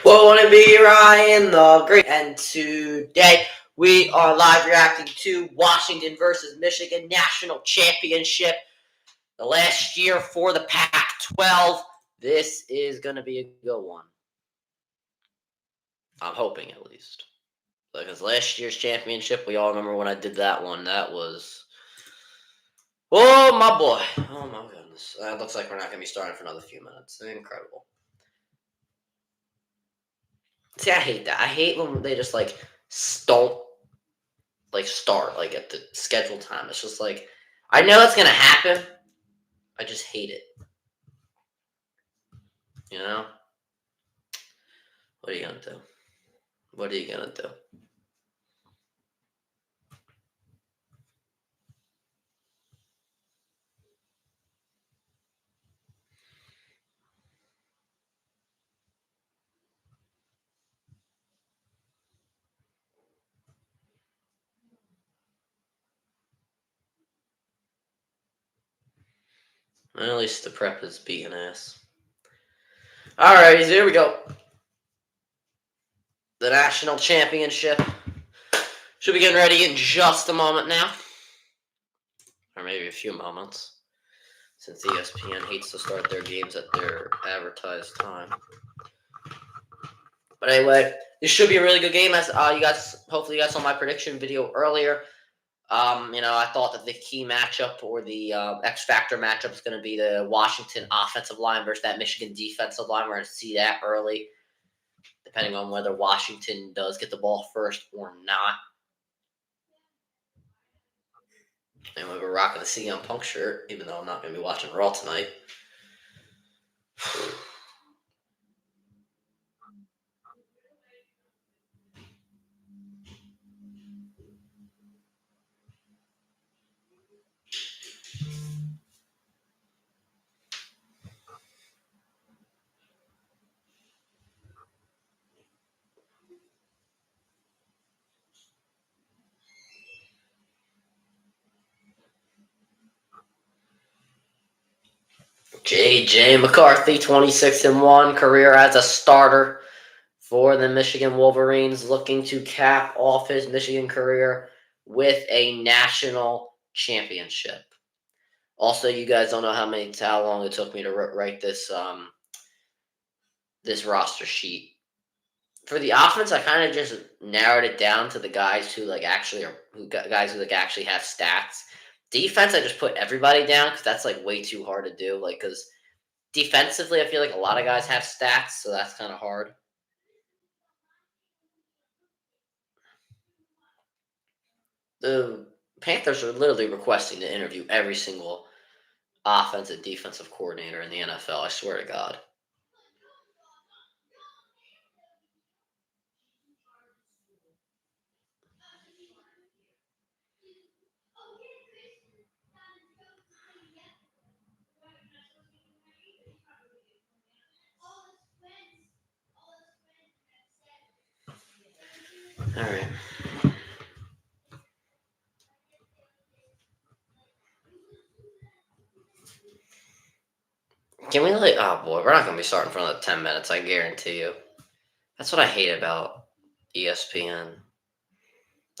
Want to be Ryan the Great, and today we are live reacting to Washington versus Michigan National Championship, the last year for the Pac-12. This is going to be a good one. I'm hoping, at least. Because last year's championship, we all remember when I did that one. That was... Oh, my boy. Oh, my goodness. It looks like we're not going to be starting for another few minutes. Incredible. See, I hate that. I hate when they just, don't, start, at the scheduled time. It's just, I know it's going to happen. I just hate it. You know? What are you going to do? What are you going to do? Well, at least the prep is beating ass. Alrighty, so here we go. The national championship should be getting ready in just a moment now. Or maybe a few moments. Since ESPN hates to start their games at their advertised time. But anyway, this should be a really good game. As hopefully you guys saw my prediction video earlier. I thought that the key matchup or the X Factor matchup is going to be the Washington offensive line versus that Michigan defensive line. We're going to see that early, depending on whether Washington does get the ball first or not. And we're rocking the CM Punk shirt, even though I'm not going to be watching Raw tonight. J.J. McCarthy, 26-1, career as a starter for the Michigan Wolverines, looking to cap off his Michigan career with a national championship. Also, you guys don't know how long it took me to write this this roster sheet. For the offense, I kind of just narrowed it down to the guys who actually have stats. Defense, I just put everybody down because that's way too hard to do. Because defensively, I feel like a lot of guys have stats, so that's kind of hard. The Panthers are literally requesting to interview every single offensive defensive coordinator in the NFL. I swear to God. All right. Can we oh boy, we're not going to be starting for another 10 minutes, I guarantee you. That's what I hate about ESPN.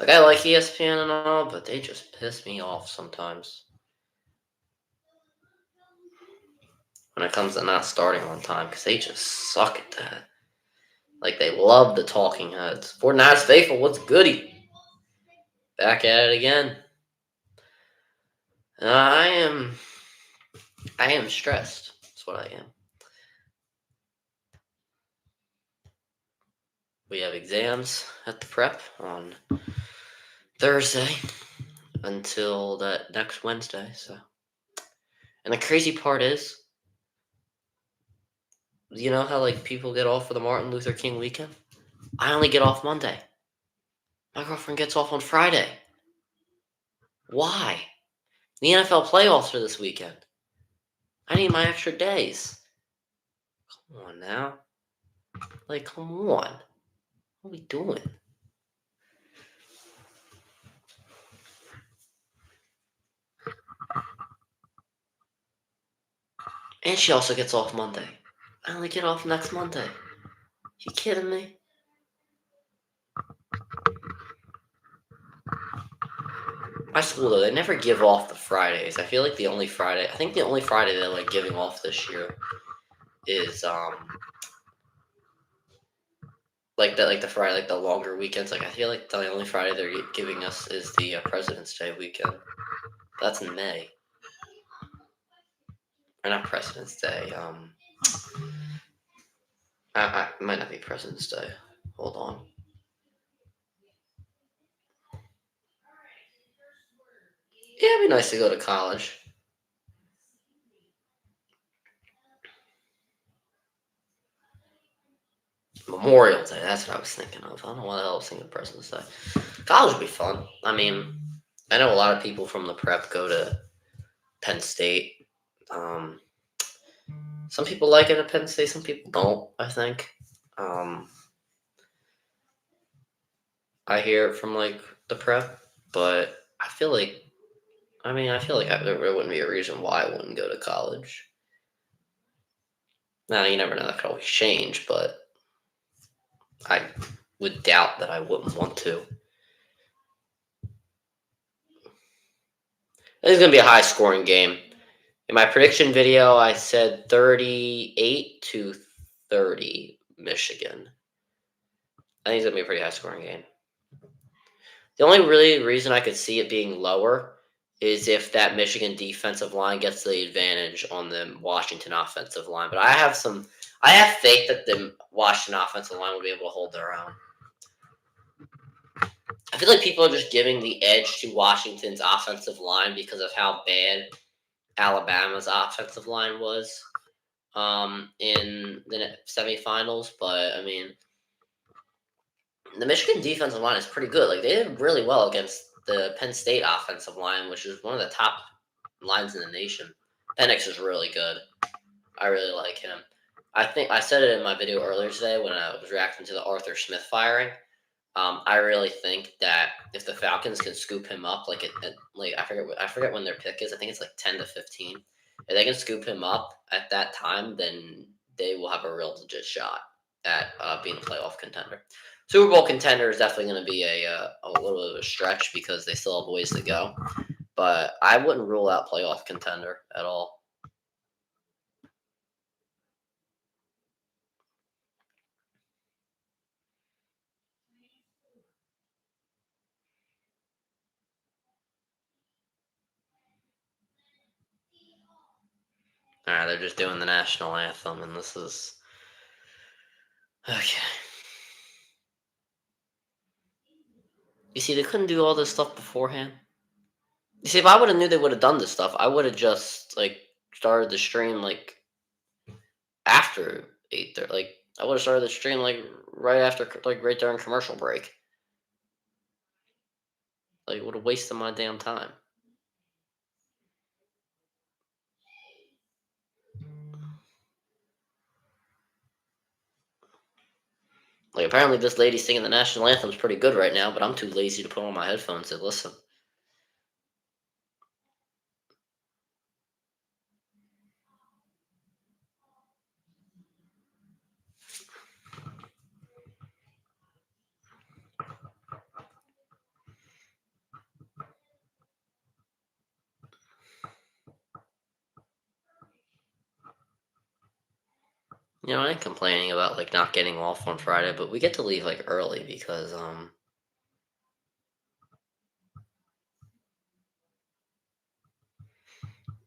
I like ESPN and all, but they just piss me off sometimes. When it comes to not starting on time, because they just suck at that. They love the talking heads. 49ers faithful, what's goody? Back at it again. I am stressed. That's what I am. We have exams at the prep on Thursday until that next Wednesday. And the crazy part is, you know how people get off for the Martin Luther King weekend? I only get off Monday. My girlfriend gets off on Friday. Why? The NFL playoffs are this weekend. I need my extra days. Come on now. Come on. What are we doing? And she also gets off Monday. I only get off next Monday. You kidding me? My school though, they never give off the Fridays. I feel like the only Friday, I think the only Friday they're like giving off this year is like the Friday, like the longer weekends. Like I feel like the only Friday they're giving us is the President's Day weekend. That's in May, or not President's Day. It might not be President's Day. Hold on. Yeah, it'd be nice to go to college. Memorial Day. That's what I was thinking of. I don't know why the hell I was thinking of President's Day. College would be fun. I mean, I know a lot of people from the prep go to Penn State. Um, some people like it at Penn State. Some people don't. I think. Um, I hear it from like the prep, but I feel like. I mean, I feel like there wouldn't be a reason why I wouldn't go to college. Now you never know. That could always change, but I would doubt that I wouldn't want to. This is going to be a high scoring game. In my prediction video, I said 38-30 Michigan. I think it's going to be a pretty high scoring game. The only really reason I could see it being lower is if that Michigan defensive line gets the advantage on the Washington offensive line. But I have faith that the Washington offensive line will be able to hold their own. I feel like people are just giving the edge to Washington's offensive line because of how bad Alabama's offensive line was in the semifinals. But I mean, the Michigan defensive line is pretty good. Like they did really well against the Penn State offensive line, which is one of the top lines in the nation. Penix is really good. I really like him. I think I said it in my video earlier today when I was reacting to the Arthur Smith firing. I really think that if the Falcons can scoop him up, like I forget when their pick is. I think it's like 10-15. If they can scoop him up at that time, then they will have a real legit shot at being a playoff contender. Super Bowl contender is definitely going to be a little bit of a stretch because they still have ways to go. But I wouldn't rule out playoff contender at all. All right, they're just doing the national anthem, and this is okay. You see, they couldn't do all this stuff beforehand. You see, if I would have knew they would have done this stuff, I would have just like started the stream like after 8:30. Like I would have started the stream like right after, like right during commercial break. Like it would have wasted my damn time. Like apparently this lady singing the national anthem is pretty good right now, but I'm too lazy to put on my headphones and listen. You know, I ain't complaining about like not getting off on Friday, but we get to leave like early because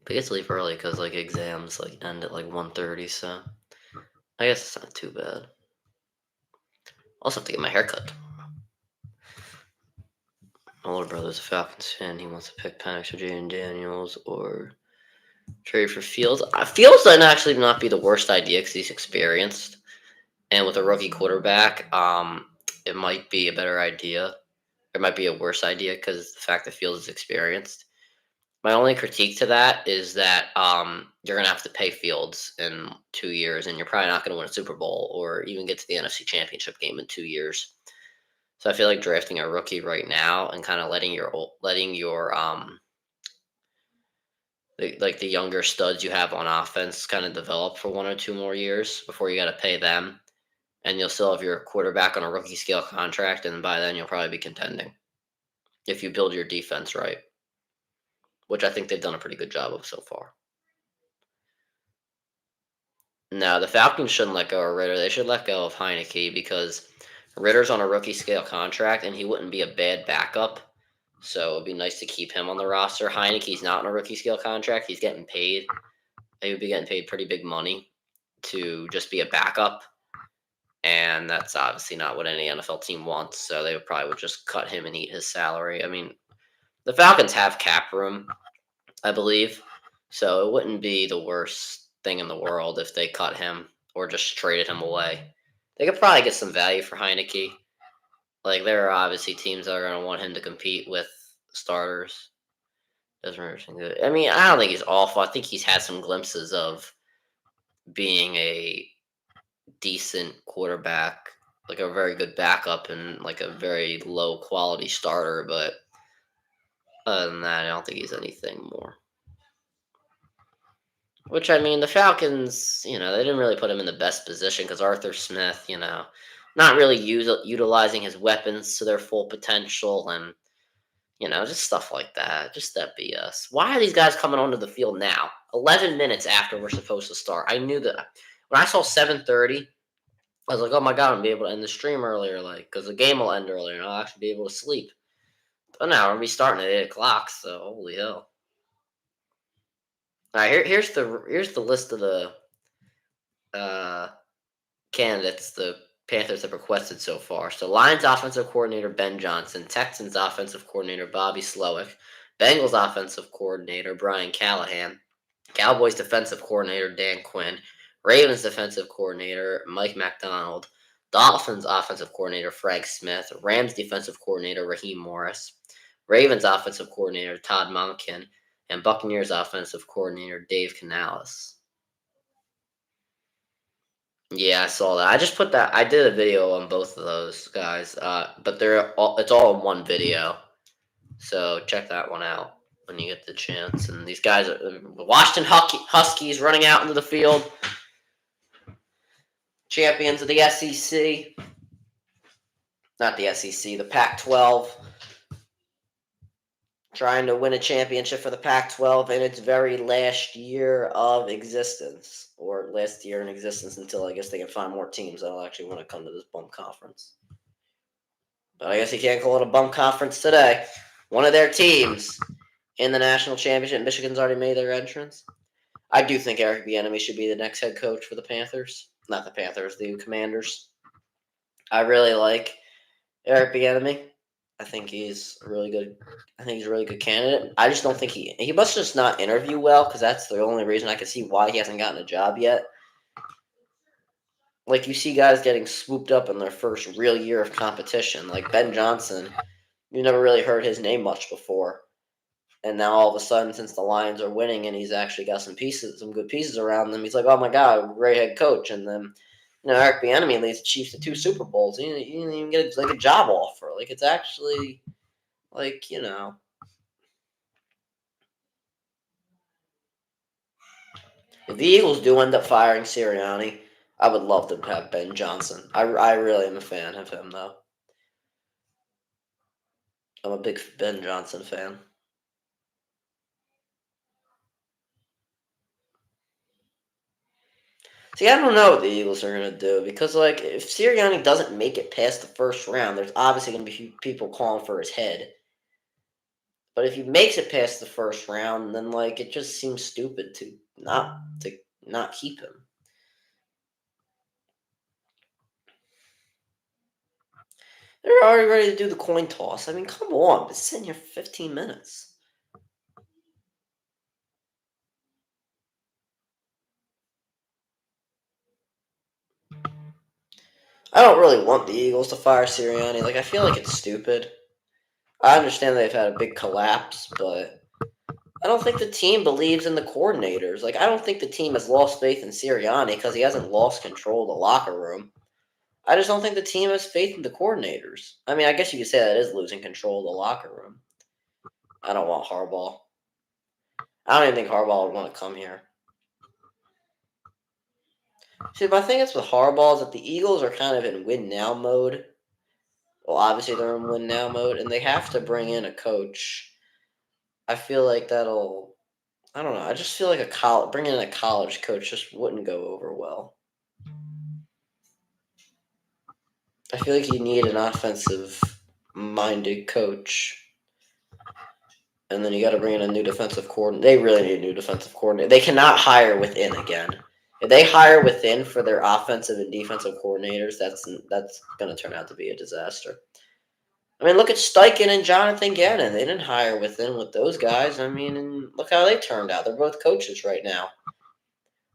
we get to leave early because like exams like end at like 1:30, so I guess it's not too bad. Also have to get my hair cut. My older brother's a Falcons fan. He wants to pick Penix Jr. and Daniels or trade for Fields. Fields might actually not be the worst idea because he's experienced, and with a rookie quarterback, it might be a better idea. It might be a worse idea because the fact that Fields is experienced. My only critique to that is that you're gonna have to pay Fields in 2 years, and you're probably not gonna win a Super Bowl or even get to the NFC Championship game in 2 years. So I feel like drafting a rookie right now and kind of letting your the younger studs you have on offense kind of develop for 1 or 2 more years before you got to pay them, and you'll still have your quarterback on a rookie scale contract, and by then you'll probably be contending if you build your defense right, which I think they've done a pretty good job of so far. No, the Falcons shouldn't let go of Ritter. They should let go of Heineke because Ritter's on a rookie scale contract, and he wouldn't be a bad backup. So it'd be nice to keep him on the roster. Heineke's not on a rookie scale contract. He's getting paid. He would be getting paid pretty big money to just be a backup. And that's obviously not what any NFL team wants. So they would just cut him and eat his salary. I mean, the Falcons have cap room, I believe. So it wouldn't be the worst thing in the world if they cut him or just traded him away. They could probably get some value for Heineke. Like, there are obviously teams that are going to want him to compete with starters. Doesn't really seem good. I mean, I don't think he's awful. I think he's had some glimpses of being a decent quarterback, like a very good backup and like a very low quality starter. But other than that, I don't think he's anything more. Which, I mean, the Falcons, they didn't really put him in the best position because Arthur Smith, not really utilizing his weapons to their full potential and, just stuff like that. Just that BS. Why are these guys coming onto the field now? 11 minutes after we're supposed to start. I knew that. When I saw 7:30, I was like, oh my God, I'm going to be able to end the stream earlier, because the game will end earlier and I'll actually be able to sleep. But now we're going to be starting at 8 o'clock, so holy hell. All right, here's the list of the candidates the Panthers have requested so far. So Lions offensive coordinator Ben Johnson, Texans offensive coordinator Bobby Slowick, Bengals offensive coordinator Brian Callahan, Cowboys defensive coordinator Dan Quinn, Ravens defensive coordinator Mike McDonald, Dolphins offensive coordinator Frank Smith, Rams defensive coordinator Raheem Morris, Ravens offensive coordinator Todd Monken, and Buccaneers offensive coordinator Dave Canales. Yeah, I saw that. I just put that. I did a video on both of those guys, but it's all in one video. So check that one out when you get the chance. And these guys are the Washington Huskies running out into the field, champions of the SEC. Not the SEC, the Pac-12. Trying to win a championship for the Pac-12 in its very last year of existence, or last year in existence until I guess they can find more teams that'll actually want to come to this bum conference. But I guess you can't call it a bum conference today. One of their teams in the national championship, Michigan's already made their entrance. I do think Eric Bieniemy should be the next head coach for the Panthers. Not the Panthers, the Commanders. I really like Eric Bieniemy. I think he's a really good candidate. I just don't think he must just not interview well, because that's the only reason I can see why he hasn't gotten a job yet. Like, you see guys getting swooped up in their first real year of competition. Like Ben Johnson, you never really heard his name much before. And now all of a sudden, since the Lions are winning and he's actually got some good pieces around them, he's like, oh my God, great head coach. And then, Eric Bieniemy leads the Chiefs to 2 Super Bowls. He didn't even get a job offer. Like, it's actually, if the Eagles do end up firing Sirianni, I would love to have Ben Johnson. I really am a fan of him, though. I'm a big Ben Johnson fan. See, I don't know what the Eagles are going to do, because, if Sirianni doesn't make it past the first round, there's obviously going to be people calling for his head. But if he makes it past the first round, then, it just seems stupid to not keep him. They're already ready to do the coin toss. I mean, come on. Been sitting here for 15 minutes. I don't really want the Eagles to fire Sirianni. I feel like it's stupid. I understand they've had a big collapse, but I don't think the team believes in the coordinators. I don't think the team has lost faith in Sirianni because he hasn't lost control of the locker room. I just don't think the team has faith in the coordinators. I mean, I guess you could say that is losing control of the locker room. I don't want Harbaugh. I don't even think Harbaugh would want to come here. See, my thing is with Harbaugh is that the Eagles are kind of in win now mode. Well, obviously they're in win now mode, and they have to bring in a coach. I feel like that'll. I don't know. I just feel like bringing in a college coach just wouldn't go over well. I feel like you need an offensive-minded coach, and then you got to bring in a new defensive coordinator. They really need a new defensive coordinator. They cannot hire within again. If they hire within for their offensive and defensive coordinators, that's going to turn out to be a disaster. I mean, look at Steichen and Jonathan Gannon. They didn't hire within with those guys. I mean, and look how they turned out. They're both coaches right now.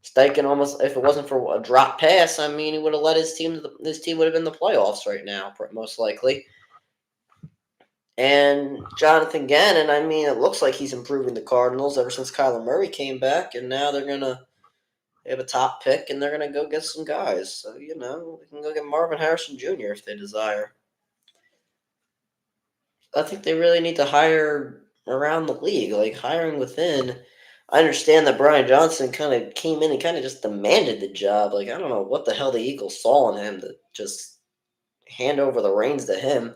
Steichen almost, if it wasn't for a drop pass, I mean, he would have led his team. His team would have been in the playoffs right now, most likely. And Jonathan Gannon, I mean, it looks like he's improving the Cardinals ever since Kyler Murray came back, and now they have a top pick, and they're gonna go get some guys. So they can go get Marvin Harrison Jr. if they desire. I think they really need to hire around the league, like hiring within. I understand that Brian Johnson kind of came in and kind of just demanded the job. Like, I don't know what the hell the Eagles saw in him to just hand over the reins to him.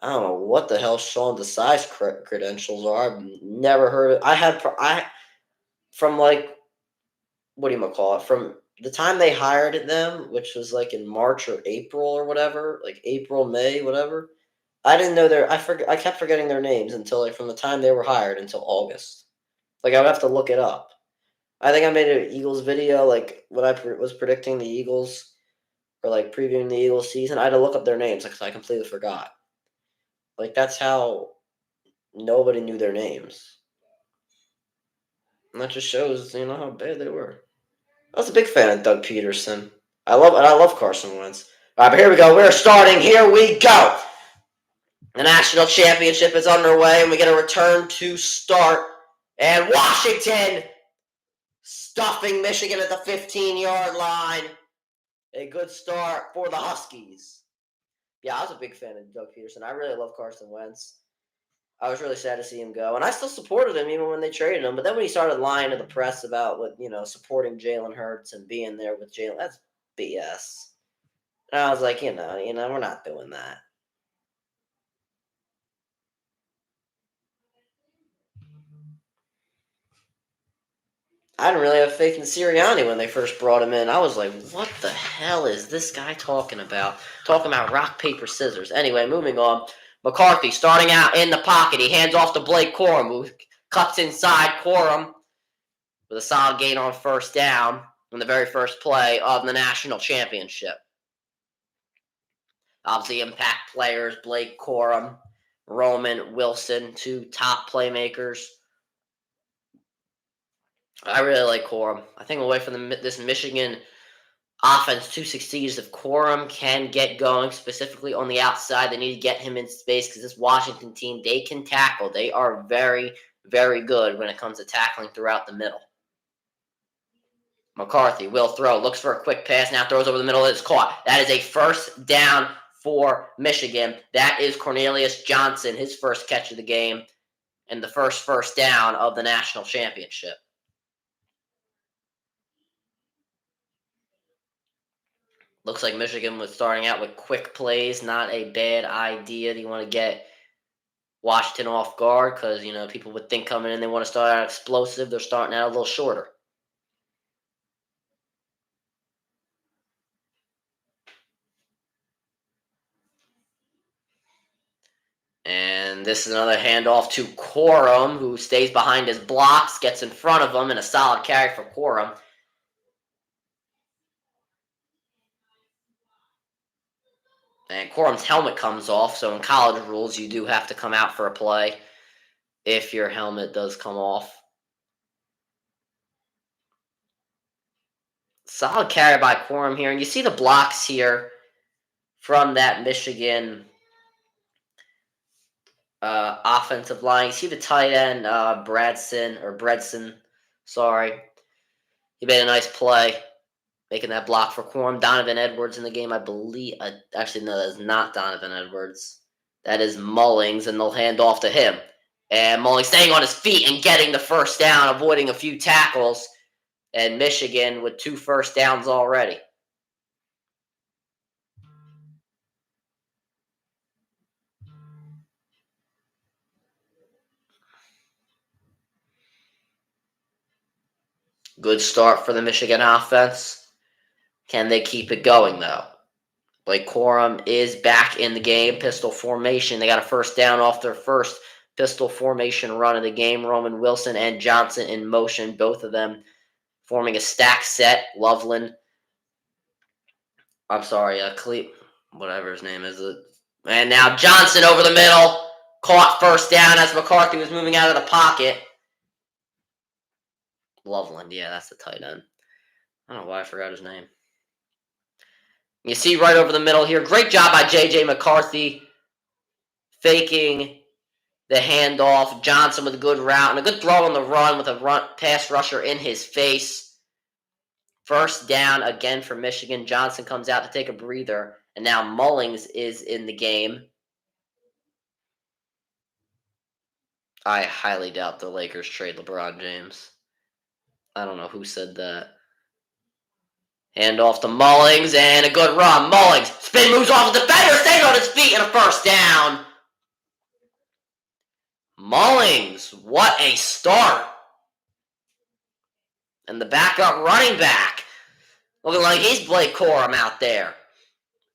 I don't know what the hell Sean Desai's credentials are. I've never heard of. From like, what do you call it? From the time they hired them, which was like in March or April or whatever, like April, May, whatever. I didn't know I kept forgetting their names until like from the time they were hired until August. Like I would have to look it up. I think I made an Eagles video like when I was predicting the Eagles or like previewing the Eagles season. I had to look up their names because I completely forgot. Like that's how nobody knew their names. And that just shows, how bad they were. I was a big fan of Doug Peterson. I love Carson Wentz. All right, but here we go. We're starting. Here we go. The national championship is underway, and we get a return to start. And Washington stuffing Michigan at the 15-yard line. A good start for the Huskies. Yeah, I was a big fan of Doug Peterson. I really love Carson Wentz. I was really sad to see him go, and I still supported him even when they traded him. But then when he started lying to the press about supporting Jalen Hurts and being there with Jalen, that's BS. And I was like, we're not doing that. I didn't really have faith in Sirianni when they first brought him in. I was like, what the hell is this guy talking about? Talking about rock, paper, scissors. Anyway, moving on. McCarthy starting out in the pocket. He hands off to Blake Corum, who cuts inside. Corum with a solid gain on first down in the very first play of the national championship. Obviously, impact players, Blake Corum, Roman Wilson, two top playmakers. I really like Corum. I think away from this Michigan offense to succeed is if Corum can get going, specifically on the outside. They need to get him in space because this Washington team, they can tackle. They are very, very good when it comes to tackling throughout the middle. McCarthy will throw, looks for a quick pass, now throws over the middle, it's caught. That is a first down for Michigan. That is Cornelius Johnson, his first catch of the game, and the first down of the national championship. Looks like Michigan was starting out with quick plays, not a bad idea. Do you want to get Washington off guard? Because, people would think coming in they want to start out explosive. They're starting out a little shorter. And this is another handoff to Corum, who stays behind his blocks, gets in front of him, and a solid carry for Corum. And Corum's helmet comes off, so in college rules, you do have to come out for a play if your helmet does come off. Solid carry by Corum here, and you see the blocks here from that Michigan offensive line. You see the tight end, Bredson. Sorry. He made a nice play, making that block for Corum. Donovan Edwards in the game, I believe. Actually, no, that is not Donovan Edwards. That is Mullings, and they'll hand off to him. And Mullings staying on his feet and getting the first down, avoiding a few tackles. And Michigan with 2 first downs already. Good start for the Michigan offense. Can they keep it going, though? Blake Corum is back in the game. Pistol formation. They got a first down off their first pistol formation run of the game. Roman Wilson and Johnson in motion, both of them forming a stack set. Loveland. I'm sorry, whatever his name is. And now Johnson over the middle. Caught first down as McCarthy was moving out of the pocket. Loveland, yeah, that's the tight end. I don't know why I forgot his name. You see right over the middle here. Great job by J.J. McCarthy faking the handoff. Johnson with a good route and a good throw on the run with a pass rusher in his face. First down again for Michigan. Johnson comes out to take a breather. And now Mullings is in the game. I highly doubt the Lakers trade LeBron James. I don't know who said that. Hand off to Mullings, and a good run. Mullings, spin moves off the defender, stays on his feet, and a first down. Mullings, what a start. And the backup running back, looking like he's Blake Corum out there.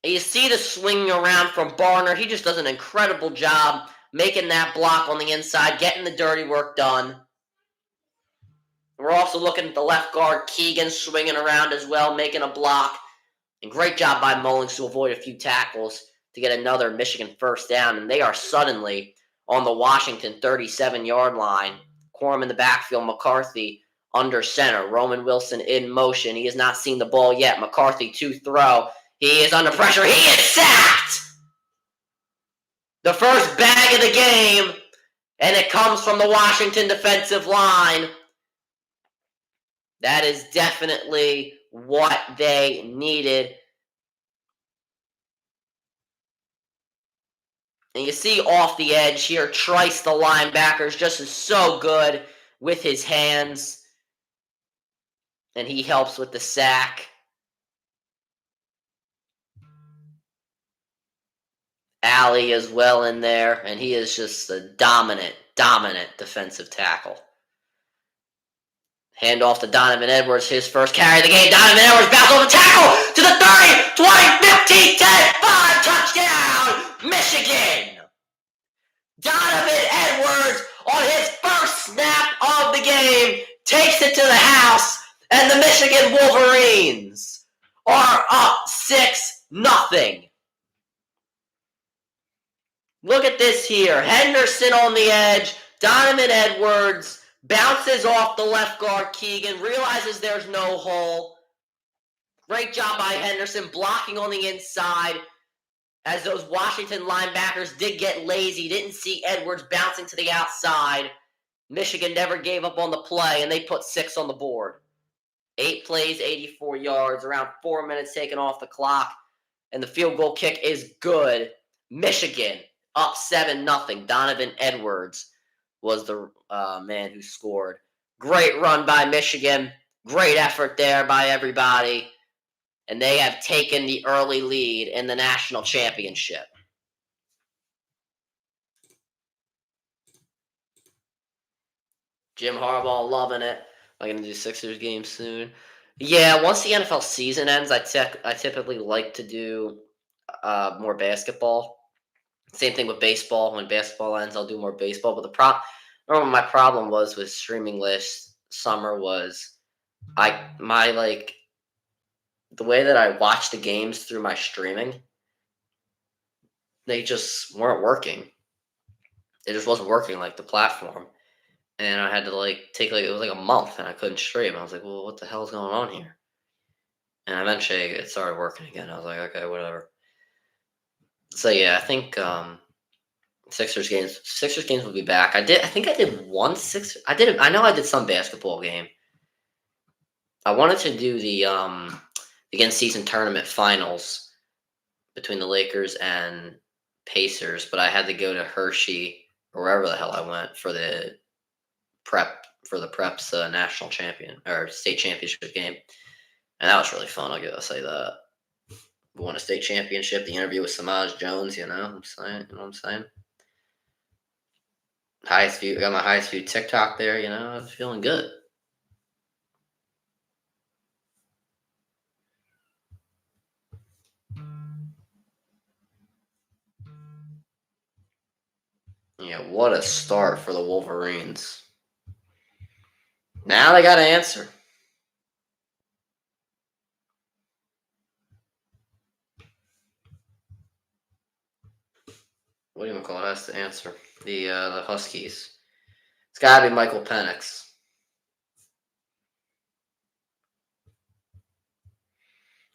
And you see the swing around from Barner. He just does an incredible job making that block on the inside, getting the dirty work done. We're also looking at the left guard, Keegan, swinging around as well, making a block. And great job by Mullings to avoid a few tackles to get another Michigan first down. And they are suddenly on the Washington 37-yard line. Corum in the backfield, McCarthy under center. Roman Wilson in motion. He has not seen the ball yet. McCarthy to throw. He is under pressure. He is sacked! The first bag of the game. And it comes from the Washington defensive line. That is definitely what they needed. And you see off the edge here, Trice, the linebacker, just is so good with his hands. And he helps with the sack. Alley as well in there. And he is just a dominant defensive tackle. Hand off to Donovan Edwards, his first carry of the game. Donovan Edwards bounces over the tackle to the 30, 20, 15, 10, 5, touchdown, Michigan. Donovan Edwards on his first snap of the game takes it to the house, and the Michigan Wolverines are up 6-0. Look at this here. Henderson on the edge, Donovan Edwards bounces off the left guard, Keegan, realizes there's no hole. Great job by Henderson blocking on the inside as those Washington linebackers did get lazy, didn't see Edwards bouncing to the outside. Michigan never gave up on the play, and they put 6 on the board. 8 plays, 84 yards, around 4 minutes taken off the clock, and the field goal kick is good. Michigan up 7-0. Donovan Edwards was the man who scored. Great run by Michigan. Great effort there by everybody. And they have taken the early lead in the national championship. Jim Harbaugh loving it. I'm going to do Sixers games soon. Yeah, once the NFL season ends, I typically like to do more basketball. Same thing with baseball. When basketball ends, I'll do more baseball. But my problem was with streaming last summer was the way that I watched the games through my streaming, they just weren't working. It just wasn't working like the platform. And I had to take it was a month and I couldn't stream. I was like, well, what the hell's going on here? And eventually it started working again. I was like, okay, whatever. So yeah, I think Sixers games will be back. I think I did one Sixers. I know I did some basketball game. I wanted to do the in-season tournament finals between the Lakers and Pacers, but I had to go to Hershey or wherever the hell I went for the prep for the Preps national champion or state championship game, and that was really fun. I'll say that. We won a state championship. The interview with Samaj Jones. You know what I'm saying? You know what I'm saying? Highest view. I got my highest view TikTok there. You know, I was feeling good. Yeah, what a start for the Wolverines. Now they got to answer. What do you call it? Has to answer the Huskies. It's got to be Michael Penix.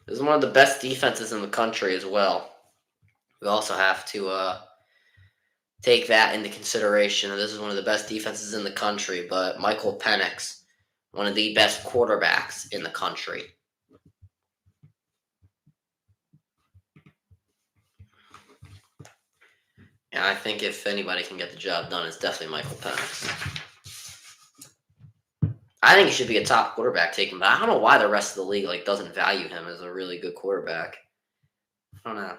This is one of the best defenses in the country as well. We also have to take that into consideration. This is one of the best defenses in the country, but Michael Penix, one of the best quarterbacks in the country. And I think if anybody can get the job done, it's definitely Michael Penix. I think he should be a top quarterback taken, but I don't know why the rest of the league doesn't value him as a really good quarterback. I don't know.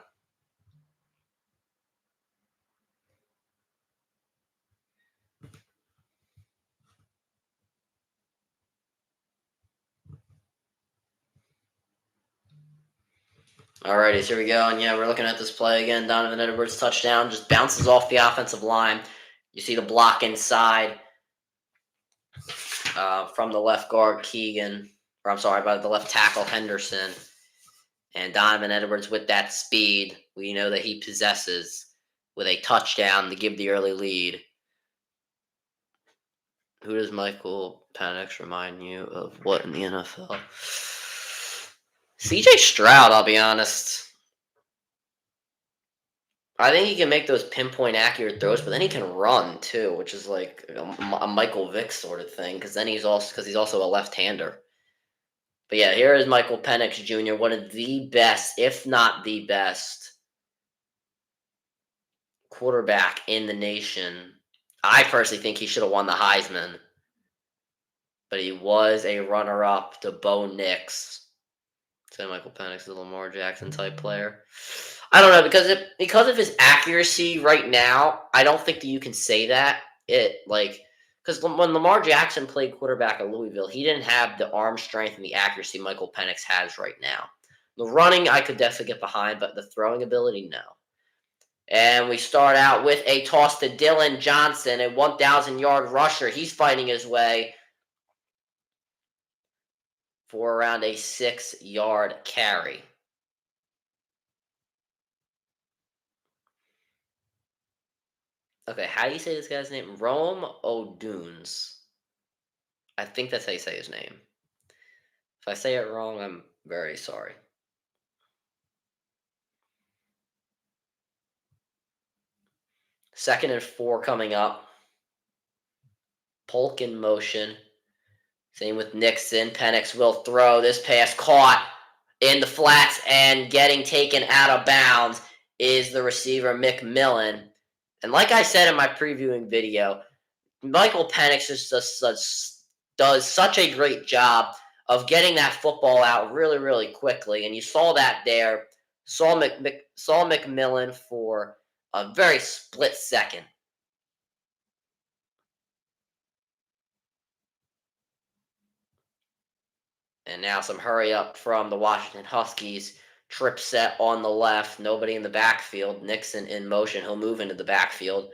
Alrighty, here we go. And yeah, we're looking at this play again. Donovan Edwards touchdown. Just bounces off the offensive line. You see the block inside from the left guard, Keegan. Or I'm sorry, by the left tackle, Henderson. And Donovan Edwards with that speed, we know that he possesses with a touchdown to give the early lead. Who does Michael Penix remind you of what in the NFL? CJ Stroud, I'll be honest. I think he can make those pinpoint accurate throws, but then he can run too, which is like a Michael Vick sort of thing. Because he's also a left-hander. But yeah, here is Michael Penix Jr., one of the best, if not the best, quarterback in the nation. I personally think he should have won the Heisman, but he was a runner-up to Bo Nix. So Michael Penix is a Lamar Jackson type player. I don't know, because of his accuracy right now, I don't think that you can say that. Because when Lamar Jackson played quarterback at Louisville, he didn't have the arm strength and the accuracy Michael Penix has right now. The running, I could definitely get behind, but the throwing ability, no. And we start out with a toss to Dylan Johnson, a 1,000-yard rusher. He's fighting his way for around a 6-yard carry. Okay, how do you say this guy's name? Rome Odunes. I think that's how you say his name. If I say it wrong, I'm very sorry. Second and 4 coming up. Polk in motion. Same with Nixon. Penix will throw. This pass caught in the flats and getting taken out of bounds is the receiver McMillan. And like I said in my previewing video, Michael Penix does such a great job of getting that football out really, really quickly. And you saw that there. Saw McMillan for a very split second. And now some hurry up from the Washington Huskies. Trip set on the left. Nobody in the backfield. Nixon in motion. He'll move into the backfield.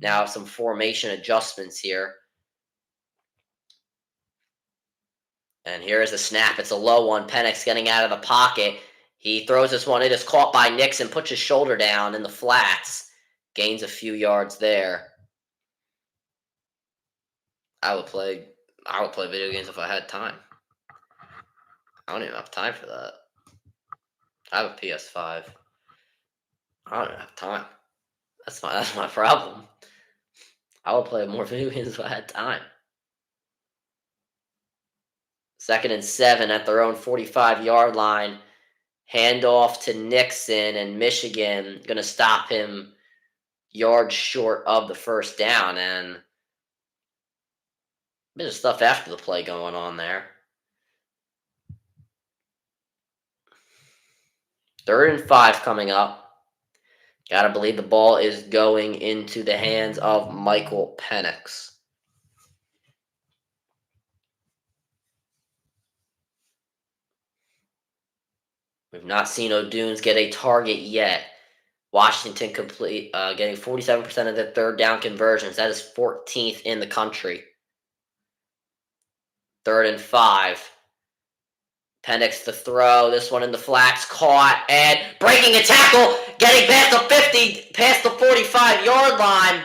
Now some formation adjustments here. And here is a snap. It's a low one. Penix getting out of the pocket. He throws this one. It is caught by Nixon. Puts his shoulder down in the flats. Gains a few yards there. I would play video games if I had time. I don't even have time for that. I have a PS5. I don't even have time. That's my problem. I would play more video games if I had time. 2nd and 7 at their own 45-yard line. Handoff to Nixon, and Michigan going to stop him yards short of the first down. And Bit of stuff after the play going on there. 3rd and 5 coming up. Gotta believe the ball is going into the hands of Michael Penix. We've not seen O'Dunes get a target yet. Washington getting 47% of their 3rd down conversions. That is 14th in the country. 3rd and 5. Penix to throw. This one in the flats. Caught and breaking a tackle. Getting past the 50, past the 45-yard line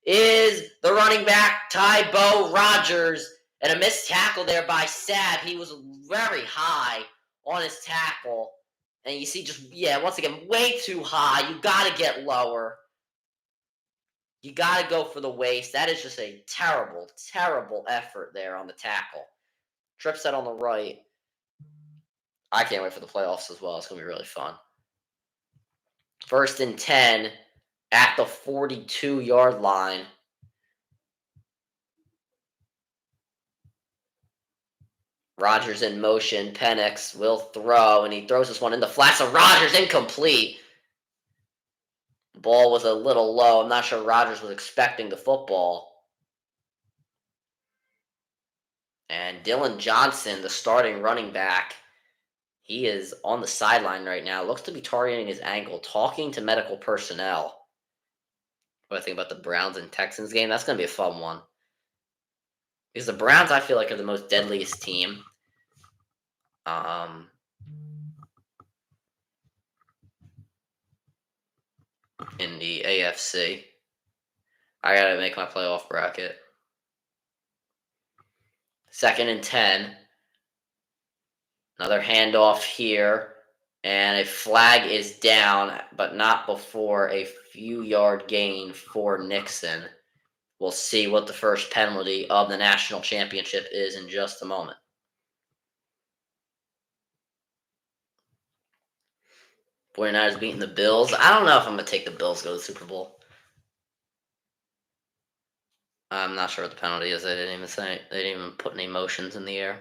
is the running back, Tybo Rogers. And a missed tackle there by Sabb. He was very high on his tackle. And you see once again, way too high. You got to get lower. You got to go for the waist. That is just a terrible, terrible effort there on the tackle. Trip set on the right. I can't wait for the playoffs as well. It's going to be really fun. 1st and 10 at the 42-yard line. Rodgers in motion. Penix will throw, and he throws this one in the flats of Rodgers, incomplete. The ball was a little low. I'm not sure Rodgers was expecting the football. And Dylan Johnson, the starting running back, he is on the sideline right now. Looks to be targeting his ankle, talking to medical personnel. What do I think about the Browns and Texans game? That's going to be a fun one. Because the Browns, I feel like, are the most deadliest team. In the AFC. I got to make my playoff bracket. 2nd and 10. Another handoff here. And a flag is down, but not before a few-yard gain for Nixon. We'll see what the first penalty of the national championship is in just a moment. Forty-niners beating the Bills. I don't know if I'm going to take the Bills to go to the Super Bowl. I'm not sure what the penalty is. They didn't even put any motions in the air.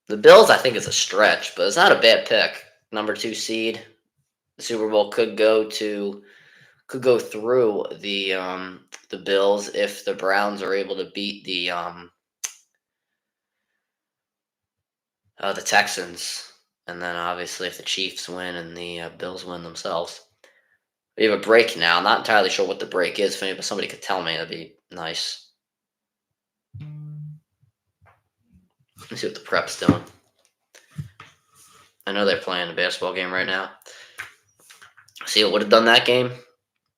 The Bills, I think, is a stretch, but it's not a bad pick. Number 2 seed. The Super Bowl could go through the Bills if the Browns are able to beat the Texans, and then obviously if the Chiefs win and the Bills win themselves. We have a break now. I'm not entirely sure what the break is. If somebody could tell me, that'd be nice. Let's see what the prep's doing. I know they're playing a basketball game right now. See, I would have done that game.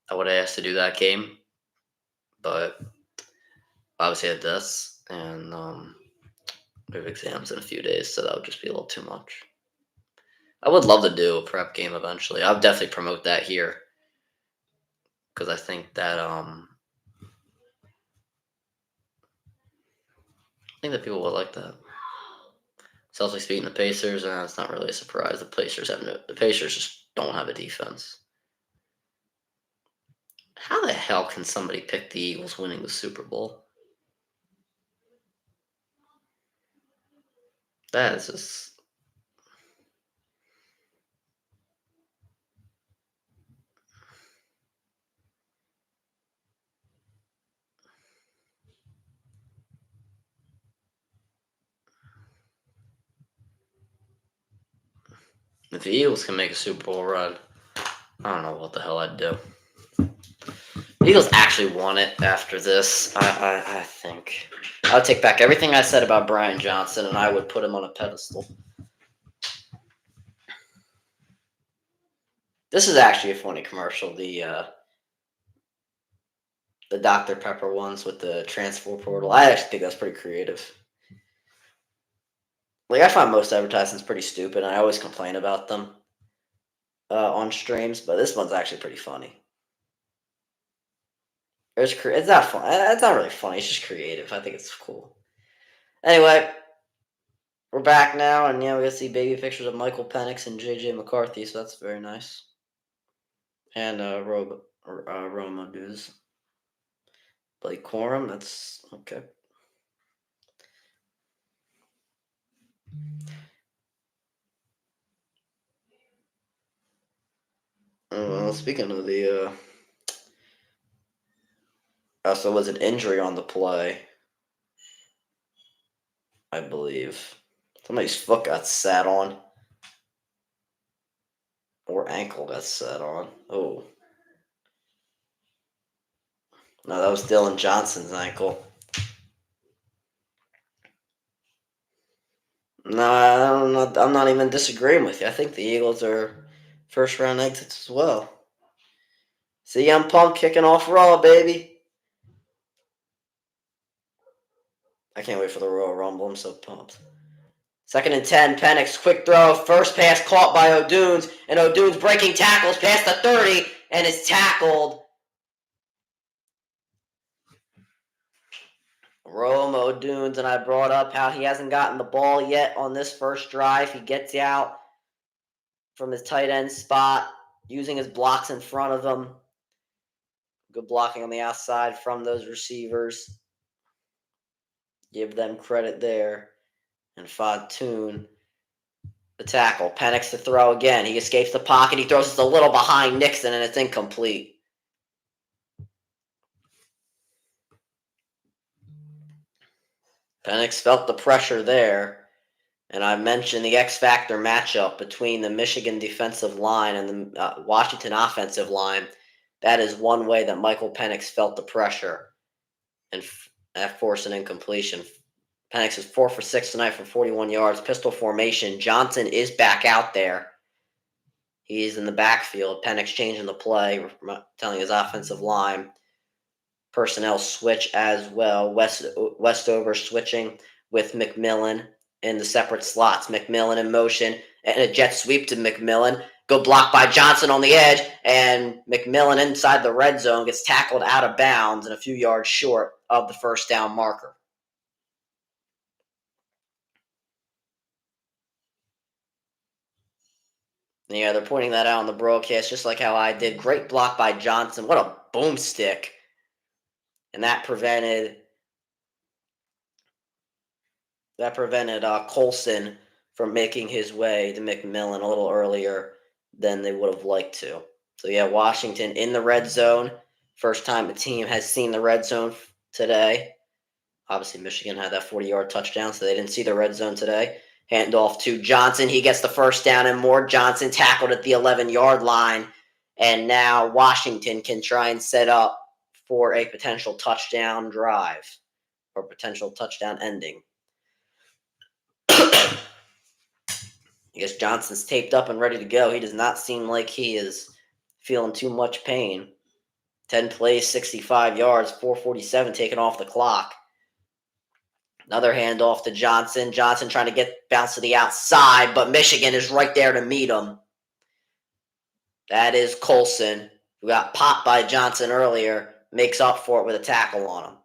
I would have asked to do that game. But obviously I had this. And we have exams in a few days, so that would just be a little too much. I would love to do a prep game eventually. I would definitely promote that here. Because I think that people would like that. Celtics beating the Pacers, and it's not really a surprise. The Pacers just don't have a defense. How the hell can somebody pick the Eagles winning the Super Bowl? That is just... If the Eagles can make a Super Bowl run, I don't know what the hell I'd do. The Eagles actually won it after this. I think. I'll take back everything I said about Brian Johnson, and I would put him on a pedestal. This is actually a funny commercial. The Dr. Pepper ones with the transfer portal. I actually think that's pretty creative. Like, I find most advertisements pretty stupid, and I always complain about them on streams, but this one's actually pretty funny. It's not fun. It's not really funny. It's just creative. I think it's cool. Anyway, we're back now, and we get to see baby pictures of Michael Penix and J.J. McCarthy, so that's very nice. And Roma dudes. Blake Corum, that's okay. Well, speaking of the, also was an injury on the play, I believe. Somebody's foot got sat on. Or ankle got sat on. Oh. No, that was Dylan Johnson's ankle. No, I'm not even disagreeing with you. I think the Eagles are first round exits as well. CM Punk kicking off Raw, baby. I can't wait for the Royal Rumble. I'm so pumped. 2nd and 10, Penix, quick throw. First pass caught by O'Dunes, and O'Dunes breaking tackles past the 30 and is tackled. Rome O'Dunes, and I brought up how he hasn't gotten the ball yet on this first drive. He gets out from his tight end spot, using his blocks in front of him. Good blocking on the outside from those receivers. Give them credit there. And Fontoon, the tackle. Penix to throw again. He escapes the pocket. He throws it a little behind Nixon, and it's incomplete. Penix felt the pressure there. And I mentioned the X Factor matchup between the Michigan defensive line and the Washington offensive line. That is one way that Michael Penix felt the pressure and forced an incompletion. Penix is 4 for 6 tonight for 41 yards. Pistol formation. Johnson is back out there. He's in the backfield. Penix changing the play, telling his offensive line. Personnel switch as well. Westover switching with McMillan in the separate slots. McMillan in motion and a jet sweep to McMillan. Good block by Johnson on the edge, and McMillan inside the red zone gets tackled out of bounds and a few yards short of the first down marker. Yeah, they're pointing that out on the broadcast, just like how I did. Great block by Johnson. What a boomstick. And that prevented Colson from making his way to McMillan a little earlier than they would have liked to. So, yeah, Washington in the red zone. First time a team has seen the red zone today. Obviously, Michigan had that 40-yard touchdown, so they didn't see the red zone today. Handoff to Johnson. He gets the first down and more. Johnson tackled at the 11-yard line. And now Washington can try and set up for a potential touchdown drive or potential touchdown ending. I guess Johnson's taped up and ready to go. He does not seem like he is feeling too much pain. 10 plays, 65 yards, 4:47 taken off the clock. Another handoff to Johnson. Johnson trying to get bounced to the outside, but Michigan is right there to meet him. That is Colson, who got popped by Johnson earlier, makes up for it with a tackle on him.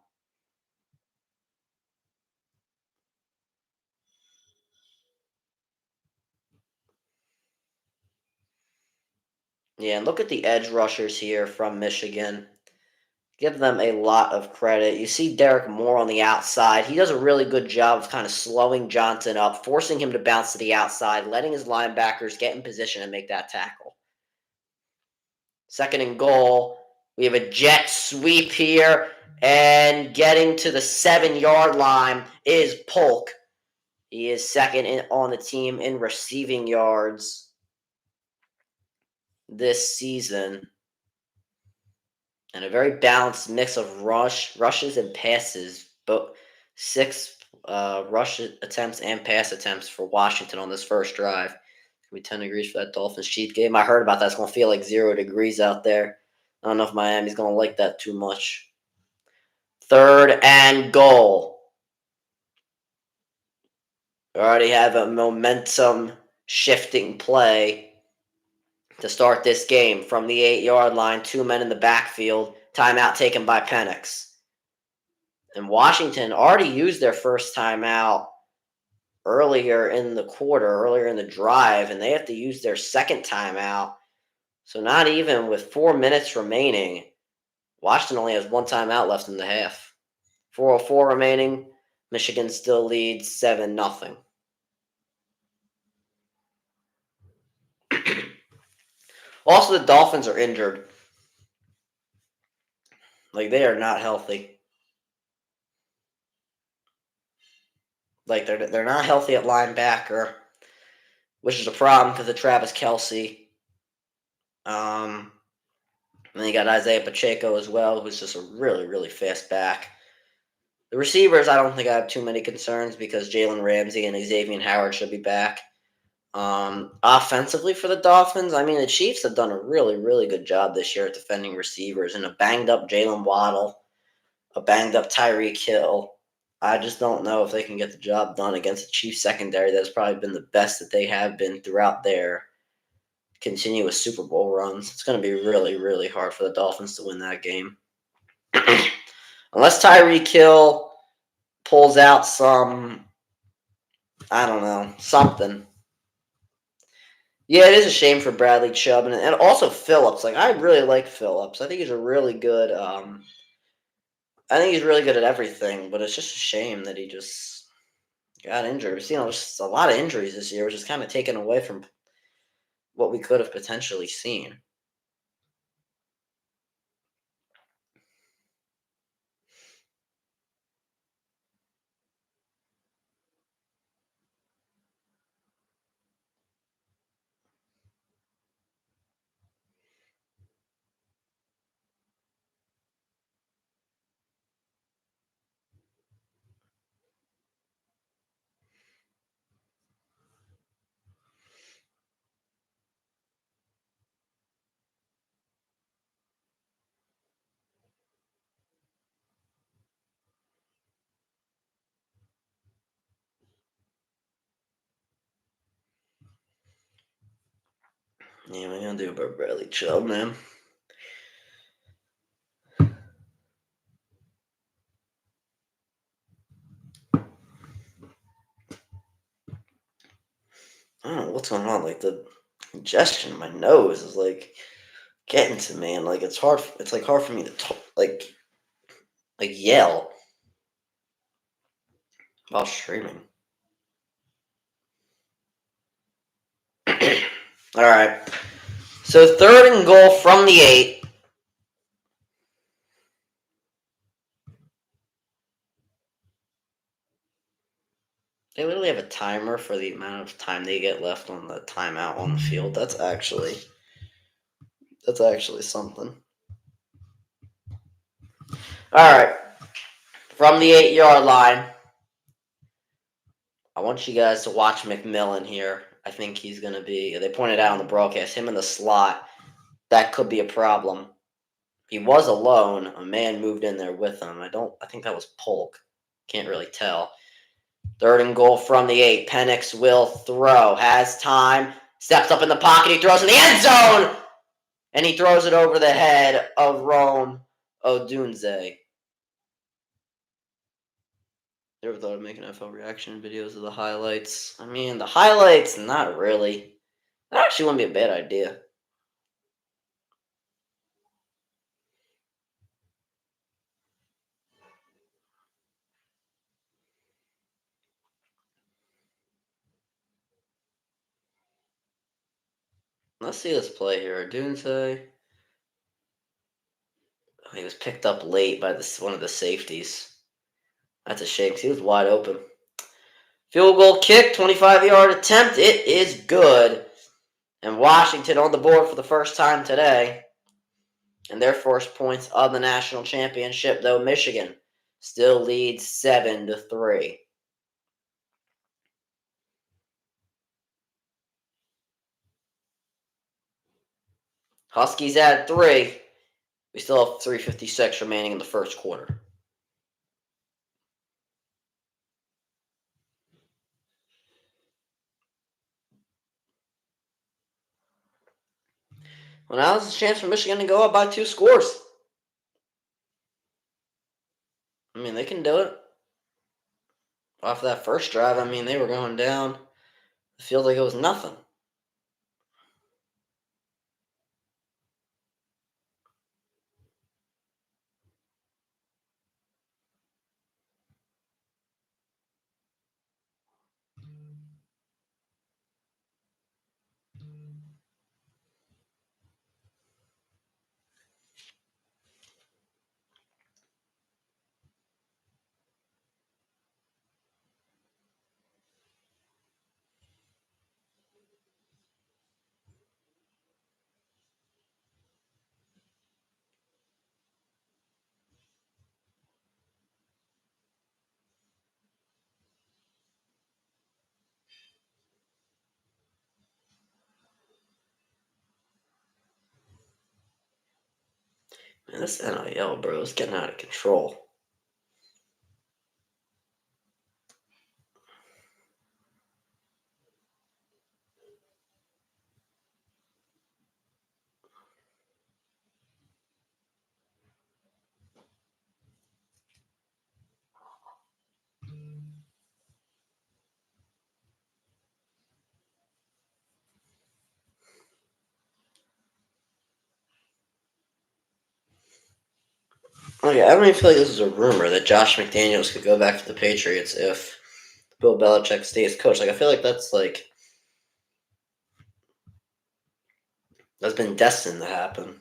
Yeah, and look at the edge rushers here from Michigan. Give them a lot of credit. You see Derek Moore on the outside. He does a really good job of kind of slowing Johnson up, forcing him to bounce to the outside, letting his linebackers get in position and make that tackle. 2nd and goal. We have a jet sweep here, and getting to the 7-yard line is Polk. He is second on the team in receiving yards this season. And a very balanced mix of rushes and passes. Both 6 rush attempts and pass attempts for Washington on this first drive. It's going to be 10 degrees for that Dolphins Chiefs game. I heard about that. It's going to feel like 0 degrees out there. I don't know if Miami's going to like that too much. 3rd and goal. We already have a momentum shifting play to start this game from the 8-yard line. 2 men in the backfield. Timeout taken by Penix. And Washington already used their first timeout earlier in the quarter, earlier in the drive, and they have to use their second timeout. So not even with 4 minutes remaining, Washington only has one timeout left in the half. 4:04 remaining. Michigan still leads 7-0. Also, the Dolphins are injured. Like, they are not healthy. Like, they're not healthy at linebacker, which is a problem because of Travis Kelce. And then you got Isaiah Pacheco as well, who's just a really, really fast back. The receivers, I don't think I have too many concerns because Jalen Ramsey and Xavier Howard should be back. Offensively for the Dolphins, I mean, the Chiefs have done a really, really good job this year at defending receivers, and a banged-up Jalen Waddle, a banged-up Tyreek Hill. I just don't know if they can get the job done against the Chiefs secondary. That's probably been the best that they have been throughout their continuous Super Bowl runs. It's going to be really, really hard for the Dolphins to win that game. Unless Tyreek Hill pulls out some, I don't know, something. Yeah, it is a shame for Bradley Chubb and also Phillips. Like, I really like Phillips. I think he's a really good. I think he's really good at everything, but it's just a shame that he just got injured. We've seen just a lot of injuries this year, which is kind of taken away from what we could have potentially seen. Yeah, we're gonna do about Bradley Chubb, man. I don't know what's going on. Like, the congestion in my nose is like getting to me, and like it's hard. It's like hard for me to talk, like yell while streaming. All right. So 3rd and goal from the 8. They literally have a timer for the amount of time they get left on the timeout on the field. That's actually something. All right. From the 8-yard line, I want you guys to watch McMillan here. I think he's going to be, they pointed out on the broadcast, him in the slot, that could be a problem. He was alone. A man moved in there with him. I think that was Polk. Can't really tell. 3rd and goal from the 8. Penix will throw. Has time. Steps up in the pocket. He throws in the end zone. And he throws it over the head of Rome Odunze. You ever thought of making NFL reaction videos of the highlights? I mean, the highlights, not really. That actually wouldn't be a bad idea. Let's see this play here. Odunze. He was picked up late by one of the safeties. That's a shame because he was wide open. Field goal kick, 25-yard attempt. It is good. And Washington on the board for the first time today. And their first points of the national championship, though Michigan still leads 7-3. Huskies add 3. We still have 3:56 remaining in the first quarter. Well, now there's a chance for Michigan to go up by 2 scores. I mean, they can do it. Off that first drive, I mean, they were going down. It feels like it was nothing. Man, this NIL, bro, is getting out of control. Oh yeah, I don't even feel like this is a rumor that Josh McDaniels could go back to the Patriots if Bill Belichick stays coach. Like I feel like that's been destined to happen.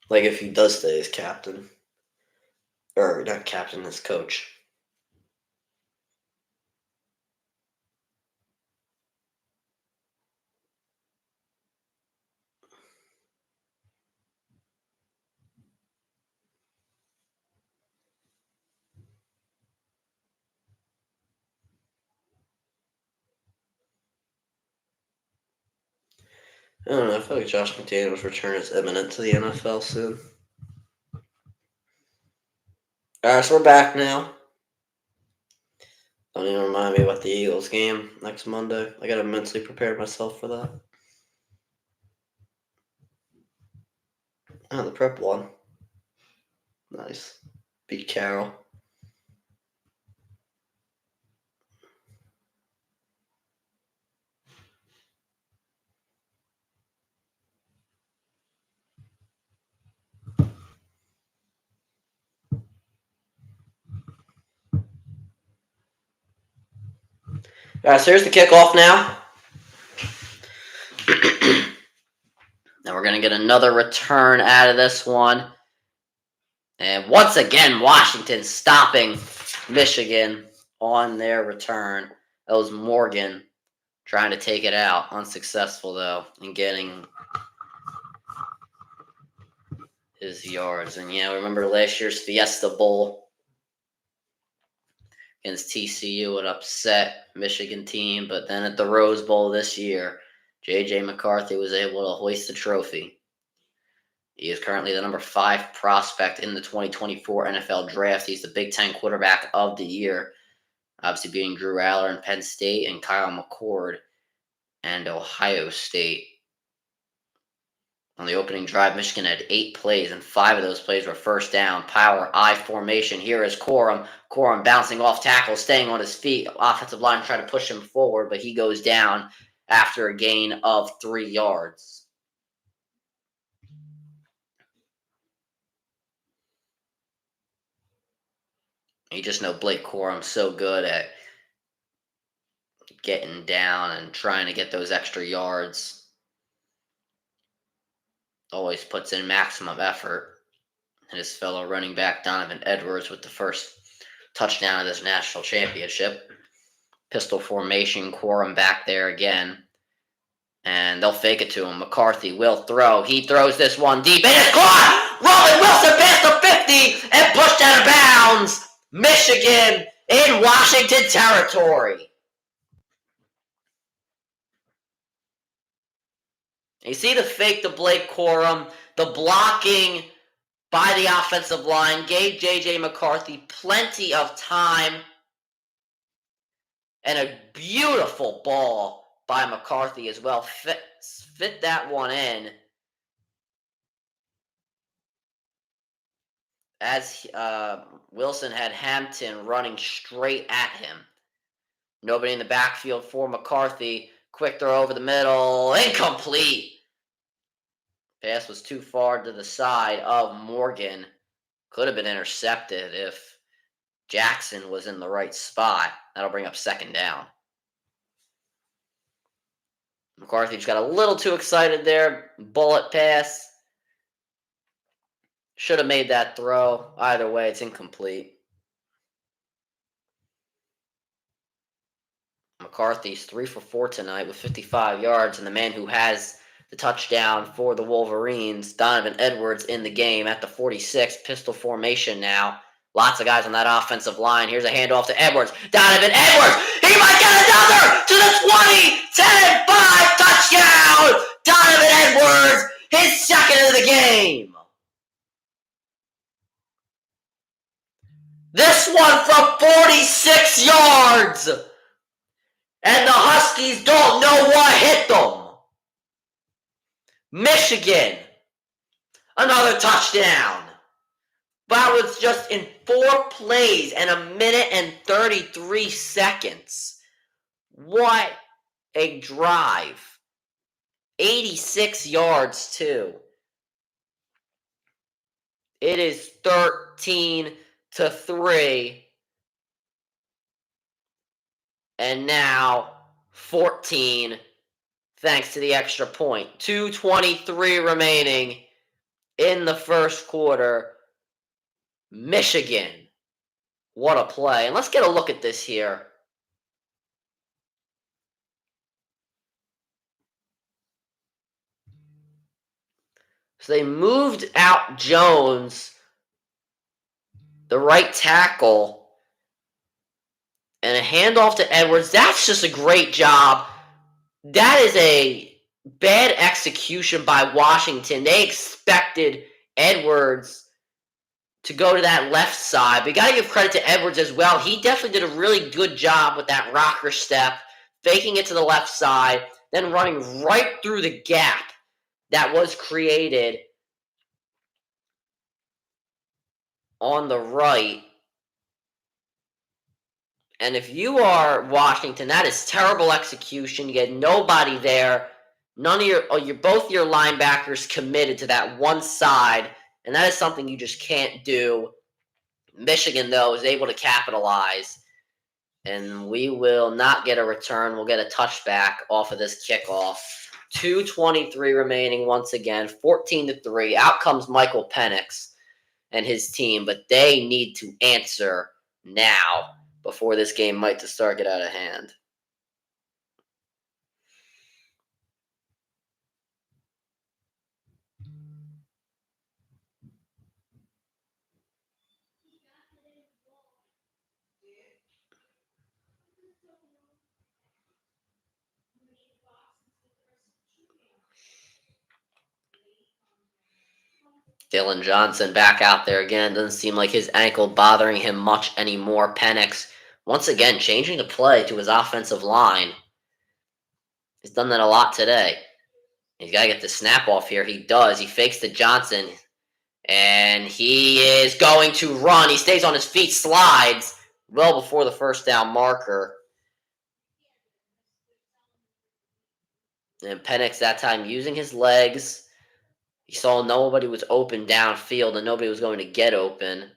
Like if he does stay as captain, or not captain, as coach. I don't know. I feel like Josh McDaniels' return is imminent to the NFL soon. All right, so we're back now. Don't even remind me about the Eagles game next Monday. I gotta mentally prepare myself for that. Oh, the prep won. Nice. Beat Carroll. All right, so here's the kickoff now. Now we're going to get another return out of this one. And once again, Washington stopping Michigan on their return. That was Morgan trying to take it out. Unsuccessful, though, in getting his yards. And, yeah, remember last year's Fiesta Bowl against TCU, an upset Michigan team. But then at the Rose Bowl this year, J.J. McCarthy was able to hoist the trophy. He is currently the number 5 prospect in the 2024 NFL Draft. He's the Big Ten quarterback of the year, obviously beating Drew Aller in Penn State and Kyle McCord and Ohio State. On the opening drive, Michigan had 8 plays, and 5 of those plays were first down. Power I formation. Here is Corum. Corum bouncing off tackle, staying on his feet. Offensive line trying to push him forward, but he goes down after a gain of 3 yards. You just know Blake Corum so good at getting down and trying to get those extra yards. Always puts in maximum effort. And his fellow running back Donovan Edwards with the first touchdown of this national championship. Pistol formation, Corum back there again. And they'll fake it to him. McCarthy will throw. He throws this one deep. And it's caught! Rolling Wilson past the 50 and pushed out of bounds. Michigan in Washington territory. You see the fake to Blake Corum, the blocking by the offensive line gave J.J. McCarthy plenty of time, and a beautiful ball by McCarthy as well. Fit that one in. As Wilson had Hampton running straight at him. Nobody in the backfield for McCarthy. Quick throw over the middle. Incomplete. Pass was too far to the side of Morgan. Could have been intercepted if Jackson was in the right spot. That'll bring up second down. McCarthy just got a little too excited there. Bullet pass. Should have made that throw. Either way, it's incomplete. McCarthy's 3 for 4 tonight with 55 yards, and the man who has the touchdown for the Wolverines, Donovan Edwards, in the game at the 46. Pistol formation now. Lots of guys on that offensive line. Here's a handoff to Edwards. Donovan Edwards. He might get another to the 20. 10-5 touchdown. Donovan Edwards, his second of the game. This one from 46 yards. And the Huskies don't know what hit them. Michigan, another touchdown. That was just in 4 plays and 1 minute and 33 seconds. What a drive. 86 yards, too. It is 13-3. And now 14, thanks to the extra point. 2:23 remaining in the first quarter. Michigan. What a play. And let's get a look at this here. So they moved out Jones, the right tackle, and a handoff to Edwards. That's just a great job. That is a bad execution by Washington. They expected Edwards to go to that left side. But you got to give credit to Edwards as well. He definitely did a really good job with that rocker step, faking it to the left side, then running right through the gap that was created on the right. And if you are Washington, that is terrible execution. You get nobody there. None of both your linebackers committed to that one side, and that is something you just can't do. Michigan, though, is able to capitalize, and we will not get a return. We'll get a touchback off of this kickoff. 2:23 remaining once again, 14-3. Out comes Michael Penix and his team, but they need to answer now before this game might just start to get out of hand. Dylan Johnson back out there again. Doesn't seem like his ankle bothering him much anymore. Penix, once again, changing the play to his offensive line. He's done that a lot today. He's got to get the snap off here. He does. He fakes to Johnson. And he is going to run. He stays on his feet, slides well before the first down marker. And Penix that time using his legs. He saw nobody was open downfield and nobody was going to get open.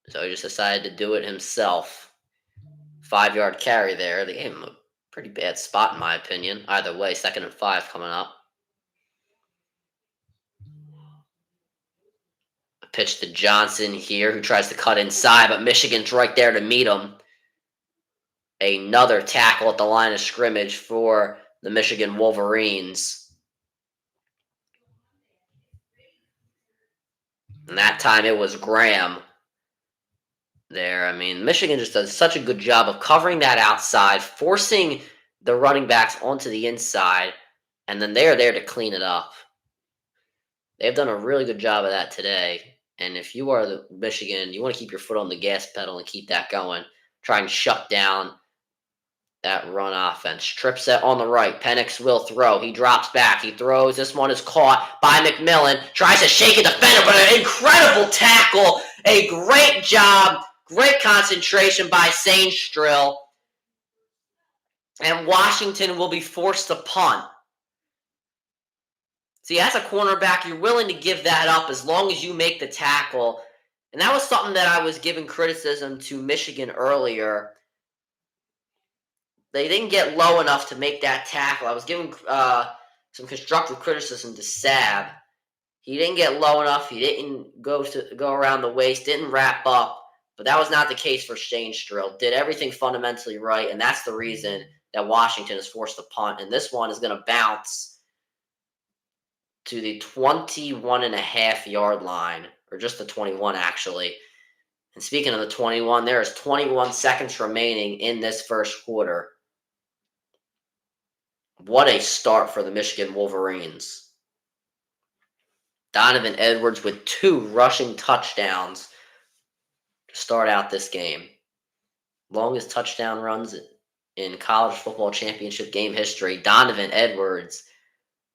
So he just decided to do it himself. 5-yard carry there. They gave him a pretty bad spot in my opinion. Either way, 2nd and 5 coming up. A pitch to Johnson here, who tries to cut inside, but Michigan's right there to meet him. Another tackle at the line of scrimmage for the Michigan Wolverines. And that time it was Graham there. I mean, Michigan just does such a good job of covering that outside, forcing the running backs onto the inside, and then they're there to clean it up. They've done a really good job of that today. And if you are the Michigan, you want to keep your foot on the gas pedal and keep that going. Try and shut down that run offense. Trip set on the right. Penix will throw. He drops back. He throws. This one is caught by McMillan. Tries to shake a defender, but an incredible tackle. A great job. Great concentration by Sainstrill. And Washington will be forced to punt. See, as a cornerback, you're willing to give that up as long as you make the tackle. And that was something that I was giving criticism to Michigan earlier. They didn't get low enough to make that tackle. I was giving some constructive criticism to Sab. He didn't get low enough. He didn't go around the waist, didn't wrap up. But that was not the case for Sainstrill. Did everything fundamentally right, and that's the reason that Washington is forced to punt. And this one is going to bounce to the 21.5-yard line, or just the 21 actually. And speaking of the 21, there is 21 seconds remaining in this first quarter. What a start for the Michigan Wolverines. Donovan Edwards with 2 rushing touchdowns to start out this game. Longest touchdown runs in college football championship game history. Donovan Edwards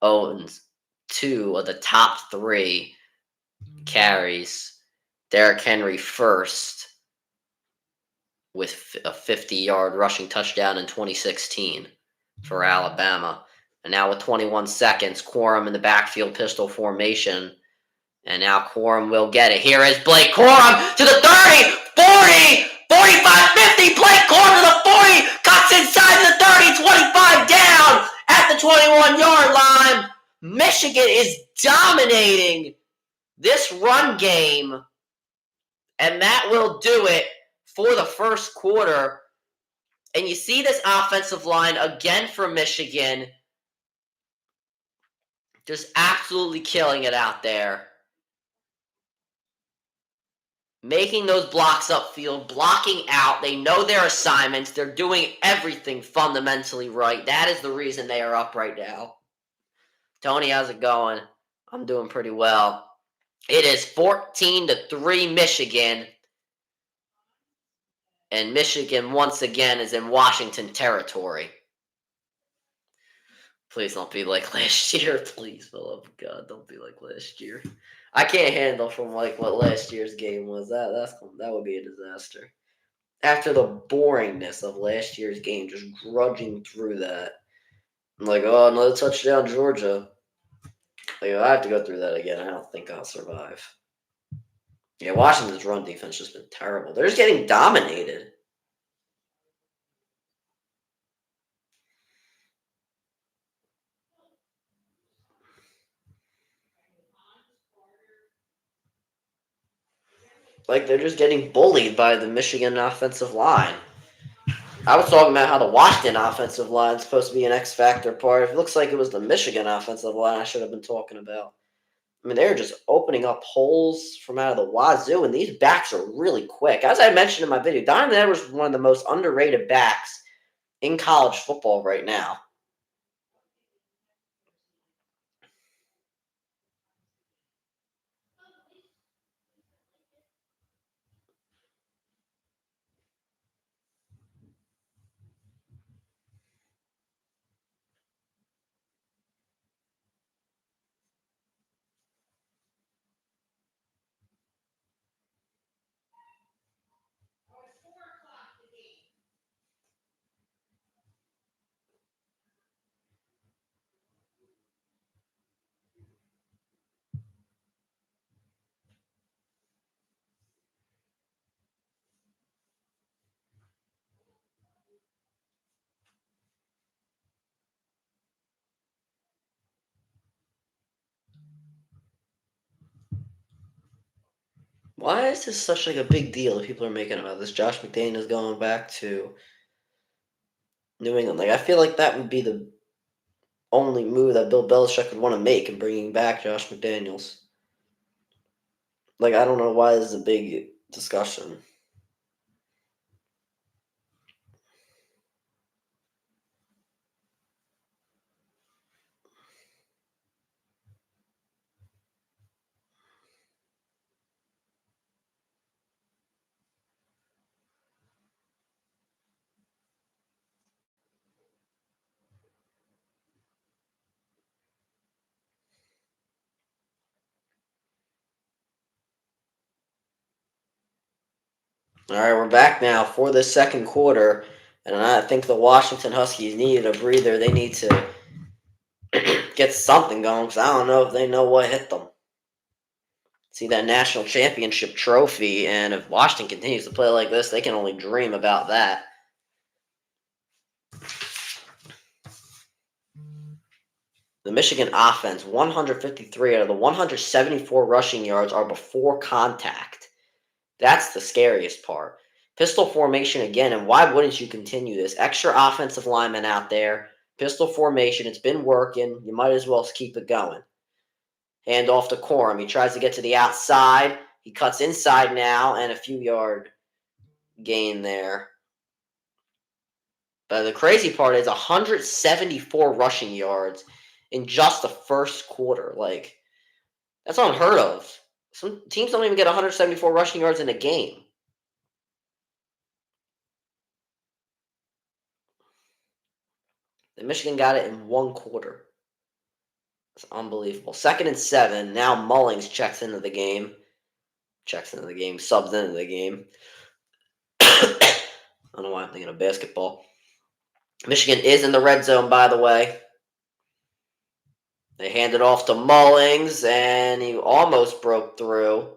owns 2 of the top 3 carries. Derrick Henry first with a 50-yard rushing touchdown in 2016 for Alabama. And now with 21 seconds, Corum in the backfield pistol formation. And now Corum will get it. Here is Blake Corum to the 30, 40, 45, 50. Blake Corum to the 40. Cuts inside the 30, 25 down at the 21-yard line. Michigan is dominating this run game. And that will do it for the first quarter. And you see this offensive line again for Michigan. Just absolutely killing it out there. Making those blocks upfield, blocking out. They know their assignments. They're doing everything fundamentally right. That is the reason they are up right now. Tony, how's it going? I'm doing pretty well. It is 14-3 Michigan. And Michigan, once again, is in Washington territory. Please don't be like last year. Please, for the love of God, don't be like last year. I can't handle from like what last year's game was. That would be a disaster. After the boringness of last year's game, just grudging through that. I'm like, oh, another touchdown, Georgia. Like, I have to go through that again. I don't think I'll survive. Yeah, Washington's run defense just been terrible. They're just getting dominated. Like, they're just getting bullied by the Michigan offensive line. I was talking about how the Washington offensive line is supposed to be an X-factor part. It looks like it was the Michigan offensive line I should have been talking about. I mean, they're just opening up holes from out of the wazoo, and these backs are really quick. As I mentioned in my video, Donovan Edwards is one of the most underrated backs in college football right now. Why is this such like a big deal that people are making about this? Josh McDaniels going back to New England. Like, I feel like that would be the only move that Bill Belichick would want to make in bringing back Josh McDaniels. Like, I don't know why this is a big discussion. All right, we're back now for the second quarter, and I think the Washington Huskies needed a breather. They need to get something going because I don't know if they know what hit them. See that national championship trophy, and if Washington continues to play like this, they can only dream about that. The Michigan offense, 153 out of the 174 rushing yards are before contact. That's the scariest part. Pistol formation again, and why wouldn't you continue this? Extra offensive linemen out there. Pistol formation, it's been working. You might as well keep it going. Hand off to Corum. He tries to get to the outside. He cuts inside now, and a few yard gain there. But the crazy part is 174 rushing yards in just the first quarter. Like, that's unheard of. Some teams don't even get 174 rushing yards in a game. And Michigan got it in one quarter. It's unbelievable. 2nd and 7. Now Mullings checks into the game. Subs into the game. I don't know why I'm thinking of basketball. Michigan is in the red zone, by the way. They hand it off to Mullings, and he almost broke through.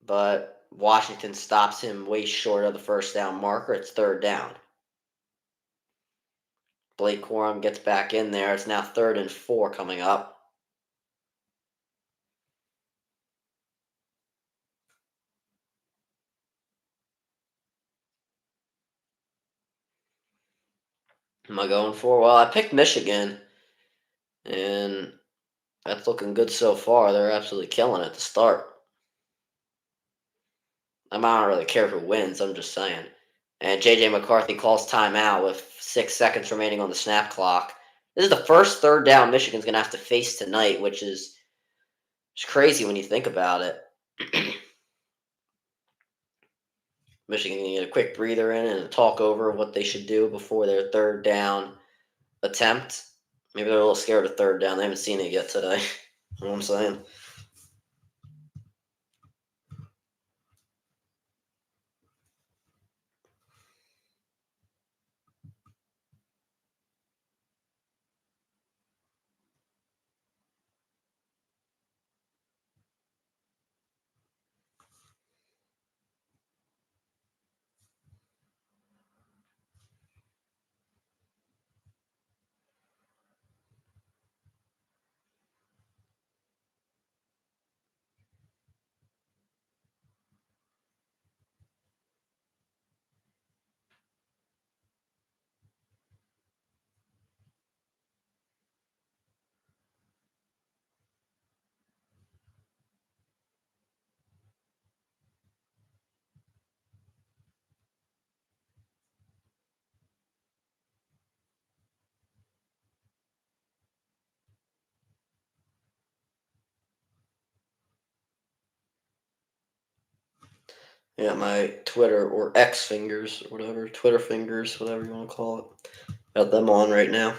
But Washington stops him way short of the first down marker. It's 3rd down. Blake Corum gets back in there. It's now 3rd and 4 coming up. Am I going for? Well, I picked Michigan, and that's looking good so far. They're absolutely killing it to start. I don't really care who wins. I'm just saying. And J.J. McCarthy calls timeout with 6 seconds remaining on the snap clock. This is the first 3rd down Michigan's going to have to face tonight, which is just crazy when you think about it. Michigan can get a quick breather in and talk over what they should do before their 3rd down attempt. Maybe they're a little scared of 3rd down. They haven't seen it yet today. You know what I'm saying? Yeah, my Twitter or X fingers, or whatever, Twitter fingers, whatever you want to call it. Got them on right now.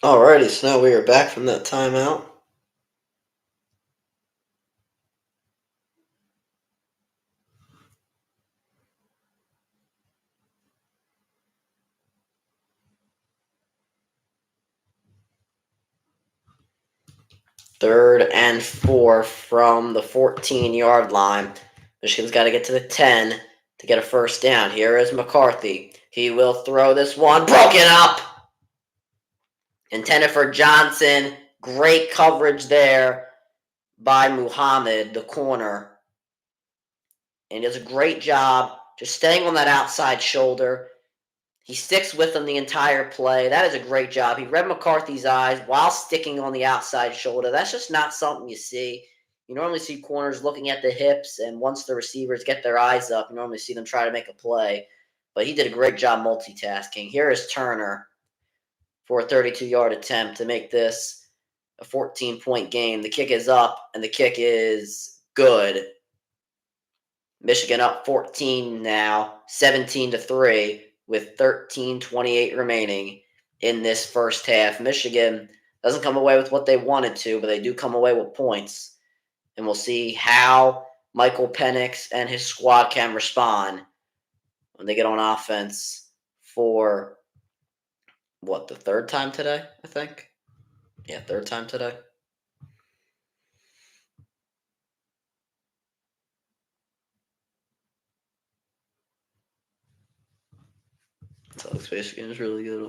Alrighty, so now we are back from that timeout. Third and 4 from the 14-yard line. Michigan's got to get to the 10 to get a first down. Here is McCarthy. He will throw this one. Broken up! Intended for Johnson. Great coverage there by Muhammad, the corner. And he does a great job just staying on that outside shoulder. He sticks with him the entire play. That is a great job. He read McCarthy's eyes while sticking on the outside shoulder. That's just not something you see. You normally see corners looking at the hips, and once the receivers get their eyes up, you normally see them try to make a play. But he did a great job multitasking. Here is Turner for a 32-yard attempt to make this a 14-point game. The kick is up, and the kick is good. Michigan up 14 now, 17-3, with 13:28 remaining in this first half. Michigan doesn't come away with what they wanted to, but they do come away with points. And we'll see how Michael Penix and his squad can respond when they get on offense for, the third time today, I think? Yeah, third time today. So Michigan is really good.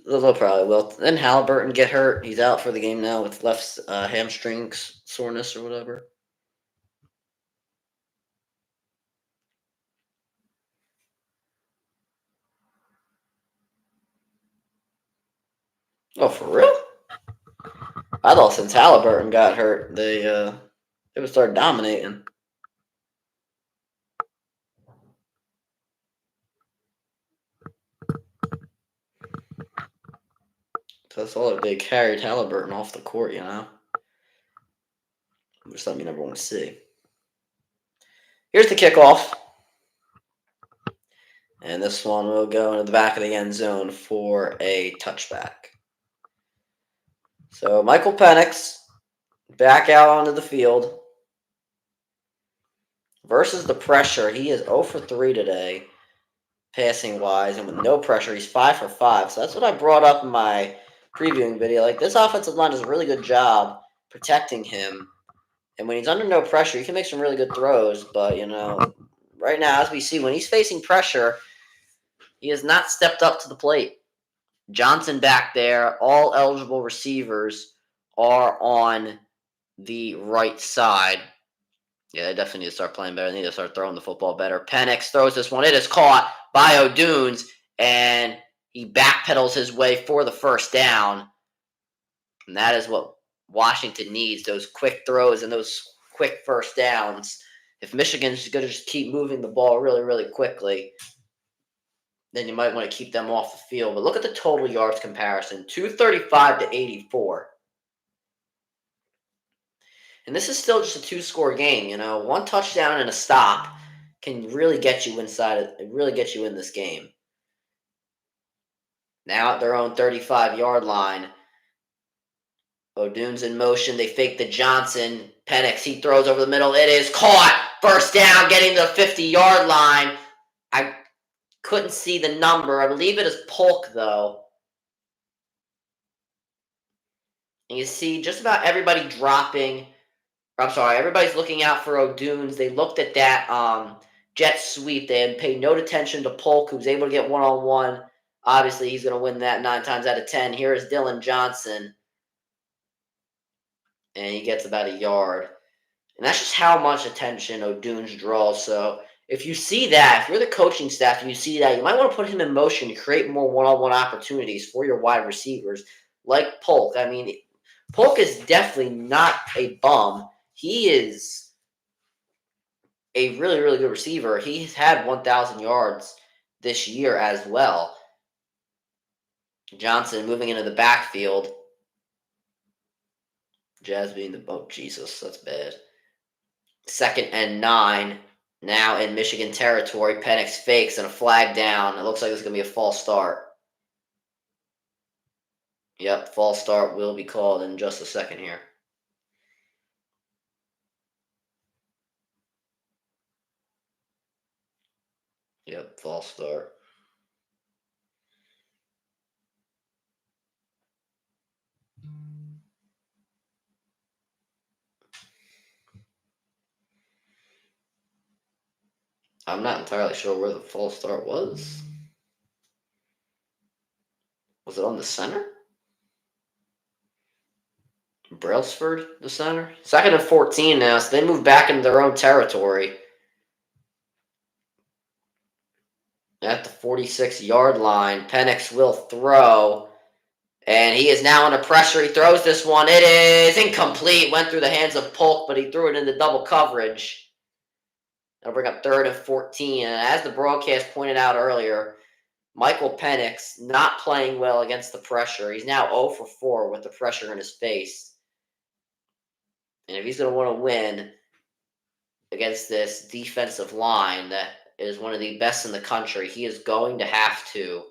They'll probably will. Then Halliburton get hurt. He's out for the game now with left hamstring soreness or whatever. Oh, for real? I thought since Halliburton got hurt, they would start dominating. So that's all they carried Halliburton off the court, Which something you never want to see. Here's the kickoff. And this one will go into the back of the end zone for a touchback. So Michael Penix back out onto the field. Versus the pressure, he is 0 for 3 today, passing wise, and with no pressure, he's 5 for 5. So that's what I brought up in my previewing video. Like, this offensive line does a really good job protecting him. And when he's under no pressure, he can make some really good throws. But, right now, as we see, when he's facing pressure, he has not stepped up to the plate. Johnson back there, all eligible receivers are on the right side. Yeah, they definitely need to start playing better. They need to start throwing the football better. Penix throws this one. It is caught by O'Dunes, and he backpedals his way for the first down. And that is what Washington needs, those quick throws and those quick first downs. If Michigan's going to just keep moving the ball really, really quickly, then you might want to keep them off the field. But look at the total yards comparison, 235 to 84. And this is still just a two-score game, One touchdown and a stop can really get you really get you in this game. Now at their own 35-yard line, O'Dunes in motion. They fake the Johnson. Penix, he throws over the middle. It is caught. First down, getting to the 50-yard line. I couldn't see the number. I believe it is Polk, though. And you see just about everybody dropping. Everybody's looking out for O'Dunes. They looked at that jet sweep. They had paid no attention to Polk, who was able to get one-on-one. Obviously, he's going to win that 9 times out of 10. Here is Dylan Johnson. And he gets about a yard. And that's just how much attention O'Dunes draws. So if you see that, if you're the coaching staff and you see that, you might want to put him in motion to create more one-on-one opportunities for your wide receivers, like Polk. I mean, Polk is definitely not a bum. He is a really, really good receiver. He's had 1,000 yards this year as well. Johnson moving into the backfield. Jazz being Jesus, that's bad. 2nd and 9. Now in Michigan territory. Penix fakes and a flag down. It looks like it's going to be a false start. Yep, false start will be called in just a second here. Yep, false start. I'm not entirely sure where the false start was. Was it on the center? Brailsford, the center? 2nd and 14 now, so they move back into their own territory. at the 46-yard line. Penix will throw, and he is now under pressure. He throws this one. It is incomplete. Went through the hands of Polk, but he threw it into double coverage. That'll bring up 3rd and 14. And as the broadcast pointed out earlier, Michael Penix not playing well against the pressure. He's now 0 for 4 with the pressure in his face. And if he's going to want to win against this defensive line that is one of the best in the country, he is going to have to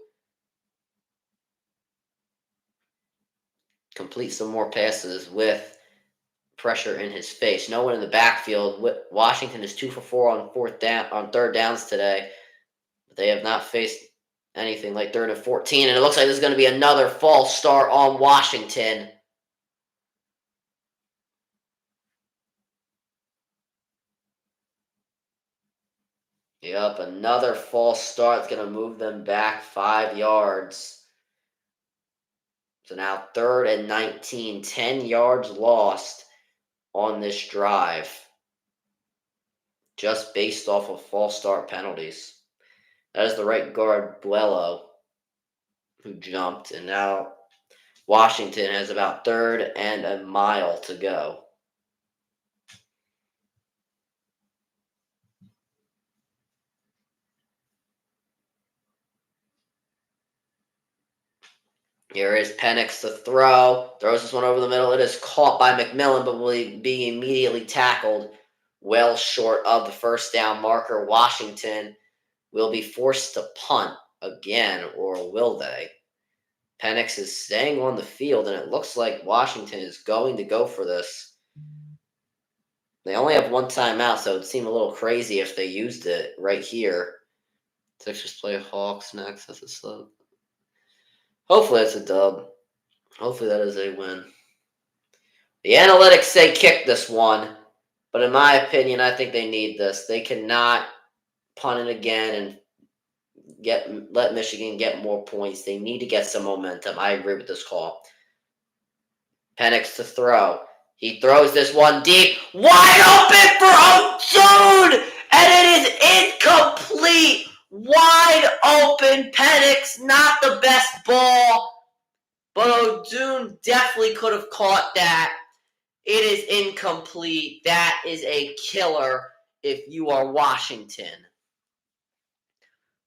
complete some more passes with pressure in his face. No one in the backfield. Washington is 2 for 4 on 3rd downs today. But they have not faced anything like 3rd and 14, and it looks like there's going to be another false start on Washington. Yep, another false start is going to move them back 5 yards. So now 3rd and 19, 10 yards lost on this drive, just based off of false start penalties. That is the right guard, Buello, who jumped, and now Washington has about 3rd and a mile to go. Here is Penix to throw. Throws this one over the middle. It is caught by McMillan, but will be immediately tackled well short of the 1st down marker. Washington will be forced to punt again, or will they? Penix is staying on the field, and it looks like Washington is going to go for this. They only have 1 timeout, so it would seem a little crazy if they used it right here. Sixers play Hawks next. That's a slip. Hopefully that's a dub. Hopefully that is a win. The analytics say kick this one, but in my opinion, I think they need this. They cannot punt it again and let Michigan get more points. They need to get some momentum. I agree with this call. Penix to throw. He throws this one deep, wide open for O'Doon, and it is incomplete. Wide open. Penix, not the best ball, but O'Doon definitely could have caught that. It is incomplete. That is a killer if you are Washington.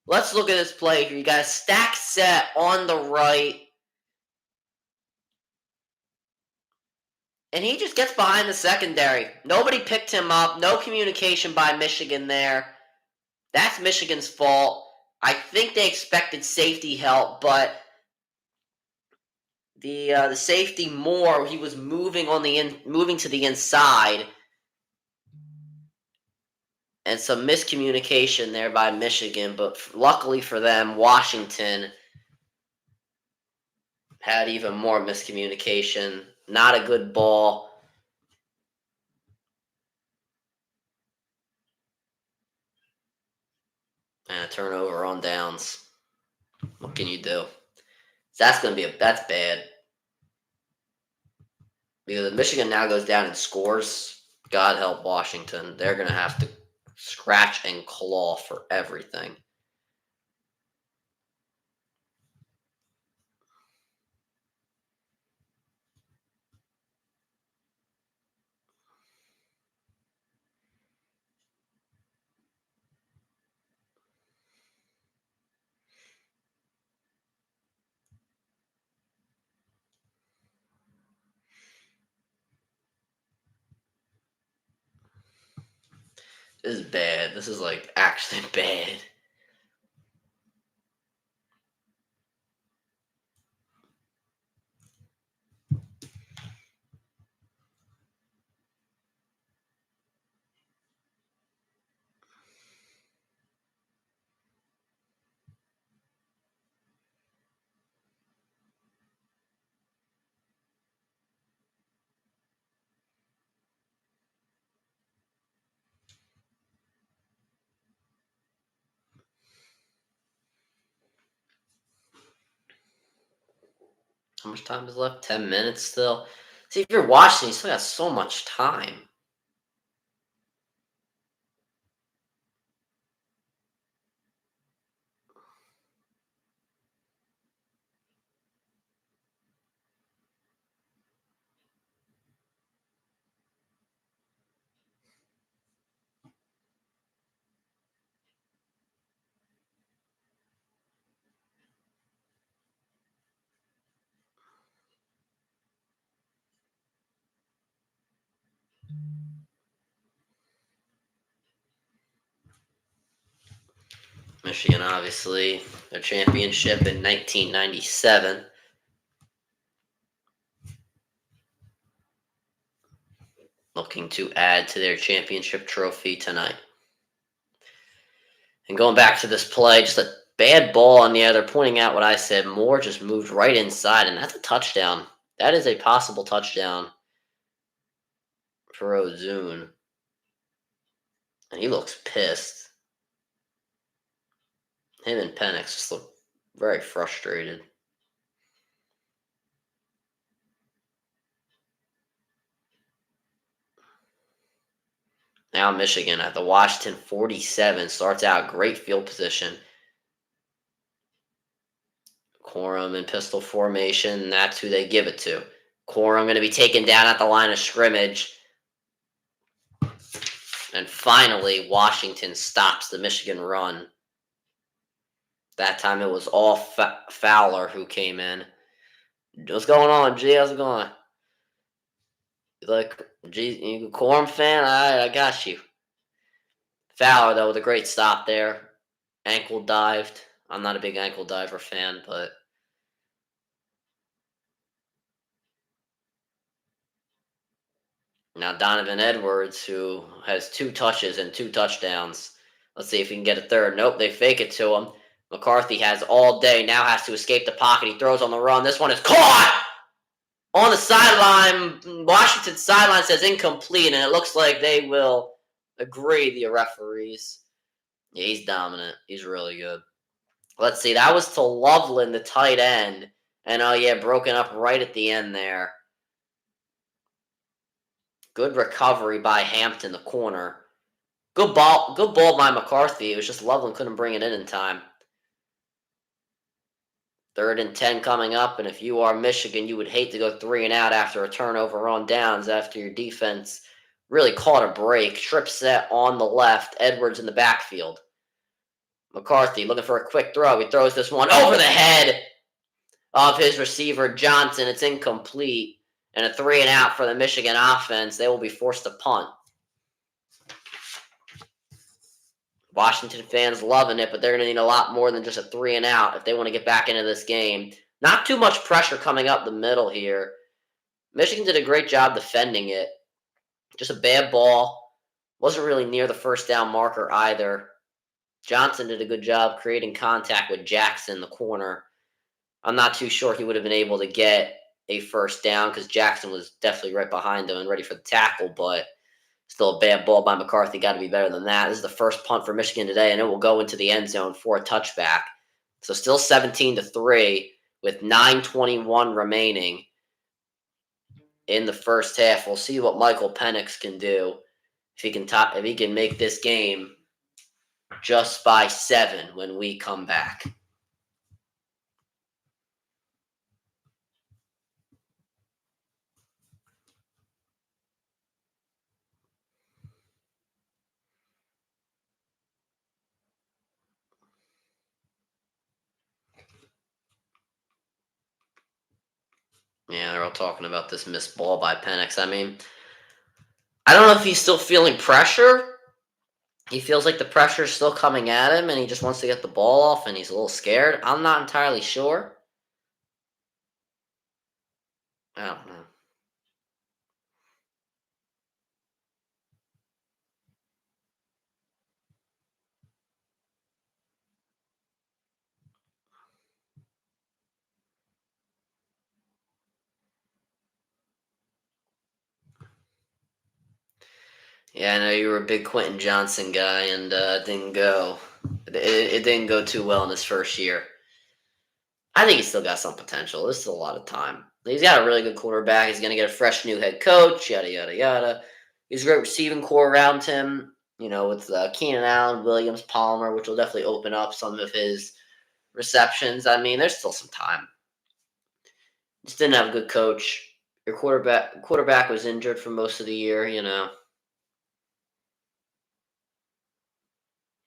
Let's look at this play here. You got a stack set on the right. And he just gets behind the secondary. Nobody picked him up. No communication by Michigan there. That's Michigan's fault. I think they expected safety help, but the safety Moore, he was moving to the inside, and some miscommunication there by Michigan. But luckily for them, Washington had even more miscommunication. Not a good ball. And a turnover on downs. What can you do? That's bad. Because if Michigan now goes down and scores, God help Washington. They're going to have to scratch and claw for everything. This is bad. This is like actually bad. How much time is left? 10 minutes still. See, if you're watching, you still got so much time. Michigan, obviously, their championship in 1997. Looking to add to their championship trophy tonight. And going back to this play, just a bad ball on the other, pointing out what I said. Moore just moved right inside, and that's a touchdown. That is a possible touchdown for Ozune. And he looks pissed. Him and Penix just look very frustrated. Now Michigan at the Washington 47 starts out great field position. Corum in pistol formation, that's who they give it to. Corum going to be taken down at the line of scrimmage. And finally, Washington stops the Michigan run. That time it was all Fowler who came in. What's going on, G? How's it going? Like, G, you a Corum fan? All right, I got you. Fowler, though, with a great stop there. Ankle dived. I'm not a big ankle diver fan, but now Donovan Edwards, who has 2 touches and 2 touchdowns. Let's see if he can get a third. Nope, they fake it to him. McCarthy has all day, now has to escape the pocket. He throws on the run. This one is caught! On the sideline, Washington sideline says incomplete, and it looks like they will agree, the referees. Yeah, he's dominant. He's really good. Let's see. That was to Loveland, the tight end. And, oh, yeah, broken up right at the end there. Good recovery by Hampton, the corner. Good ball by McCarthy. It was just Loveland couldn't bring it in time. 3rd and 10 coming up, and if you are Michigan, you would hate to go 3 and out after a turnover on downs after your defense really caught a break. Trip set on the left, Edwards in the backfield. McCarthy looking for a quick throw. He throws this one over the head of his receiver, Johnson. It's incomplete, and a 3 and out for the Michigan offense. They will be forced to punt. Washington fans loving it, but they're going to need a lot more than just a 3 and out if they want to get back into this game. Not too much pressure coming up the middle here. Michigan did a great job defending it. Just a bad ball. Wasn't really near the first down marker either. Johnson did a good job creating contact with Jackson, the corner. I'm not too sure he would have been able to get a first down because Jackson was definitely right behind him and ready for the tackle, but still a bad ball by McCarthy. Got to be better than that. This is the first punt for Michigan today, and it will go into the end zone for a touchback. So still 17-3 with 9:21 remaining in the first half. We'll see what Michael Penix can do if he can make this game just by 7 when we come back. Yeah, they're all talking about this missed ball by Penix. I mean, I don't know if he's still feeling pressure. He feels like the pressure is still coming at him, and he just wants to get the ball off, and he's a little scared. I'm not entirely sure. I don't know. Yeah, I know you were a big Quentin Johnson guy, and it didn't go. It didn't go too well in his first year. I think he's still got some potential. There's still a lot of time. He's got a really good quarterback. He's going to get a fresh new head coach. Yada yada yada. He's a great receiving core around him. You know, with Keenan Allen, Williams, Palmer, which will definitely open up some of his receptions. I mean, there's still some time. Just didn't have a good coach. Your quarterback was injured for most of the year. You know.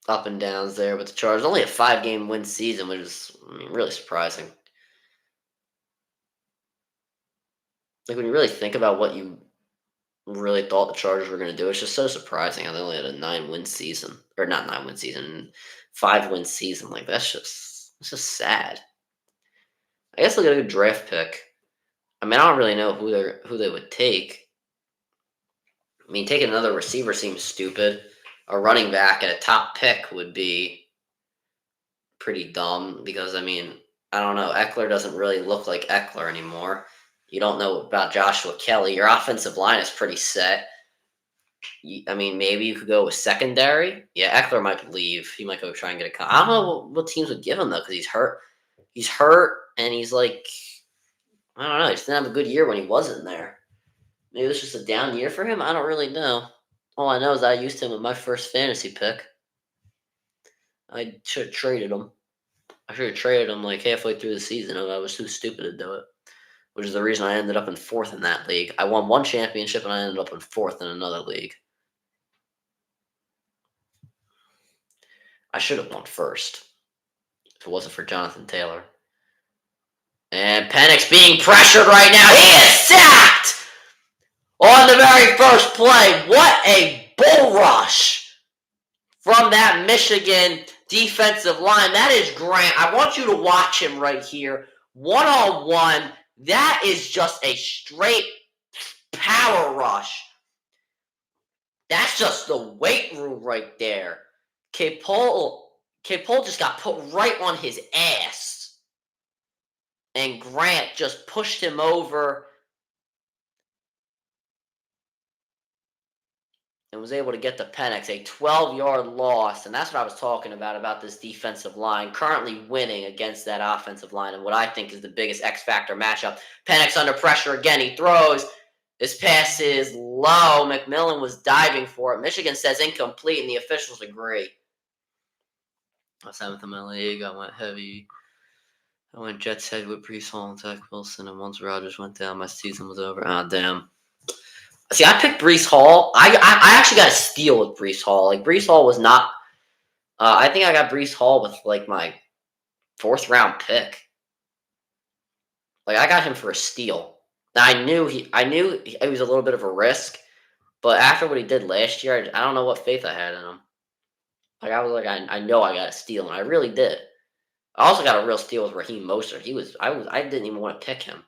Up and downs there with the Chargers. Only a 5-game win season, which is, I mean, really surprising. Like, when you really think about what you really thought the Chargers were going to do. It's just so surprising how they only had a 9-win season, or not 9-win season, 5-win season. Like it's just sad. I guess they'll get a good draft pick. I mean, I don't really know who they would take. I mean, taking another receiver seems stupid. A running back at a top pick would be pretty dumb because, I mean, I don't know. Eckler doesn't really look like Eckler anymore. You don't know about Joshua Kelly. Your offensive line is pretty set. I mean, maybe you could go with secondary. Yeah, Eckler might leave. He might go try and get a. I don't know what teams would give him though, because he's hurt. He's hurt, and he's like, I don't know. He just didn't have a good year when he wasn't there. Maybe it was just a down year for him. I don't really know. All I know is I used him with my first fantasy pick. I should have traded him. I should have traded him like halfway through the season. I was too stupid to do it, which is the reason I ended up in fourth in that league. I won one championship and I ended up in fourth in another league. I should have won first if it wasn't for Jonathan Taylor. And Penix being pressured right now. He is sacked on the very first play. What a bull rush from that Michigan defensive line. That is Grant. I want you to watch him right here. One-on-one. That is just a straight power rush. That's just the weight room right there. K-Pole just got put right on his ass. And Grant just pushed him over and was able to get the Penix, a 12-yard loss. And that's what I was talking about this defensive line, currently winning against that offensive line, and what I think is the biggest X-factor matchup. Penix under pressure again. He throws. This pass is low. McMillan was diving for it. Michigan says incomplete, and the officials agree. I was 7th in my league. I went heavy. I went Jets head with Breece Hall and Zach Wilson, and once Rodgers went down, my season was over. Ah, damn. See, I picked Breece Hall. I actually got a steal with Breece Hall. Like, Breece Hall was not. I think I got Breece Hall with like my 4th-round pick. Like, I got him for a steal. Now I knew he was a little bit of a risk, but after what he did last year, I don't know what faith I had in him. Like, I was like, I know I got a steal, and I really did. I also got a real steal with Raheem Mostert. I didn't even want to pick him.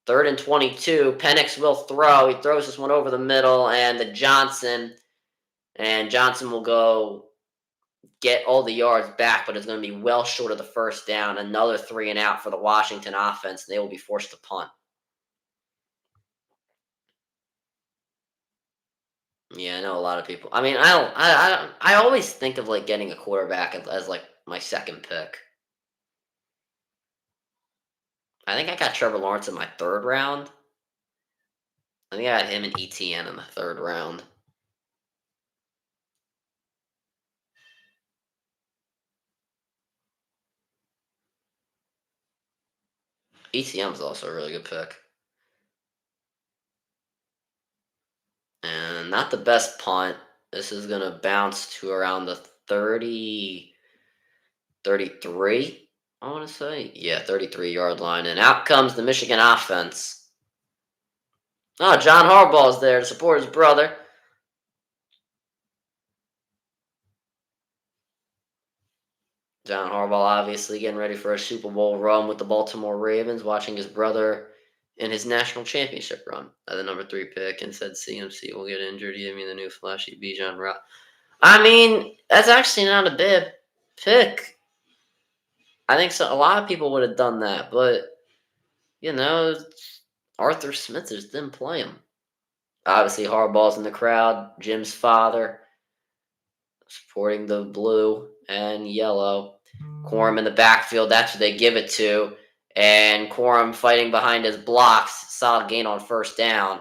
3rd and 22. Penix will throw. He throws this one over the middle, and Johnson will go get all the yards back, but it's going to be well short of the first down. Another 3 and out for the Washington offense. They will be forced to punt. Yeah, I know a lot of people. I mean, I always think of like getting a quarterback as like my second pick. I think I got Trevor Lawrence in my 3rd round. I think I had him and ETN in the 3rd round. ETN was also a really good pick. And not the best punt. This is going to bounce to around the 30, 33, I want to say. Yeah, 33-yard line. And out comes the Michigan offense. Oh, John Harbaugh's there to support his brother. John Harbaugh obviously getting ready for a Super Bowl run with the Baltimore Ravens, watching his brother in his national championship run at the number 3 pick, and said CMC will get injured. Give me the new flashy Bijan route. I mean, that's actually not a bad pick. I think so. A lot of people would have done that, but Arthur Smith just didn't play him. Obviously, Harbaugh's in the crowd. Jim's father supporting the blue and yellow. Corum in the backfield. That's what they give it to. And Corum fighting behind his blocks. Solid gain on 1st down.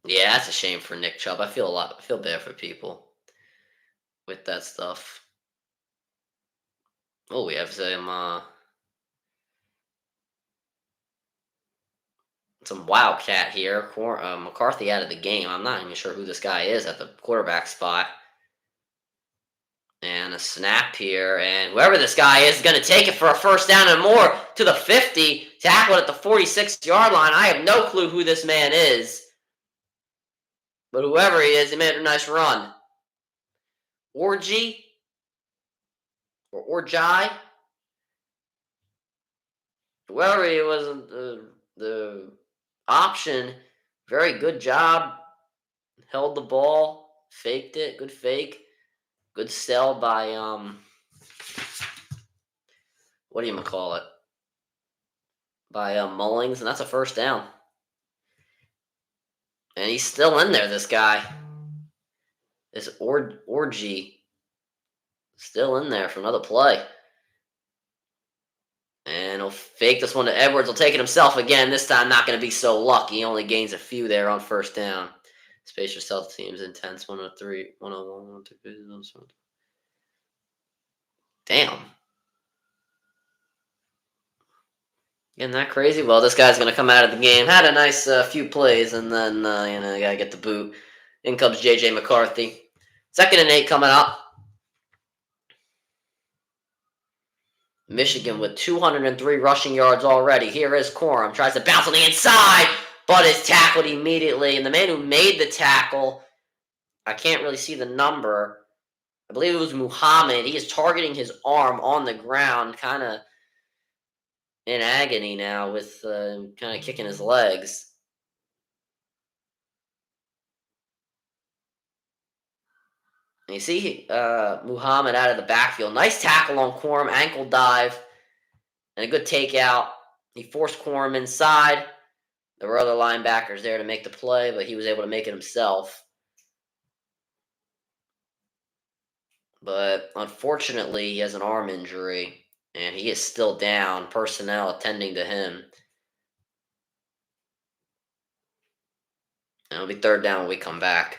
Yeah, that's a shame for Nick Chubb. I feel bad for people with that stuff. Oh, we have some Wildcat here. McCarthy out of the game. I'm not even sure who this guy is at the quarterback spot. And a snap here, and whoever this guy is going to take it for a first down and more to the 50, tackled at the 46-yard line. I have no clue who this man is, but whoever he is, he made a nice run. Orgy or Orjai, whoever he was, the option, very good job. Held the ball, faked it, good fake, good sell by what do you call it? By Mullings, and that's a first down. And he's still in there, this guy. This Orgy still in there for another play. And he'll fake this one to Edwards. He'll take it himself again. This time not going to be so lucky. He only gains a few there on first down. Space yourself, teams intense. 103, 101, 102. Damn. Isn't that crazy? Well, this guy's going to come out of the game. Had a nice few plays, and then, you got to get the boot. In comes J.J. McCarthy. 2nd and 8 coming up. Michigan with 203 rushing yards already. Here is Corum. Tries to bounce on the inside, but is tackled immediately. And the man who made the tackle, I can't really see the number. I believe it was Muhammad. He is targeting his arm on the ground, kind of in agony now with kind of kicking his legs. And you see Muhammad out of the backfield. Nice tackle on Corum, ankle dive, and a good takeout. He forced Corum inside. There were other linebackers there to make the play, but he was able to make it himself. But unfortunately, he has an arm injury, and he is still down. Personnel attending to him. And it'll be 3rd down when we come back.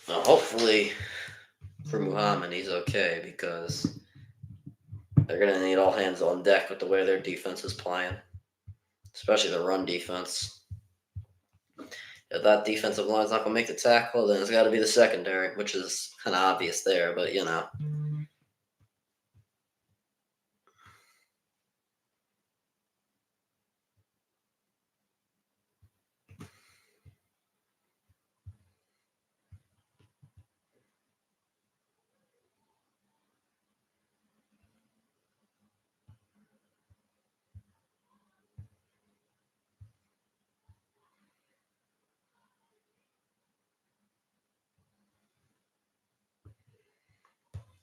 Well, hopefully for Muhammad, he's okay, because they're going to need all hands on deck with the way their defense is playing, especially the run defense. If that defensive line's not going to make the tackle, then it's got to be the secondary, which is kind of obvious there, but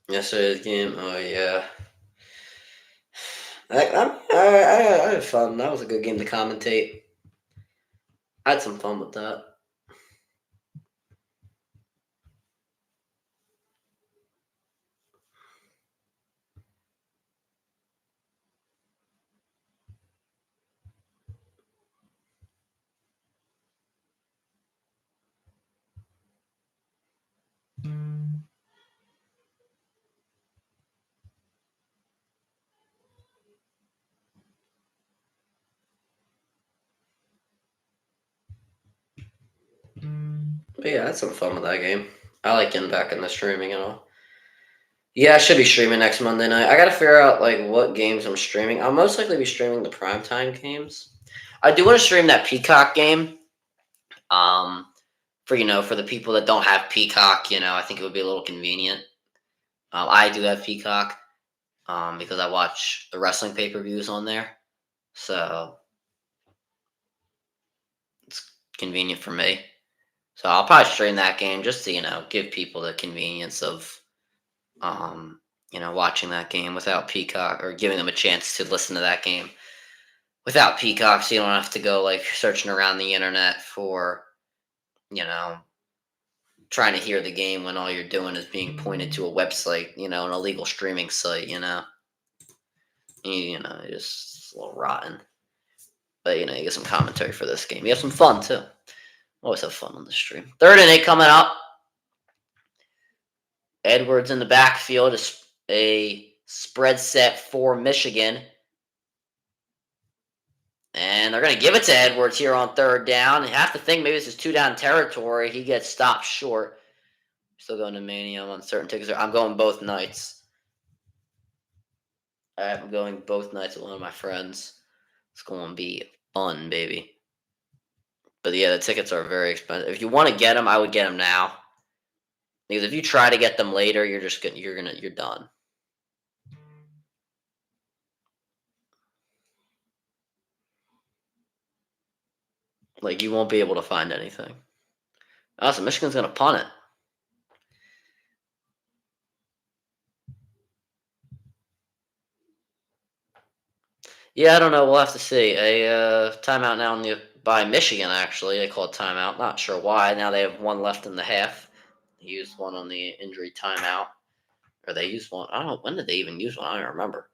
Yesterday's game, oh yeah. I had fun. That was a good game to commentate. I had some fun with that. But yeah, I had some fun with that game. I like getting back in the streaming and all. Yeah, I should be streaming next Monday night. I gotta figure out what games I'm streaming. I'll most likely be streaming the primetime games. I do want to stream that Peacock game. For the people that don't have Peacock, I think it would be a little convenient. I do have Peacock, because I watch the wrestling pay-per-views on there, so it's convenient for me. So I'll probably stream that game just to give people the convenience of watching that game without Peacock, or giving them a chance to listen to that game without Peacock, so you don't have to go searching around the internet for trying to hear the game when all you're doing is being pointed to a website, an illegal streaming site, just a little rotten. But, you get some commentary for this game. You have some fun, too. Always have fun on the stream. 3rd and 8 coming up. Edwards in the backfield is a spread set for Michigan. And they're going to give it to Edwards here on 3rd down. You have to think maybe this is 2-down territory. He gets stopped short. Still going to Mania. I'm uncertain tickets. I'm going both nights. I'm going both nights with one of my friends. It's going to be fun, baby. But yeah, the tickets are very expensive. If you want to get them, I would get them now. Because if you try to get them later, you're done. Like, you won't be able to find anything. Oh, so Michigan's going to punt it. Yeah, I don't know. We'll have to see. A timeout now by Michigan, actually. They call it timeout. Not sure why. Now they have one left in the half. They used one on the injury timeout. Or they used one. I don't know. When did they even use one? I don't remember.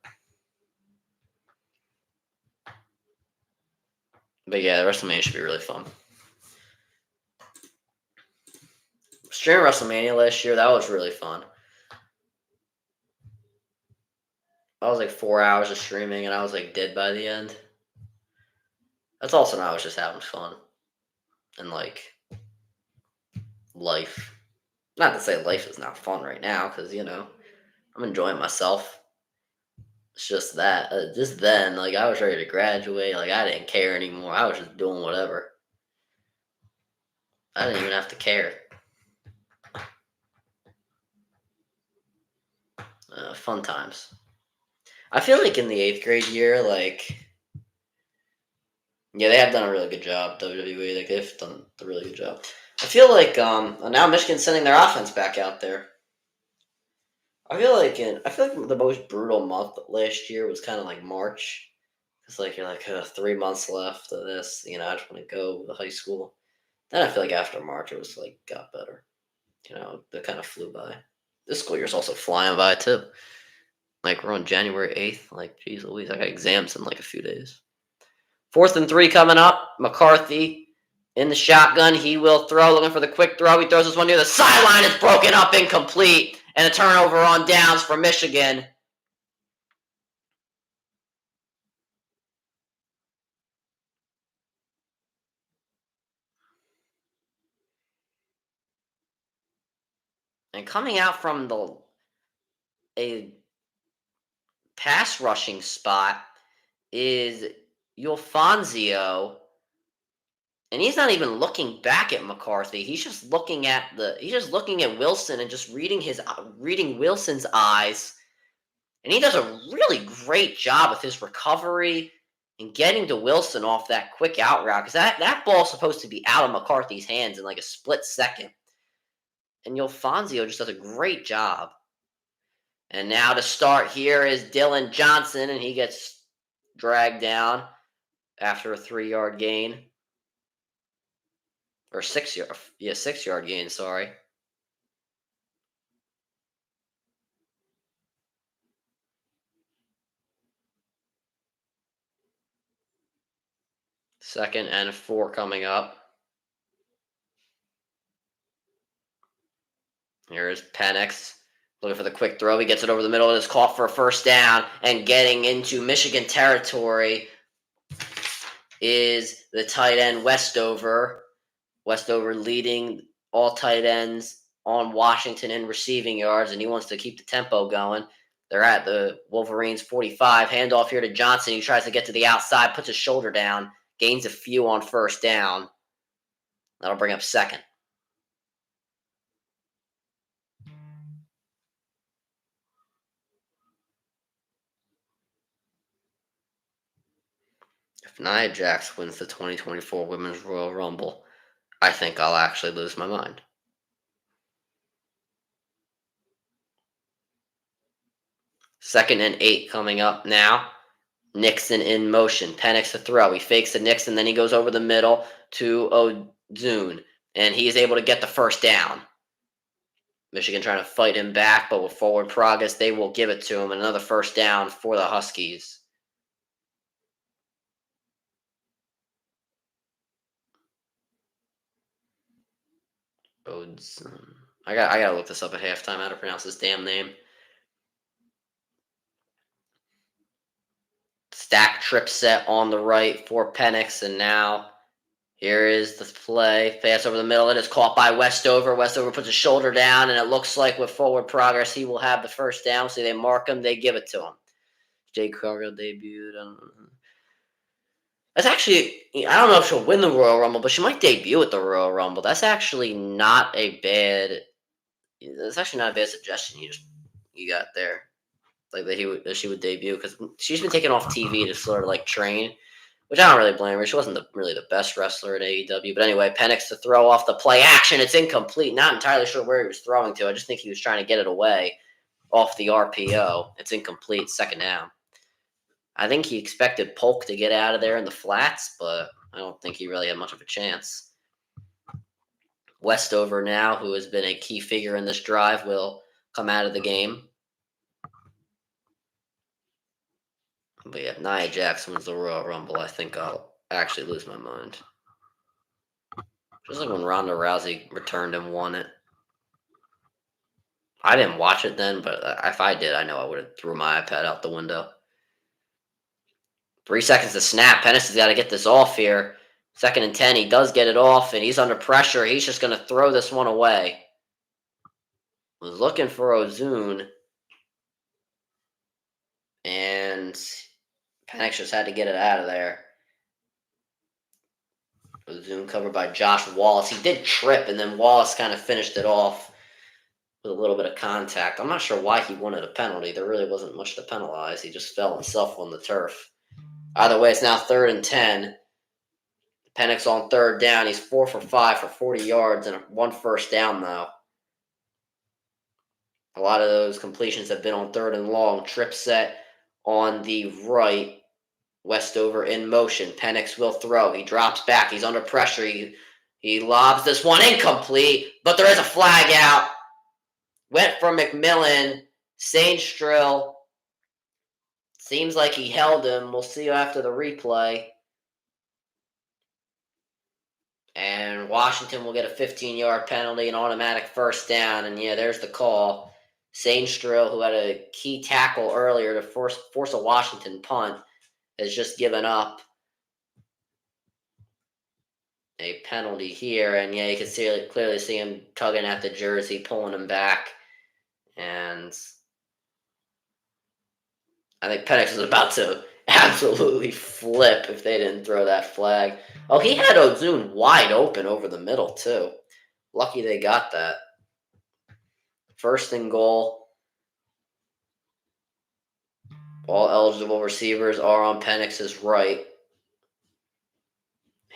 But yeah, the WrestleMania should be really fun. Streaming WrestleMania last year, that was really fun. I was like 4 hours of streaming, and I was like dead by the end. That's also when I was just having fun. And like life. Not to say life is not fun right now, because, I'm enjoying myself. It's just that. Just then, like, I was ready to graduate. Like, I didn't care anymore. I was just doing whatever. I didn't even have to care. Fun times. I feel like in the 8th grade year, like, yeah, they have done a really good job, WWE. Like, they've done a really good job. I feel like now Michigan's sending their offense back out there. I feel like the most brutal month last year was kind of like March. It's like you're like 3 months left of this. I just want to go to high school. Then I feel like after March it was like got better. That kind of flew by. This school year's also flying by too. Like we're on January 8th. Like geez Louise, I got exams in like a few days. 4th and 3 coming up. McCarthy in the shotgun. He will throw, looking for the quick throw. He throws this one near the sideline. It's broken up, incomplete. And a turnover on downs for Michigan. And coming out from a pass rushing spot is Ulfanzio. And he's not even looking back at McCarthy. He's just looking at Wilson and just reading Wilson's eyes. And he does a really great job with his recovery and getting to Wilson off that quick out route. Because that ball's supposed to be out of McCarthy's hands in like a split second. And Ulfanzio just does a great job. And now to start here is Dylan Johnson, and he gets dragged down after a 3-yard gain. Or 6-yard gain, sorry. Second and 4 coming up. Here's Penix looking for the quick throw. He gets it over the middle and is caught for a first down. And getting into Michigan territory is the tight end Westover. Westover leading all tight ends on Washington in receiving yards, and he wants to keep the tempo going. They're at the Wolverines 45. Handoff here to Johnson. He tries to get to the outside, puts his shoulder down, gains a few on first down. That'll bring up second. If Nia Jax wins the 2024 Women's Royal Rumble, I think I'll actually lose my mind. Second and 8 coming up now. Nixon in motion. Penix to throw. He fakes to Nixon, then he goes over the middle to O'Zune, and he is able to get the first down. Michigan trying to fight him back, but with forward progress, they will give it to him. Another first down for the Huskies. I gotta look this up at halftime, how to pronounce this damn name. Stack trip set on the right for Penix, and now here is the play. Pass over the middle. It is caught by Westover. Westover puts his shoulder down, and it looks like with forward progress, he will have the first down. So they mark him. They give it to him. Jay Cargill debuted. That's actually, I don't know if she'll win the Royal Rumble, but she might debut at the Royal Rumble. That's actually not a bad. That's actually not a bad suggestion you got there. Like that she would debut, because she's been taken off TV to sort of like train, which I don't really blame her. She wasn't really the best wrestler at AEW. But anyway, Penix to throw off the play action. It's incomplete. Not entirely sure where he was throwing to. I just think he was trying to get it away off the RPO. It's incomplete. Second down. I think he expected Polk to get out of there in the flats, but I don't think he really had much of a chance. Westover now, who has been a key figure in this drive, will come out of the game. But yeah, Nia Jackson wins the Royal Rumble. I think I'll actually lose my mind. Just like when Ronda Rousey returned and won it. I didn't watch it then, but if I did, I know I would have threw my iPad out the window. 3 seconds to snap. Penix has got to get this off here. 2nd and 10. He does get it off, and he's under pressure. He's just going to throw this one away. Was looking for Ozune. And Penix just had to get it out of there. Ozune covered by Josh Wallace. He did trip, and then Wallace kind of finished it off with a little bit of contact. I'm not sure why he wanted a penalty. There really wasn't much to penalize. He just fell himself on the turf. Either way, it's now 3rd and 10. Penix on 3rd down. He's 4 for 5 for 40 yards and 1 first down, though. A lot of those completions have been on 3rd and long. Trip set on the right. Westover in motion. Penix will throw. He drops back. He's under pressure. He lobs this one incomplete, but there is a flag out. Went for McMillan. Sainstrill. Seems like he held him. We'll see after the replay. And Washington will get a 15-yard penalty, an automatic first down. And yeah, there's the call. Sainstrill, who had a key tackle earlier to force a Washington punt, has just given up a penalty here. And yeah, you can clearly see him tugging at the jersey, pulling him back. And I think Penix was about to absolutely flip if they didn't throw that flag. Oh, he had Ozune wide open over the middle, too. Lucky they got that. 1st and goal. All eligible receivers are on Penix's right.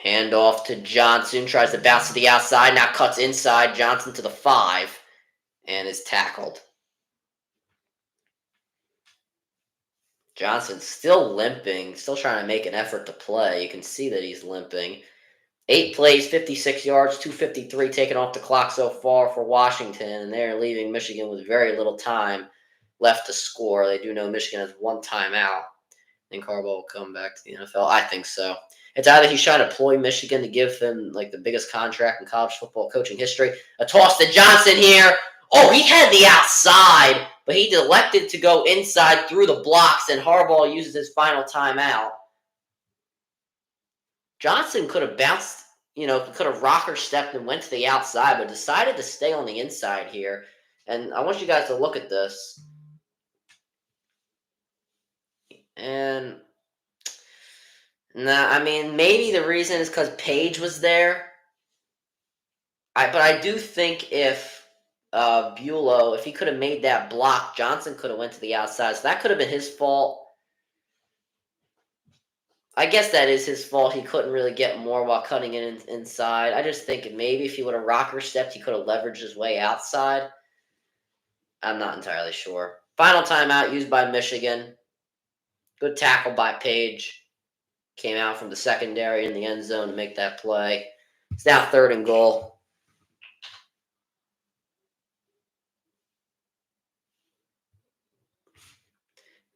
Handoff to Johnson. Tries to bounce to the outside. Now cuts inside. Johnson to the 5. And is tackled. Johnson still limping. Still trying to make an effort to play. You can see that he's limping. 8 plays, 56 yards, 2:53 taken off the clock so far for Washington. And they're leaving Michigan with very little time left to score. They do know Michigan has 1 timeout. I think Harbaugh will come back to the NFL. I think so. It's either he's trying to ploy Michigan to give him like the biggest contract in college football coaching history. A toss to Johnson here. Oh, he had the outside, but he elected to go inside through the blocks, and Harbaugh uses his final timeout. Johnson could have bounced, could have rocker stepped and went to the outside, but decided to stay on the inside here. And I want you guys to look at this. And maybe the reason is because Page was there. But I do think if Bulow, if he could have made that block, Johnson could have went to the outside. So that could have been his fault. I guess that is his fault. He couldn't really get more while cutting it inside. I just think maybe if he would have rocker stepped, he could have leveraged his way outside. I'm not entirely sure. Final timeout used by Michigan. Good tackle by Page. Came out from the secondary in the end zone to make that play. It's now 3rd and goal.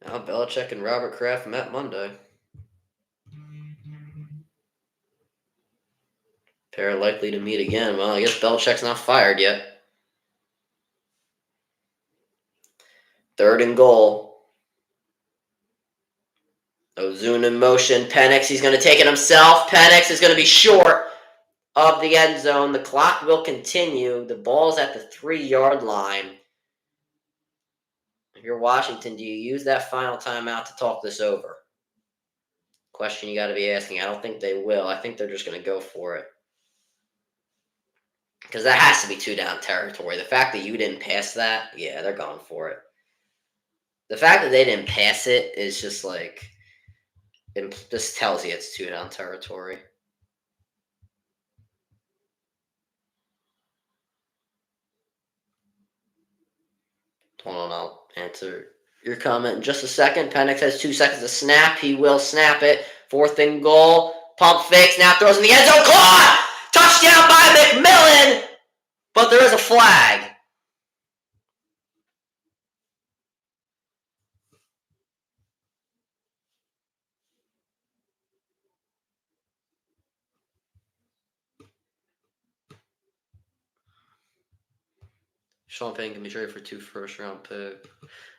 Now Belichick and Robert Kraft met Monday. Pair likely to meet again. Well, I guess Belichick's not fired yet. 3rd and goal. Ozuna in motion. Penix, he's going to take it himself. Penix is going to be short of the end zone. The clock will continue. The ball's at the 3-yard line. If you're Washington, do you use that final timeout to talk this over? Question you got to be asking. I don't think they will. I think they're just going to go for it. Because that has to be 2-down territory. The fact that you didn't pass that, yeah, they're going for it. The fact that they didn't pass it is just like, it just tells you it's 2-down territory. Hold on, I'll answer your comment in just a second. Penix has 2 seconds to snap. He will snap it. 4th and goal. Pump fake. Snap throws in the end zone. Caught! Touchdown by McMillan! But there is a flag. Sean Payton can be traded for 2 first-round picks.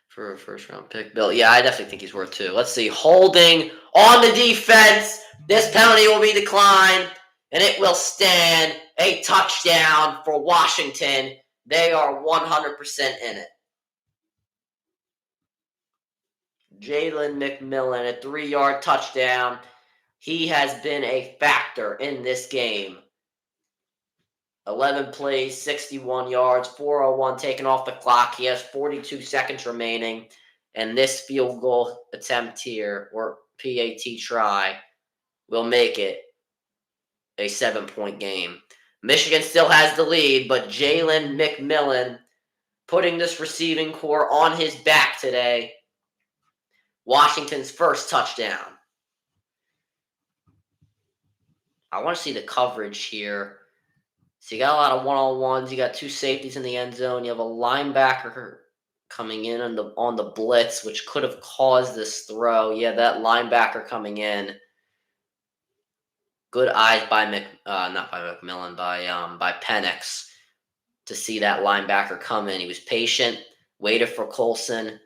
For a first-round pick. Bill, yeah, I definitely think he's worth 2. Let's see. Holding on the defense. This penalty will be declined, and it will stand a touchdown for Washington. They are 100% in it. Jalen McMillan, a 3-yard touchdown. He has been a factor in this game. 11 plays, 61 yards, 4:01 taken off the clock. He has 42 seconds remaining. And this field goal attempt here, or PAT try, will make it a 7-point game. Michigan still has the lead, but Jalen McMillan putting this receiving core on his back today. Washington's first touchdown. I want to see the coverage here. So you got a lot of one-on-ones. You got 2 safeties in the end zone. You have a linebacker coming in on the blitz, which could have caused this throw. Yeah, that linebacker coming in. Good eyes by not by McMillan, by Penix to see that linebacker come in. He was patient, waited for Colson.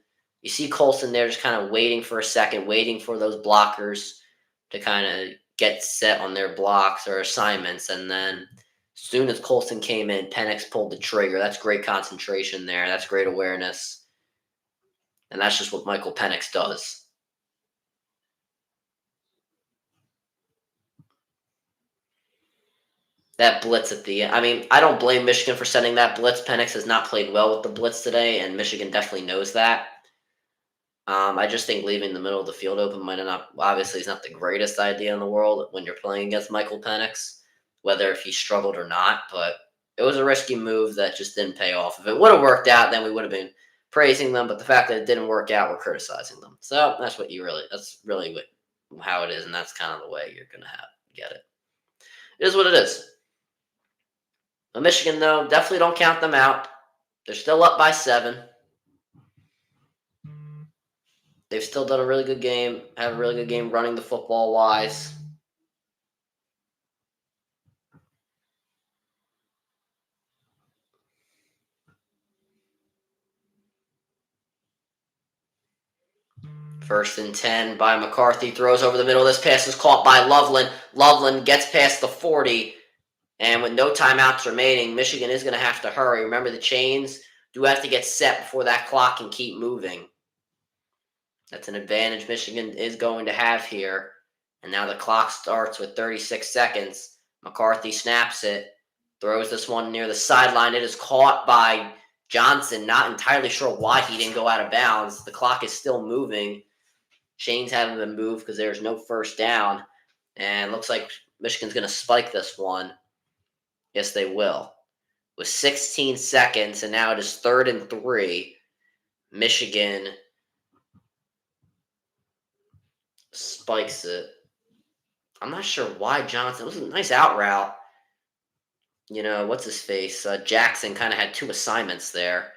You see Colson there just kind of waiting for a second, waiting for those blockers to kind of get set on their blocks or assignments, and then as soon as Colson came in, Penix pulled the trigger. That's great concentration there. That's great awareness. And that's just what Michael Penix does. That blitz at the end. I mean, I don't blame Michigan for sending that blitz. Penix has not played well with the blitz today, and Michigan definitely knows that. I just think leaving the middle of the field open might not, obviously, is not the greatest idea in the world when you're playing against Michael Penix, whether if he struggled or not. But it was a risky move that just didn't pay off. If it would have worked out, then we would have been praising them. But the fact that it didn't work out, we're criticizing them. So that's really how it is, and that's kind of the way you're gonna get it. It is what it is. But Michigan, though, definitely don't count them out. They're still up by 7. They've still done a really good game, have a really good game running the football wise. First and 10 by McCarthy. Throws over the middle. This pass is caught by Loveland. Loveland gets past the 40. And with no timeouts remaining, Michigan is going to have to hurry. Remember, the chains do have to get set before that clock can keep moving. That's an advantage Michigan is going to have here. And now the clock starts with 36 seconds. McCarthy snaps it. Throws this one near the sideline. It is caught by Johnson. Not entirely sure why he didn't go out of bounds. The clock is still moving. Chains haven't been moved because there's no first down. And looks like Michigan's going to spike this one. Yes, they will. With 16 seconds, and now it is 3rd and 3. Michigan spikes it. I'm not sure why Johnson. It was a nice out route. You know, what's his face? Jackson kind of had 2 assignments there.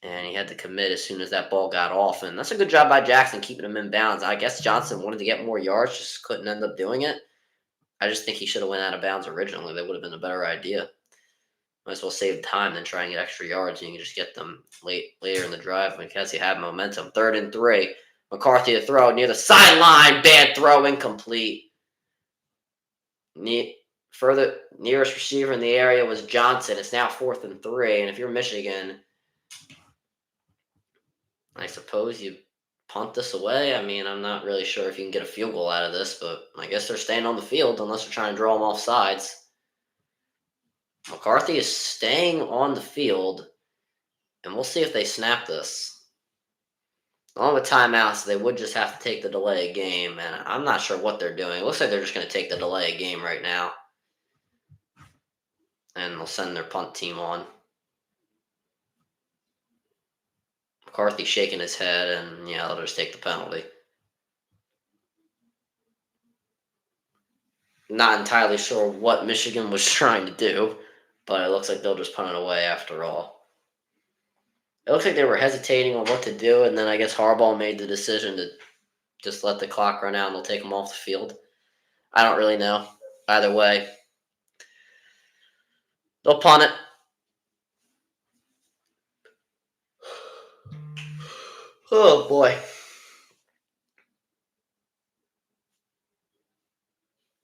and he had to commit as soon as that ball got off. And that's a good job by Jackson keeping him in bounds. I guess Johnson wanted to get more yards, just couldn't end up doing it. I just think he should have went out of bounds originally. That would have been a better idea. Might as well save time than try and get extra yards. You can just get them later in the drive because you have momentum. 3rd and 3. McCarthy to throw near the sideline. Bad throw, incomplete. Further nearest receiver in the area was Johnson. It's now 4th and 3. And if you're Michigan, I suppose you punt this away. I mean, I'm not really sure if you can get a field goal out of this, but I guess they're staying on the field unless they're trying to draw them off sides. McCarthy is staying on the field, and we'll see if they snap this. Along with timeouts, they would just have to take the delay game, and I'm not sure what they're doing. It looks like they're just going to take the delay game right now, and they'll send their punt team on. McCarthy shaking his head, and they'll just take the penalty. Not entirely sure what Michigan was trying to do, but it looks like they'll just punt it away after all. It looks like they were hesitating on what to do, and then I guess Harbaugh made the decision to just let the clock run out and they'll take them off the field. I don't really know. Either way, they'll punt it. Oh, boy.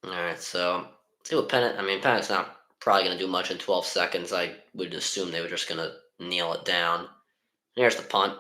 All right, so see what Penix not probably going to do much in 12 seconds. I would assume they were just going to kneel it down. Here's the punt.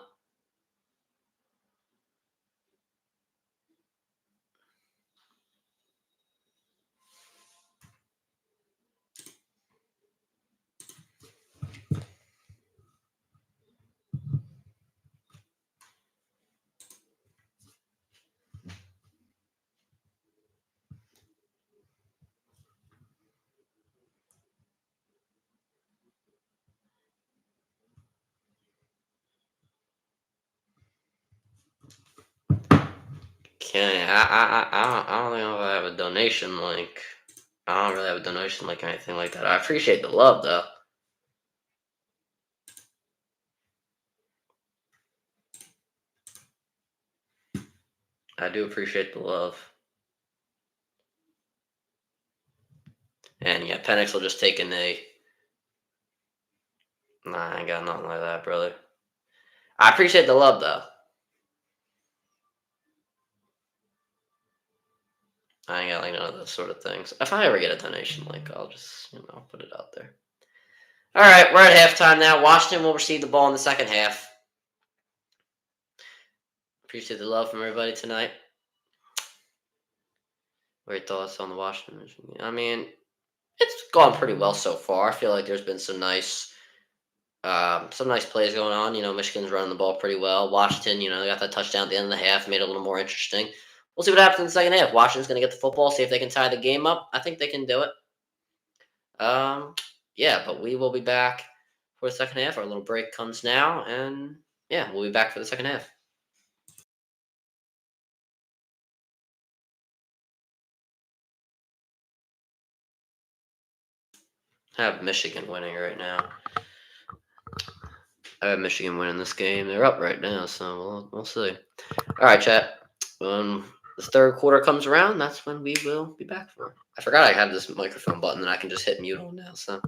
Okay, I don't think I have a donation link. I don't really have a donation link or anything like that. I appreciate the love, though. I do appreciate the love. And Penix will just take a knee. Nah, I ain't got nothing like that, brother. I appreciate the love, though. I ain't got like none of those sort of things. If I ever get a donation link, I'll just put it out there. All right, we're at halftime now. Washington will receive the ball in the second half. Appreciate the love from everybody tonight. What are your thoughts on the Washington? I mean, it's gone pretty well so far. I feel like there's been some nice plays going on. Michigan's running the ball pretty well. Washington, they got that touchdown at the end of the half, made it a little more interesting. We'll see what happens in the second half. Washington's going to get the football, see if they can tie the game up. I think they can do it. But we will be back for the second half. Our little break comes now, and we'll be back for the second half. I have Michigan winning right now. I have Michigan winning this game. They're up right now, so we'll see. All right, chat. When the third quarter comes around, that's when we will be back for. I forgot I have this microphone button that I can just hit mute on now. So.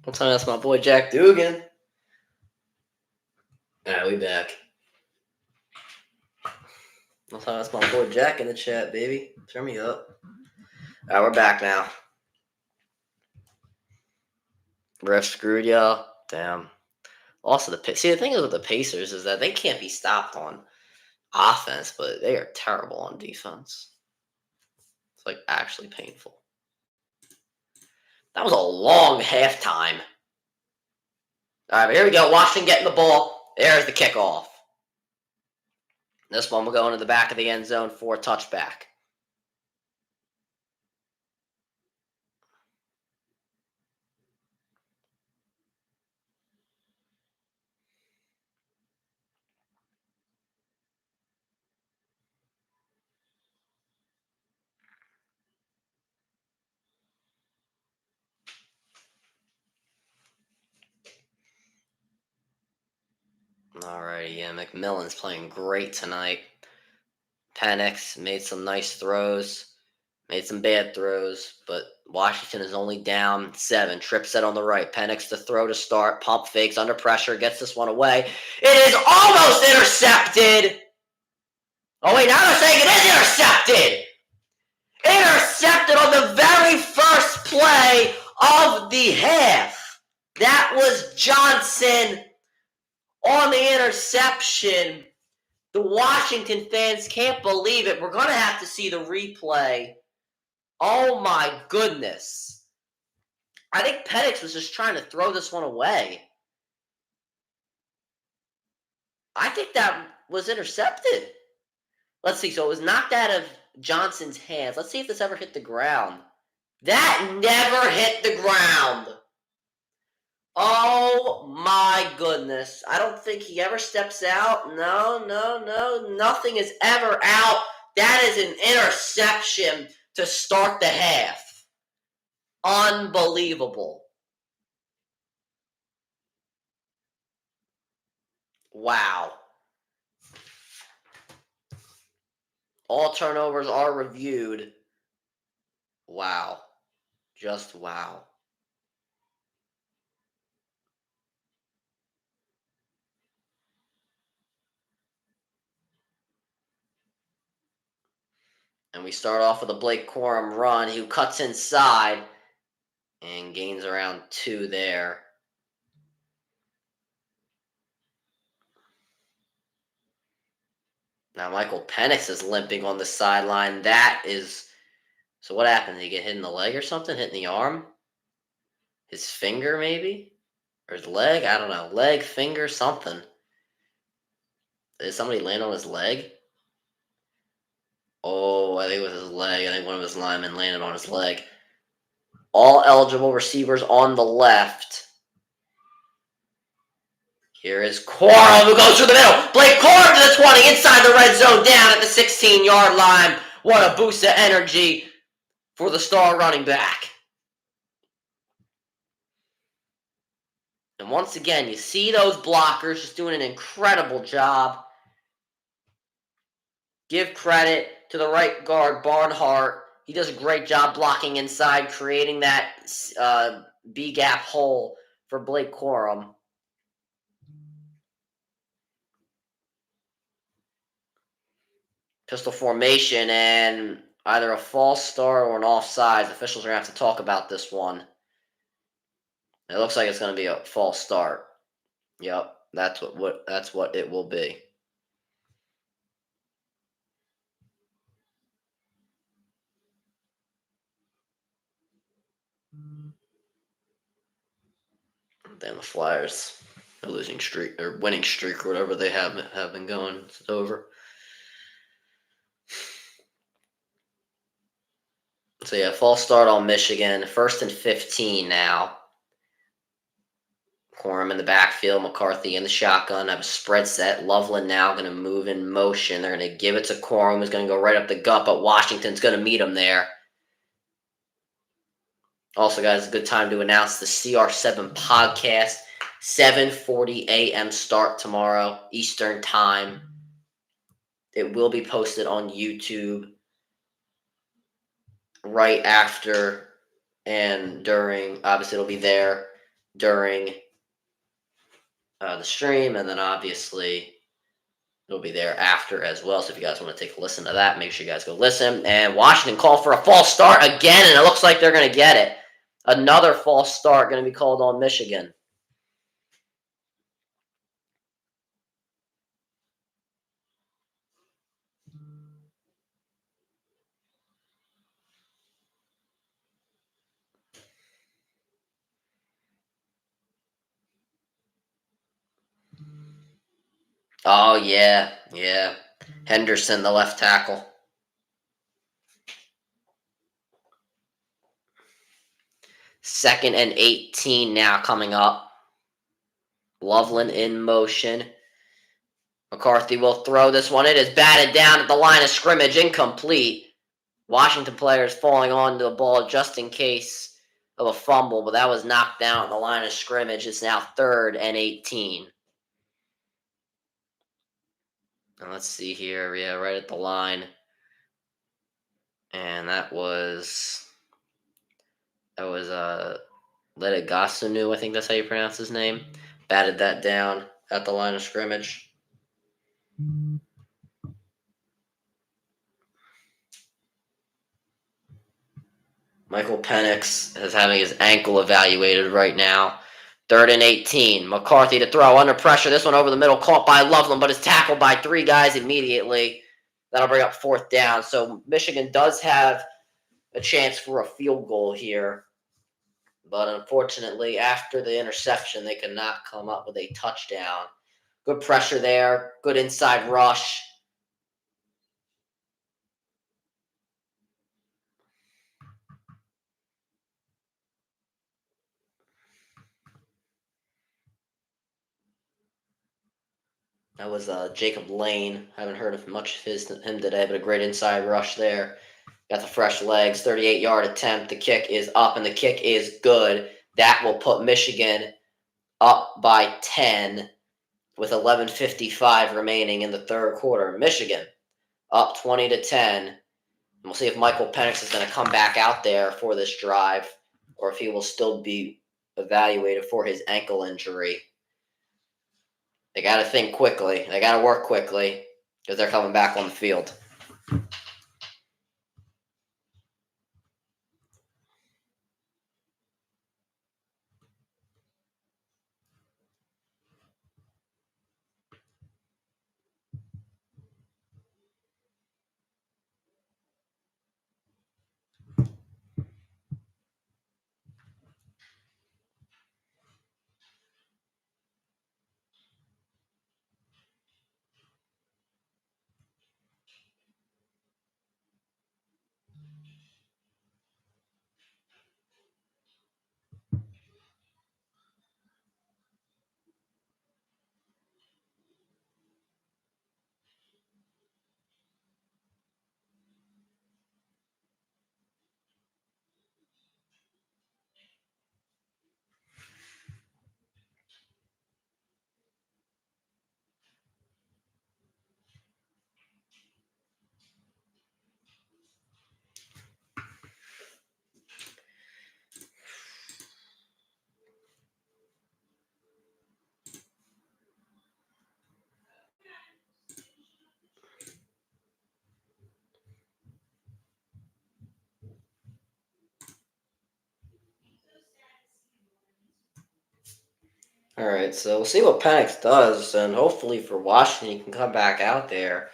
Don't tell me that's my boy Jack Dugan. Alright, we back. Don't tell me that's my boy Jack in the chat, baby. Turn me up. Alright, we're back now. Ref screwed y'all. Damn. Also, the thing is with the Pacers is that they can't be stopped on offense, but they are terrible on defense. It's like actually painful. That was a long halftime. All right, but here we go. Washington getting the ball. There's the kickoff. This one will go into the back of the end zone for a touchback. Alrighty, yeah, McMillan's playing great tonight. Penix made some nice throws, made some bad throws, but Washington is only down 7. Trip set on the right. Penix to throw to start. Pump fakes under pressure. Gets this one away. It is almost intercepted. Oh, wait, now they're saying it is intercepted. Intercepted on the very first play of the half. That was Johnson on the interception. The Washington fans can't believe it. We're going to have to see the replay. Oh, my goodness. I think Penix was just trying to throw this one away. I think that was intercepted. Let's see. So it was knocked out of Johnson's hands. Let's see if this ever hit the ground. That never hit the ground. Oh, my goodness. I don't think he ever steps out. No. Nothing is ever out. That is an interception to start the half. Unbelievable. Wow. All turnovers are reviewed. Wow. Just wow. And we start off with a Blake Corum run who cuts inside and gains around 2 there. Now Michael Penix is limping on the sideline. So what happened? Did he get hit in the leg or something? Hit in the arm? His finger maybe? Or his leg? I don't know. Leg, finger, something. Did somebody land on his leg? Oh, I think it was his leg. I think one of his linemen landed on his leg. All eligible receivers on the left. Here is Corum who goes through the middle. Blake Corum to the 20, inside the red zone, down at the 16-yard line. What a boost of energy for the star running back. And once again, you see those blockers just doing an incredible job. Give credit to the right guard, Barnhart. He does a great job blocking inside, creating that B-gap hole for Blake Corum. Pistol formation and either a false start or an offsides. Officials are going to have to talk about this one. It looks like it's going to be a false start. Yep, that's what it will be. Then the Flyers, a losing streak or winning streak or whatever they have been going. It's over. So yeah, false start on Michigan. 1st and 15 now. Corum in the backfield, McCarthy in the shotgun. Have a spread set. Loveland now going to move in motion. They're going to give it to Corum, who's going to go right up the gut, but Washington's going to meet him there. Also, guys, a good time to announce the CR7 podcast. 7:40 a.m. start tomorrow, Eastern Time. It will be posted on YouTube right after and during. Obviously, it'll be there during the stream, and then obviously it'll be there after as well. So if you guys want to take a listen to that, make sure you guys go listen. And Washington called for a false start again, and it looks like they're going to get it. Another false start going to be called on Michigan. Oh, yeah. Henderson, the left tackle. Second and 18 now coming up. Loveland in motion. McCarthy will throw this one. It is batted down at the line of scrimmage, incomplete. Washington players falling onto the ball just in case of a fumble, but that was knocked down at the line of scrimmage. It's now 3rd and 18. And let's see here. Yeah, right at the line. And that was Ledigasunu, I think that's how you pronounce his name. Batted that down at the line of scrimmage. Michael Penix is having his ankle evaluated right now. 3rd and 18. McCarthy to throw under pressure. This one over the middle, caught by Loveland, but is tackled by 3 guys immediately. That'll bring up 4th down. So Michigan does have a chance for a field goal here. But unfortunately, after the interception, they could not come up with a touchdown. Good pressure there. Good inside rush. That was Jacob Lane. Haven't heard of much of him today, but a great inside rush there. Got the fresh legs, 38-yard attempt. The kick is up, and the kick is good. That will put Michigan up by 10 with 11:55 remaining in the 3rd quarter. Michigan up 20-10. We'll see if Michael Penix is going to come back out there for this drive or if he will still be evaluated for his ankle injury. They got to think quickly. They got to work quickly because they're coming back on the field. All right, so we'll see what Penix does, and hopefully for Washington, he can come back out there.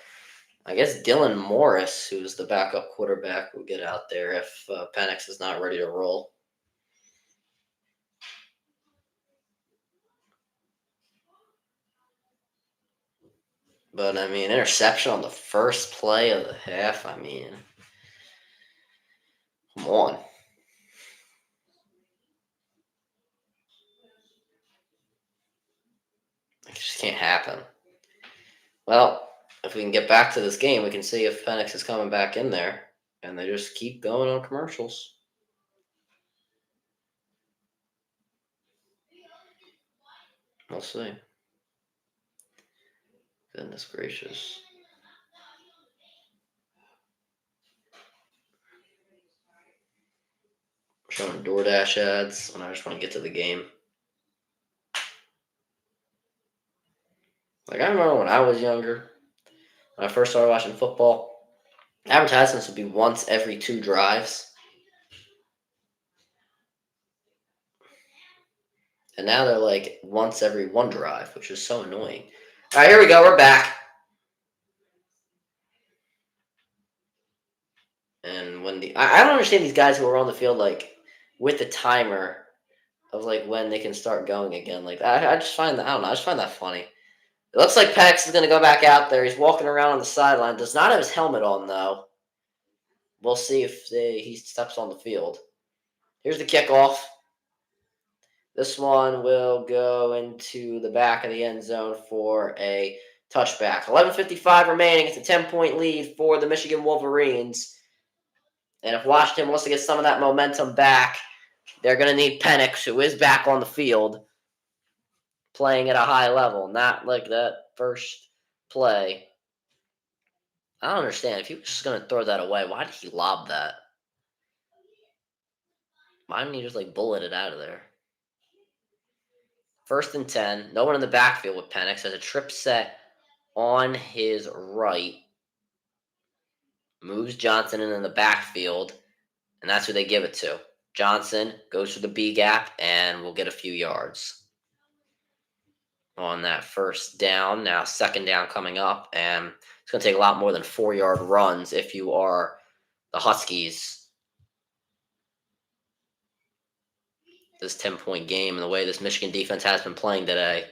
I guess Dylan Morris, who's the backup quarterback, will get out there if Penix is not ready to roll. But, I mean, interception on the first play of the half, I mean, come on. It just can't happen. Well, if we can get back to this game, we can see if Penix is coming back in there. And they just keep going on commercials. We'll see. Goodness gracious. Showing DoorDash ads when I just want to get to the game. Like, I remember when I was younger, when I first started watching football, advertisements would be once every 2 drives. And now they're like once every 1 drive, which is so annoying. All right, here we go. We're back. And when I don't understand these guys who are on the field like with the timer of like when they can start going again. Like I just find that I don't know. I just find that funny. It looks like Penix is going to go back out there. He's walking around on the sideline. Does not have his helmet on though. We'll see if he steps on the field. Here's the kickoff. This one will go into the back of the end zone for a touchback. 11:55 remaining. It's a 10-point lead for the Michigan Wolverines. And if Washington wants to get some of that momentum back, they're going to need Penix, who is back on the field, playing at a high level. Not like that first play. I don't understand. If he was just going to throw that away, why did he lob that? Why didn't he just like bullet it out of there? 1st and 10. No one in the backfield with Penix. Has a trip set on his right. Moves Johnson in the backfield, and that's who they give it to. Johnson goes for the B gap and will get a few yards on that first down. Now 2nd down coming up, and it's going to take a lot more than 4-yard runs if you are the Huskies. This 10-point game and the way this Michigan defense has been playing today,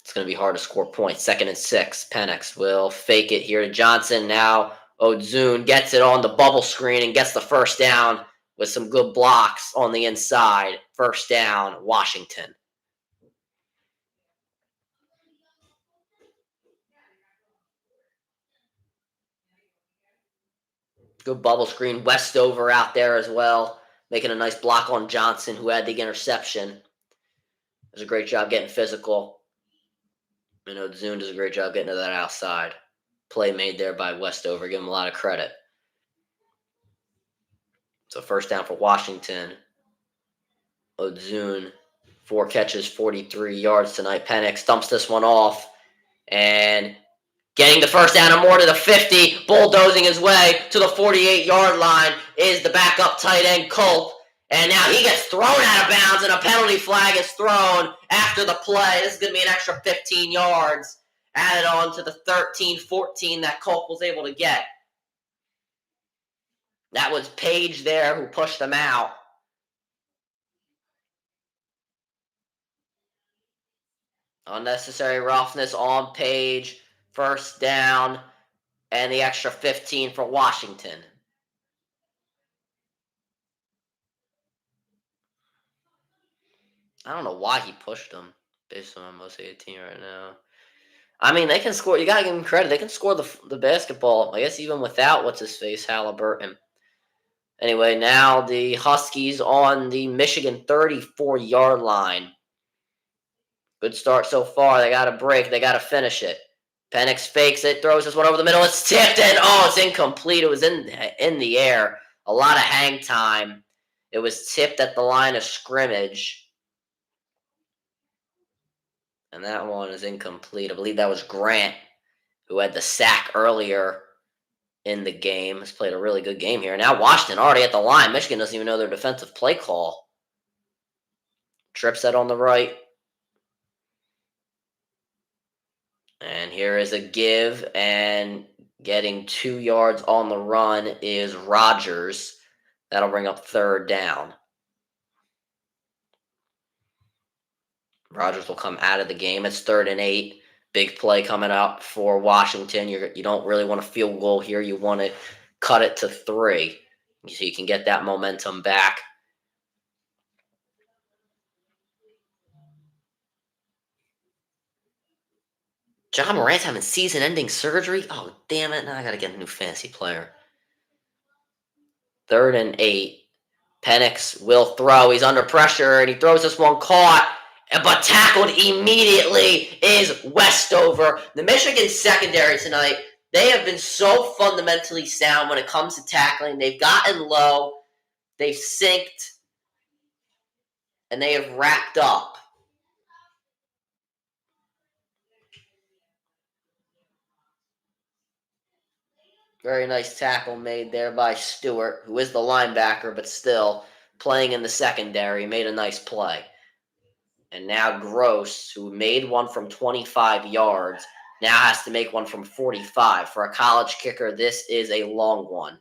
it's going to be hard to score points. 2nd and 6. Penix will fake it here to Johnson. Now Odzune gets it on the bubble screen and gets the first down with some good blocks on the inside. 1st down, Washington. Good bubble screen. Westover out there as well, making a nice block on Johnson, who had the interception. Does a great job getting physical. And Odzune does a great job getting to that outside. Play made there by Westover. Give him a lot of credit. So 1st down for Washington. Odzune, 4 catches, 43 yards tonight. Penix dumps this one off. And getting the 1st down and more to the 50, bulldozing his way to the 48-yard line is the backup tight end, Culp. And now he gets thrown out of bounds, and a penalty flag is thrown after the play. This is going to be an extra 15 yards added on to the 13-14 that Culp was able to get. That was Page there who pushed them out. Unnecessary roughness on Page. 1st down, and the extra 15 for Washington. I don't know why he pushed them based on most 18 right now. I mean, they can score. You got to give them credit. They can score the basketball, I guess, even without what's-his-face, Halliburton. Anyway, now the Huskies on the Michigan 34-yard line. Good start so far. They got to break. They got to finish it. Penix fakes it, throws this one over the middle. It's tipped, and it's incomplete. It was in the air. A lot of hang time. It was tipped at the line of scrimmage. And that one is incomplete. I believe that was Grant, who had the sack earlier in the game. Has played a really good game here. Now Washington already at the line. Michigan doesn't even know their defensive play call. Trip set on the right. And here is a give, and getting 2 yards on the run is Rodgers. That'll bring up 3rd down. Rodgers will come out of the game. It's 3rd and 8. Big play coming up for Washington. You don't really want a field goal here. You want to cut it to 3 so you can get that momentum back. John Morant's having season-ending surgery? Oh, damn it. Now I got to get a new fantasy player. 3rd and 8. Penix will throw. He's under pressure, and he throws this one caught, but tackled immediately is Westover. The Michigan secondary tonight, they have been so fundamentally sound when it comes to tackling. They've gotten low, they've synced, and they have wrapped up. Very nice tackle made there by Stewart, who is the linebacker, but still playing in the secondary, made a nice play. And now Gross, who made one from 25 yards, now has to make one from 45. For a college kicker, this is a long one.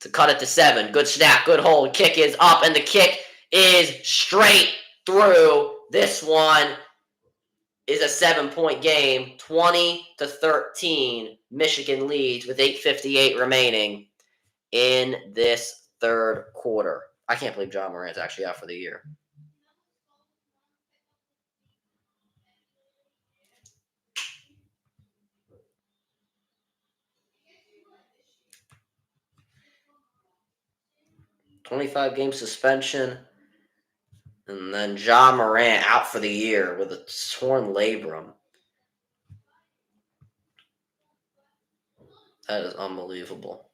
To cut it to 7. Good snap, good hold. Kick is up, and the kick is straight through. This one is a 7-point game. 20-13. Michigan leads with 8:58 remaining in this third quarter. I can't believe John Morant's actually out for the year. $25-game suspension. And then John Morant out for the year with a torn labrum. That is unbelievable.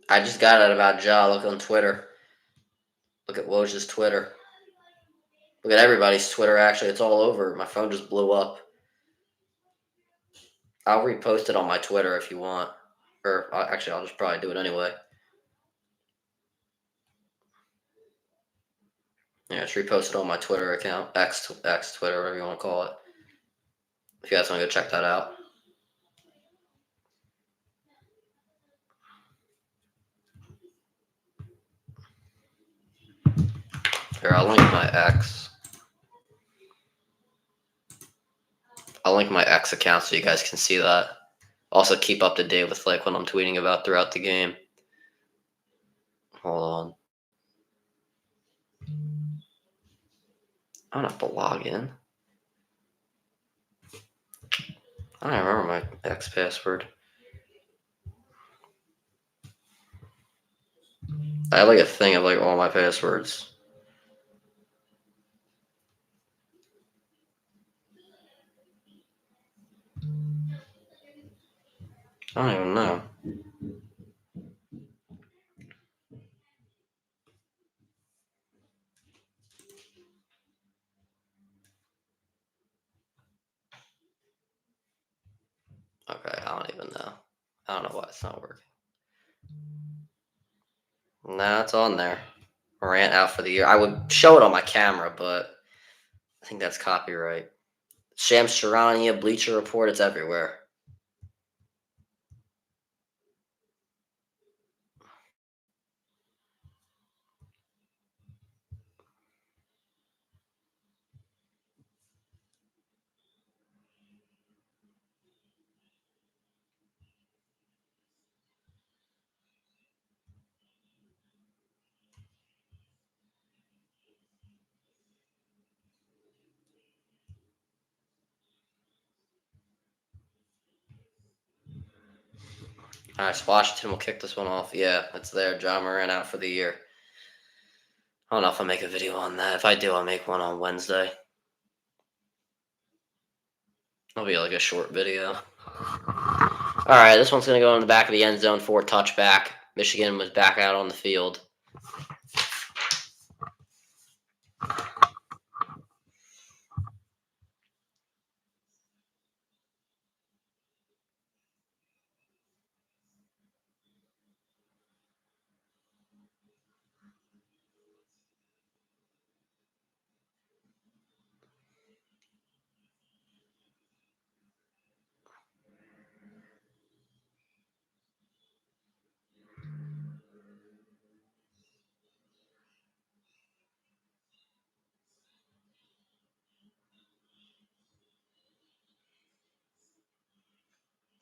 I just got it about Ja. Look on Twitter. Look at Woj's Twitter. Look at everybody's Twitter, actually. It's all over. My phone just blew up. I'll repost it on my Twitter if you want. Or, actually, I'll just probably do it anyway. Yeah, just repost it on my Twitter account. X Twitter, whatever you want to call it. If you guys want to go check that out. Here, I'll link my X. I'll link my X account so you guys can see that. Also, keep up to date with like what I'm tweeting about throughout the game. Hold on. I don't have to log in. I don't remember my X password. I have like a thing of like all my passwords. I don't even know. Okay, I don't even know. I don't know why it's not working. Nah, it's on there. Morant out for the year. I would show it on my camera, but I think that's copyright. Shams Charania, Bleacher Report, it's everywhere. All right, so Washington will kick this one off. Yeah, it's there. John Morant out for the year. I don't know if I'll make a video on that. If I do, I'll make one on Wednesday. It'll be like a short video. All right, this one's going to go in the back of the end zone for a touchback. Michigan was back out on the field.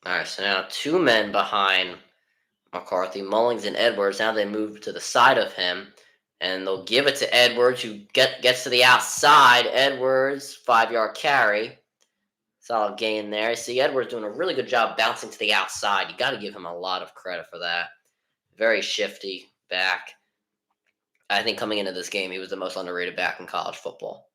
All right, so now 2 men behind McCarthy, Mullings and Edwards. Now they move to the side of him, and they'll give it to Edwards, who gets to the outside. Edwards, 5-yard carry. Solid gain there. I see Edwards doing a really good job bouncing to the outside. You got to give him a lot of credit for that. Very shifty back. I think coming into this game, he was the most underrated back in college football.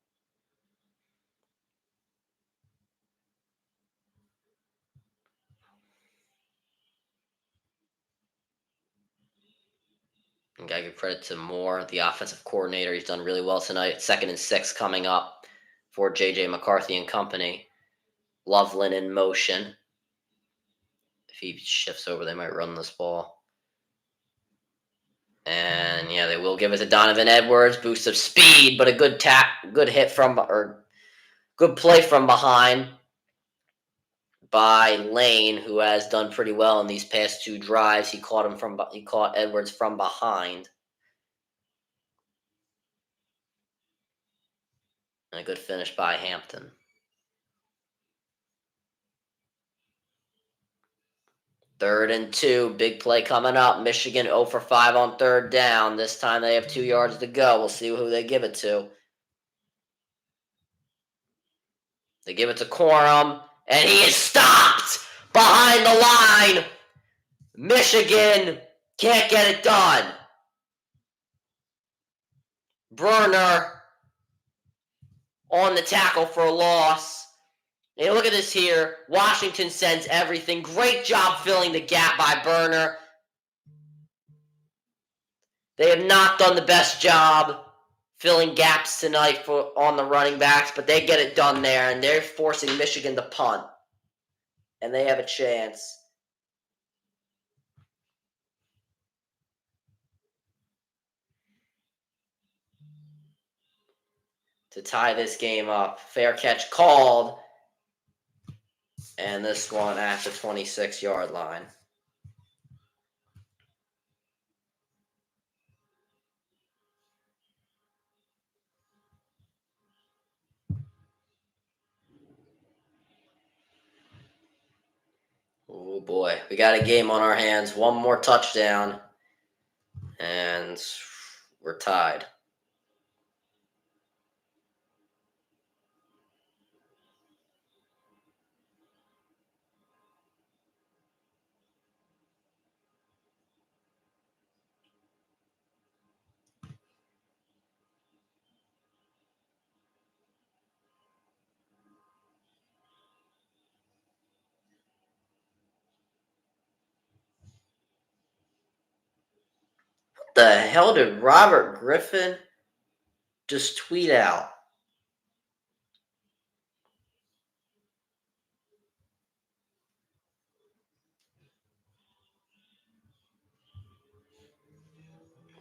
Gotta give credit to Moore, the offensive coordinator. He's done really well tonight. 2nd and 6 coming up for J.J. McCarthy and company. Loveland in motion. If he shifts over, they might run this ball. And yeah, they will give it to Donovan Edwards. Boost of speed, but a good hit or good play from behind by Lane, who has done pretty well in these past 2 drives. He caught Edwards from behind. And a good finish by Hampton. 3rd and 2, big play coming up. Michigan 0 for 5 on 3rd down. This time they have 2 yards to go. We'll see who they give it to. They give it to Corum, and he is stopped behind the line. Michigan can't get it done. Burner on the tackle for a loss. Hey, look at this here. Washington sends everything. Great job filling the gap by Burner. They have not done the best job filling gaps tonight on the running backs, but they get it done there, and they're forcing Michigan to punt. And they have a chance. To tie this game up. Fair catch called. And this one at the 26-yard line. Oh boy, we got a game on our hands. One more touchdown, and we're tied. What the hell did Robert Griffin just tweet out?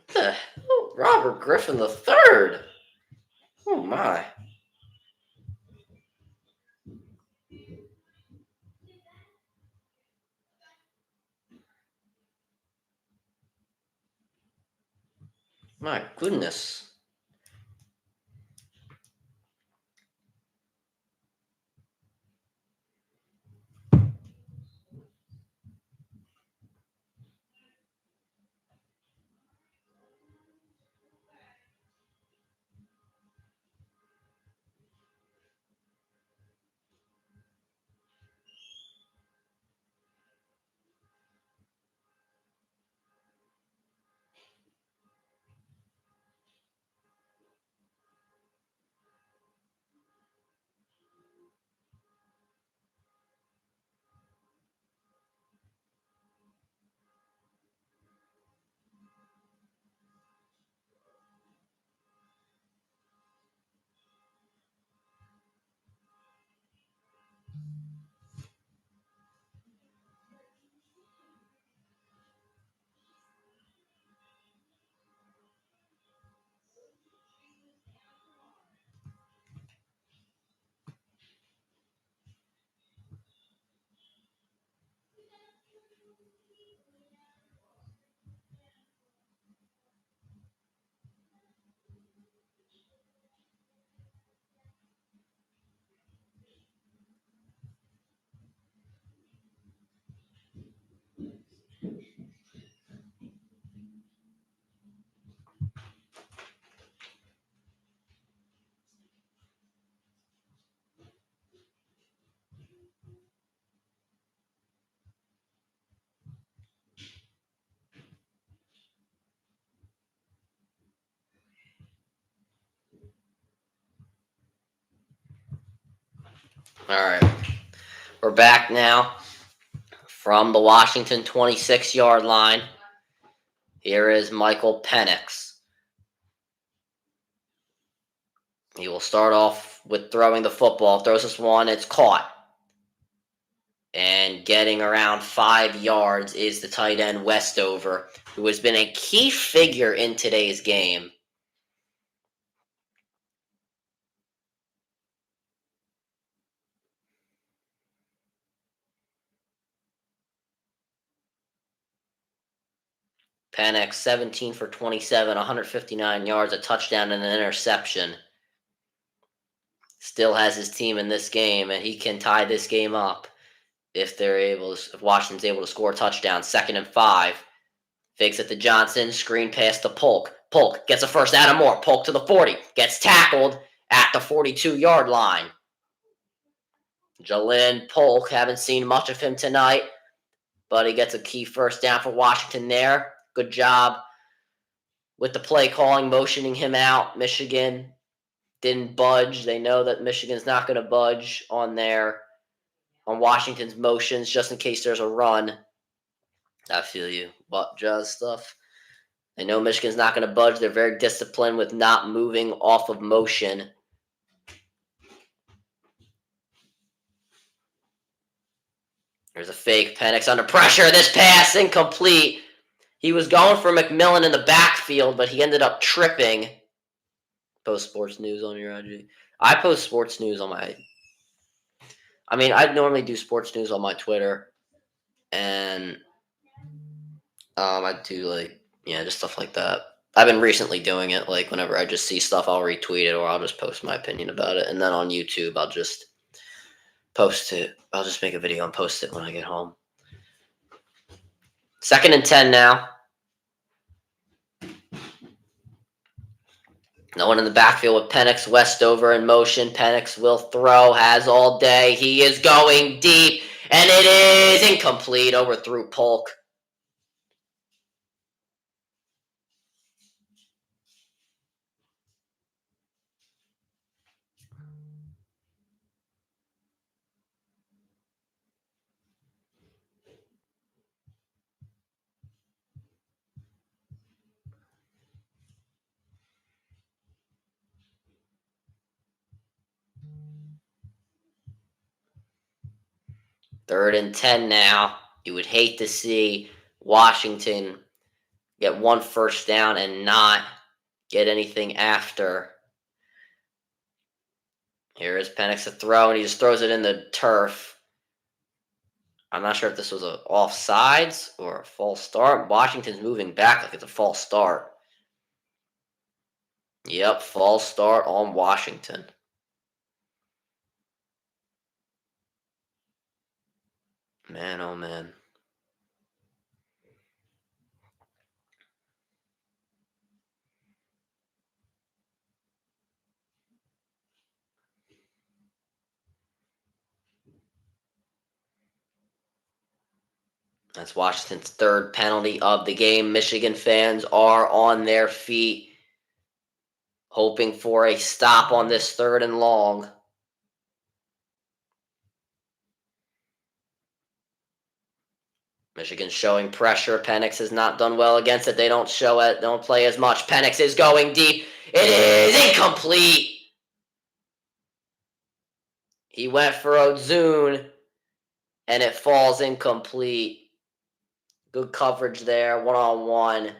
What the hell? Robert Griffin III? Oh my. My goodness. All right. We're back now from the Washington 26-yard line. Here is Michael Penix. He will start off with throwing the football. Throws this one. It's caught. And getting around 5 yards is the tight end Westover, who has been a key figure in today's game. Penix, 17 for 27, 159 yards, a touchdown, and an interception. Still has his team in this game, and he can tie this game up if Washington's able to score a touchdown. 2nd and 5. Fakes it to Johnson. Screen pass to Polk. Polk gets a first. Adam Moore. Polk to the 40. Gets tackled at the 42-yard line. Jalen Polk, haven't seen much of him tonight, but he gets a key first down for Washington there. Good job with the play calling, motioning him out. Michigan didn't budge. They know that Michigan's not going to budge on Washington's motions just in case there's a run. I feel you. But just stuff. They know Michigan's not going to budge. They're very disciplined with not moving off of motion. There's a fake. Penix under pressure. This pass incomplete. He was going for McMillan in the backfield, but he ended up tripping. Post sports news on your IG. I post sports news on my... I normally do sports news on my Twitter. And I do, just stuff like that. I've been recently doing it. Whenever I just see stuff, I'll retweet it or I'll just post my opinion about it. And then on YouTube, I'll just post it. I'll just make a video and post it when I get home. 2nd and 10 now. No one in the backfield with Penix, Westover in motion. Penix will throw, has all day. He is going deep, and it is incomplete. Overthrew Polk. Third and 10 now. You would hate to see Washington get one first down and not get anything after. Here is Penix to throw, and he just throws it in the turf. I'm not sure if this was an offsides or a false start. Washington's moving back like it's a false start. Yep, false start on Washington. Man, oh man. That's Washington's third penalty of the game. Michigan fans are on their feet, hoping for a stop on this 3rd and long. Michigan's showing pressure. Penix has not done well against it. They don't show it. Don't play as much. Penix is going deep. It is incomplete. He went for Ozune, and it falls incomplete. Good coverage there, one-on-one.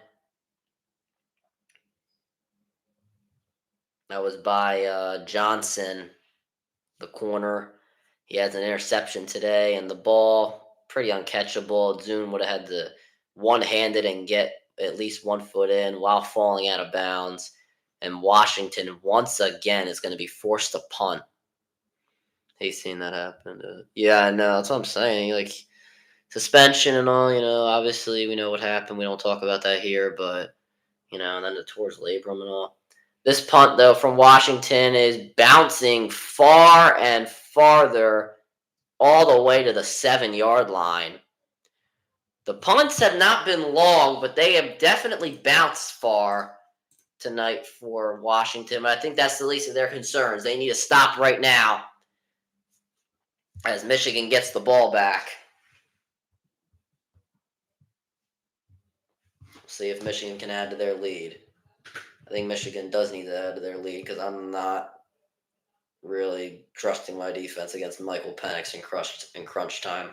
That was by Johnson, the corner. He has an interception today, and the ball, pretty uncatchable. Ozune would have had to one-hand it and get at least 1 foot in while falling out of bounds. And Washington, once again, is going to be forced to punt. He's seen that happen. Yeah, I know. That's what I'm saying. Suspension and all, obviously we know what happened. We don't talk about that here, but, and then the towards labrum and all. This punt, though, from Washington is bouncing far and farther all the way to the 7-yard line. The punts have not been long, but they have definitely bounced far tonight for Washington. But I think that's the least of their concerns. They need to stop right now as Michigan gets the ball back. See if Michigan can add to their lead. I think Michigan does need to add to their lead because I'm not really trusting my defense against Michael Penix in crunch time.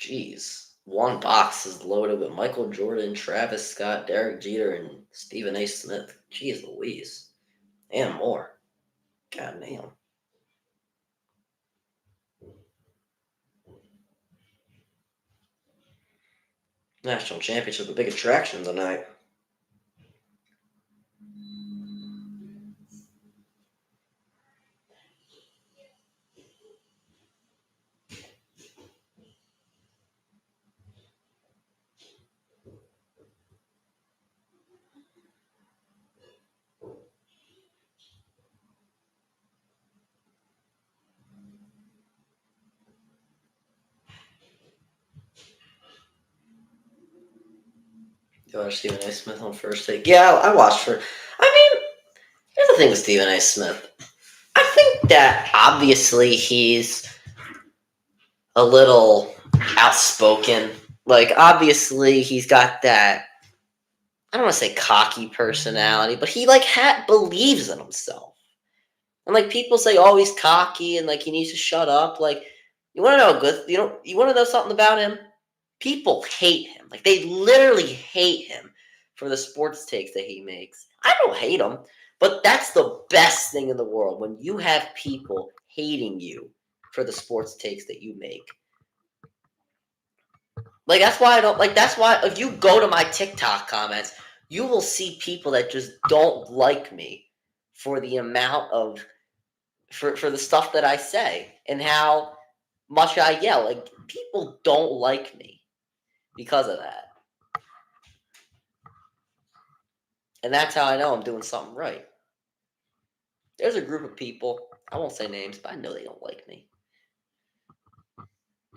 Jeez. One box is loaded with Michael Jordan, Travis Scott, Derek Jeter, and Stephen A. Smith. Jeez Louise. And more. God damn. National championship, a big attraction tonight. You watch Stephen A. Smith on First Take? Yeah, I watched her. I mean, here's the thing with Stephen A. Smith. I think that obviously he's a little outspoken. Like, obviously he's got that, I don't want to say cocky personality, but he like believes in himself. And like people say, oh, he's cocky and like he needs to shut up. Like, you want to know good? You want to know something about him? People hate him. Like they literally hate him for the sports takes that he makes. I don't hate him, but that's the best thing in the world when you have people hating you for the sports takes that you make. Like that's why I don't like. That's why if you go to my TikTok comments, you will see people that just don't like me for the amount of for the stuff that I say and how much I yell. Like people don't like me because of that. And that's how I know I'm doing something right. There's a group of people, I won't say names, but I know they don't like me.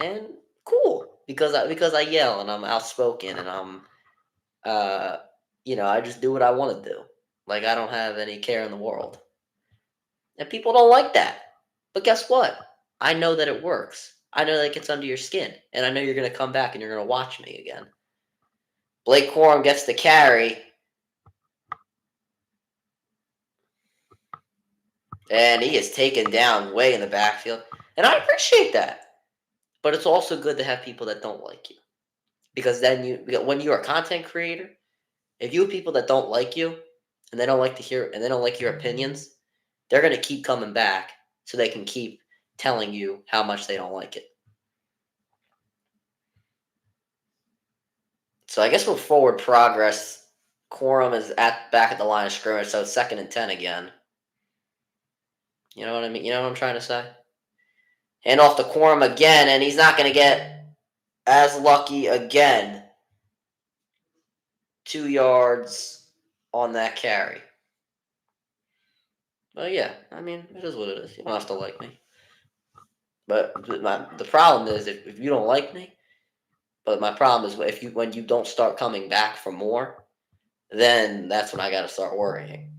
And cool, because I yell and I'm outspoken and I'm I just do what I want to do. Like I don't have any care in the world. And people don't like that. But guess what? I know that it works. I know that it gets under your skin. And I know you're going to come back and you're going to watch me again. Blake Corum gets the carry. And he is taken down way in the backfield. And I appreciate that. But it's also good to have people that don't like you. Because then when you're a content creator, if you have people that don't like you and they don't like to hear and they don't like your opinions, they're going to keep coming back so they can keep telling you how much they don't like it. So I guess with forward progress, Corum is back at the line of scrimmage, so it's 2nd and 10 again. You know what I mean? You know what I'm trying to say? Hand off to Corum again, and he's not going to get as lucky again. 2 yards on that carry. Well, yeah, I mean, it is what it is. You don't have to like me. But the problem is if you don't like me, but my problem is when you don't start coming back for more, then that's when I got to start worrying.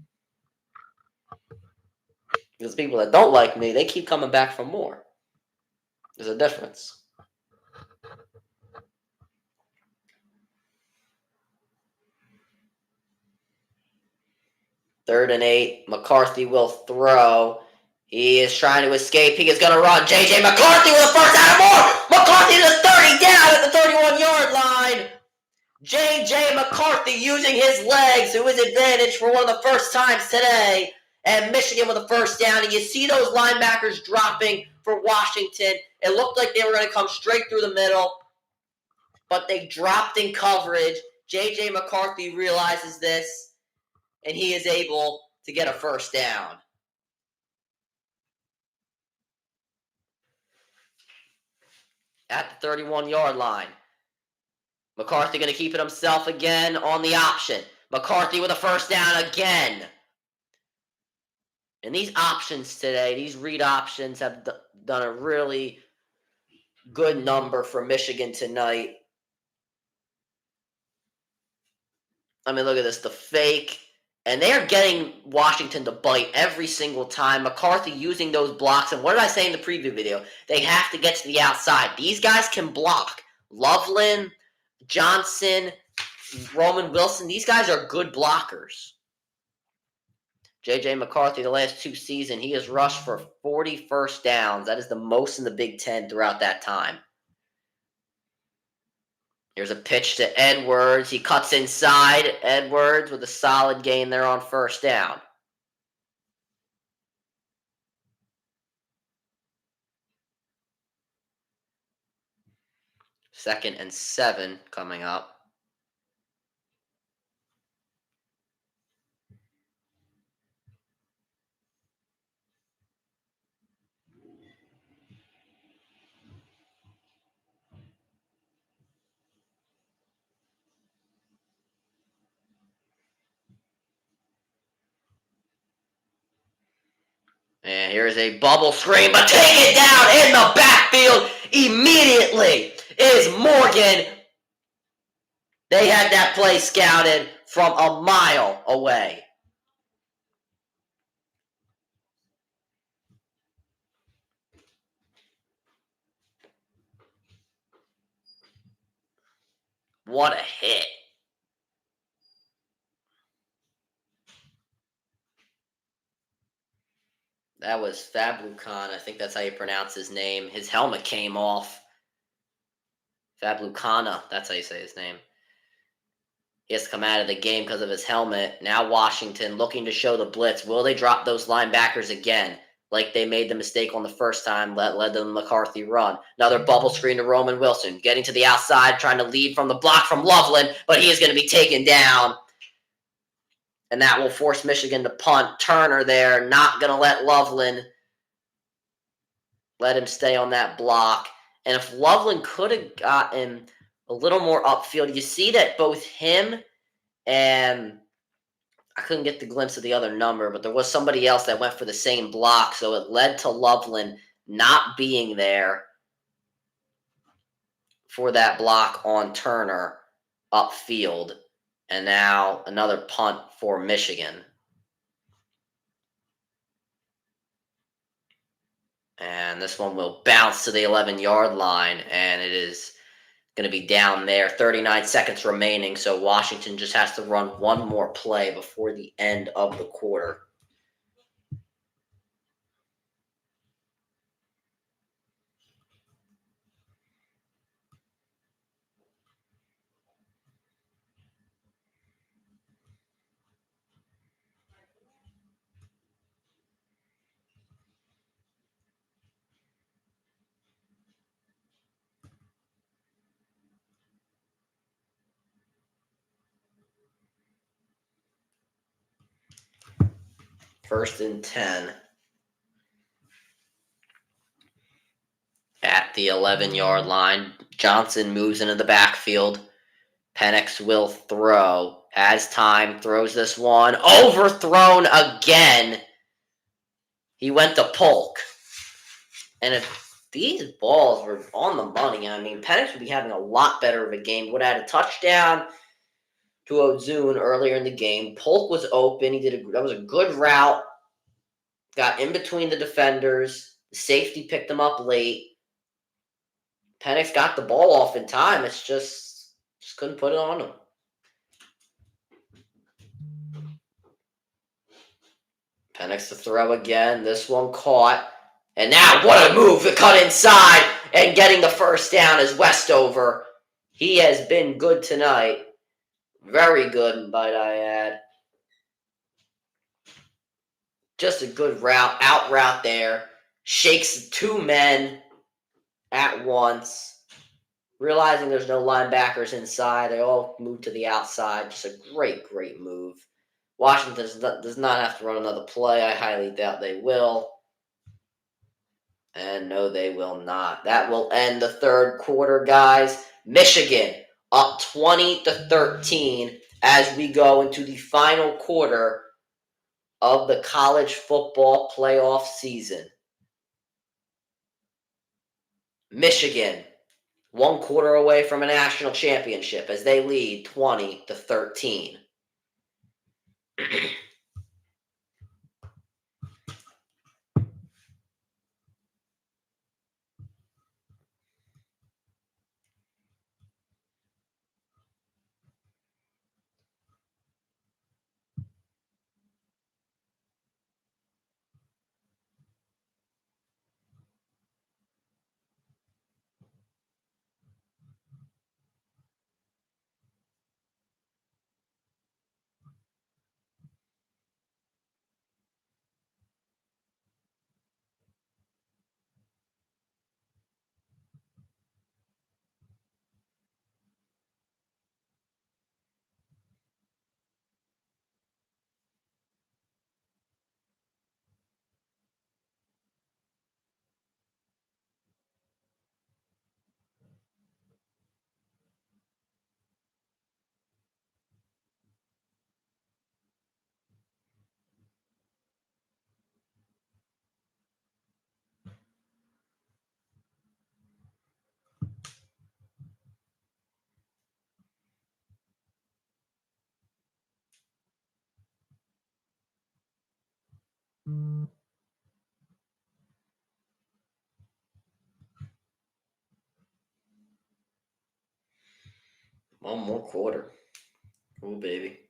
Because people that don't like me, they keep coming back for more. There's a difference. Third and 8. McCarthy will throw. He is trying to escape. He is going to run. J.J. McCarthy with the first out of more. McCarthy to the 30, down at the 31-yard line. J.J. McCarthy using his legs to his advantage for one of the first times today. And Michigan with a first down. And you see those linebackers dropping for Washington. It looked like they were going to come straight through the middle. But they dropped in coverage. J.J. McCarthy realizes this. And he is able to get a first down. at the 31-yard line. McCarthy going to keep it himself again on the option. McCarthy with a first down again. And these options today, these read options have done a really good number for Michigan tonight. I mean, look at this, the fake. And they're getting Washington to bite every single time. McCarthy using those blocks. And what did I say in the preview video? They have to get to the outside. These guys can block. Loveland, Johnson, Roman Wilson, these guys are good blockers. J.J. McCarthy, the last 2 seasons, he has rushed for 40 first downs. That is the most in the Big Ten throughout that time. Here's a pitch to Edwards. He cuts inside. Edwards with a solid gain there on first down. Second and 7 coming up. And here's a bubble screen, but take it down in the backfield immediately is Morgan. They had that play scouted from a mile away. What a hit. That was Fablucon. I think that's how you pronounce his name. His helmet came off. Fablucana, that's how you say his name. He has to come out of the game because of his helmet. Now Washington looking to show the blitz. Will they drop those linebackers again? Like they made the mistake on the first time, led the McCarthy run. Another bubble screen to Roman Wilson. Getting to the outside, trying to lead from the block from Loveland, but he is going to be taken down. And that will force Michigan to punt. Turner there, not going to let Loveland let him stay on that block. And if Loveland could have gotten a little more upfield, you see that both him and I couldn't get the glimpse of the other number, but there was somebody else that went for the same block. So it led to Loveland not being there for that block on Turner upfield. And now another punt for Michigan. And this one will bounce to the 11-yard line, and it is going to be down there. 39 seconds remaining, so Washington just has to run one more play before the end of the quarter. First and 10 at the 11-yard line. Johnson moves into the backfield. Penix will throw. Has time, throws this one. Overthrown again. He went to Polk. And if these balls were on the money, I mean, Penix would be having a lot better of a game. Would have had a touchdown to Ozune earlier in the game. Polk was open. That was a good route. Got in between the defenders. The safety picked him up late. Penix got the ball off in time. It's just couldn't put it on him. Penix to throw again. This one caught. And now what a move to cut inside and getting the first down is Westover. He has been good tonight. Very good, might I add. Just a good out route there. Shakes 2 men at once. Realizing there's no linebackers inside, they all move to the outside. Just a great, great move. Washington does not have to run another play. I highly doubt they will. And no, they will not. That will end the third quarter, guys. Michigan up 20-13 as we go into the final quarter of the college football playoff season. Michigan, 1 quarter away from a national championship as they lead 20-13. One more quarter. Oh, baby.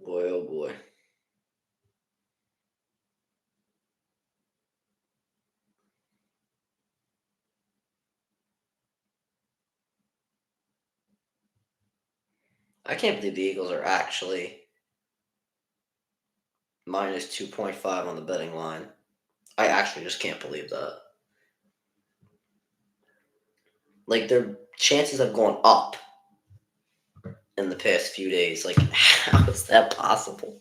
Boy, oh boy. I can't believe the Eagles are actually minus 2.5 on the betting line. I actually just can't believe that. Like, their chances have gone up in the past few days. Like, how is that possible?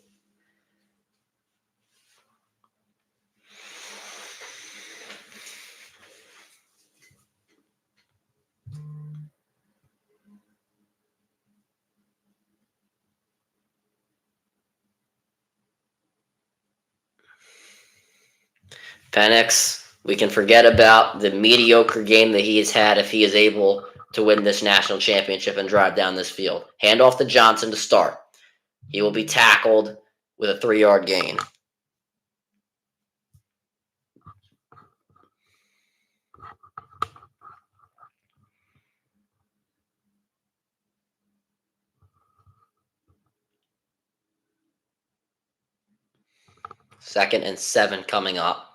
Penix, we can forget about the mediocre game that he has had if he is able to win this national championship and drive down this field. Hand off to Johnson to start. He will be tackled with a 3-yard gain. Second and 7 coming up.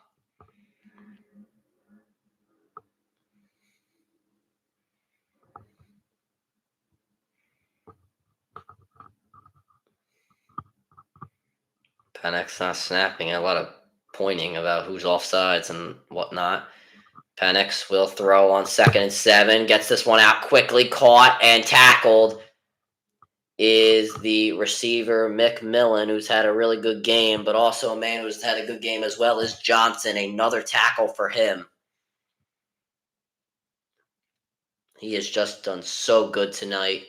Penix not snapping. A lot of pointing about who's offsides and whatnot. Penix will throw on 2nd and 7. Gets this one out quickly. Caught and tackled is the receiver McMillan, who's had a really good game, but also a man who's had a good game as well is Johnson. Another tackle for him. He has just done so good tonight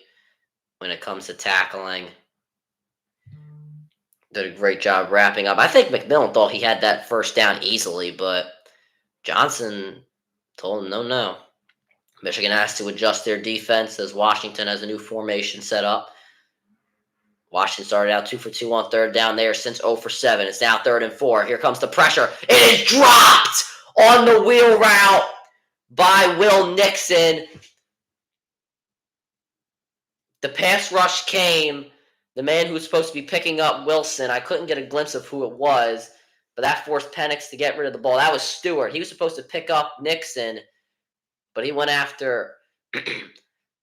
when it comes to tackling. Did a great job wrapping up. I think McMillan thought he had that first down easily, but Johnson told him no. Michigan has to adjust their defense as Washington has a new formation set up. Washington started out 2 for 2 on 3rd down there since 0 for 7. It's now 3rd and 4. Here comes the pressure. It is dropped on the wheel route by Will Nixon. The pass rush came. The man who was supposed to be picking up Wilson, I couldn't get a glimpse of who it was, but that forced Penix to get rid of the ball. That was Stewart. He was supposed to pick up Nixon, but he went after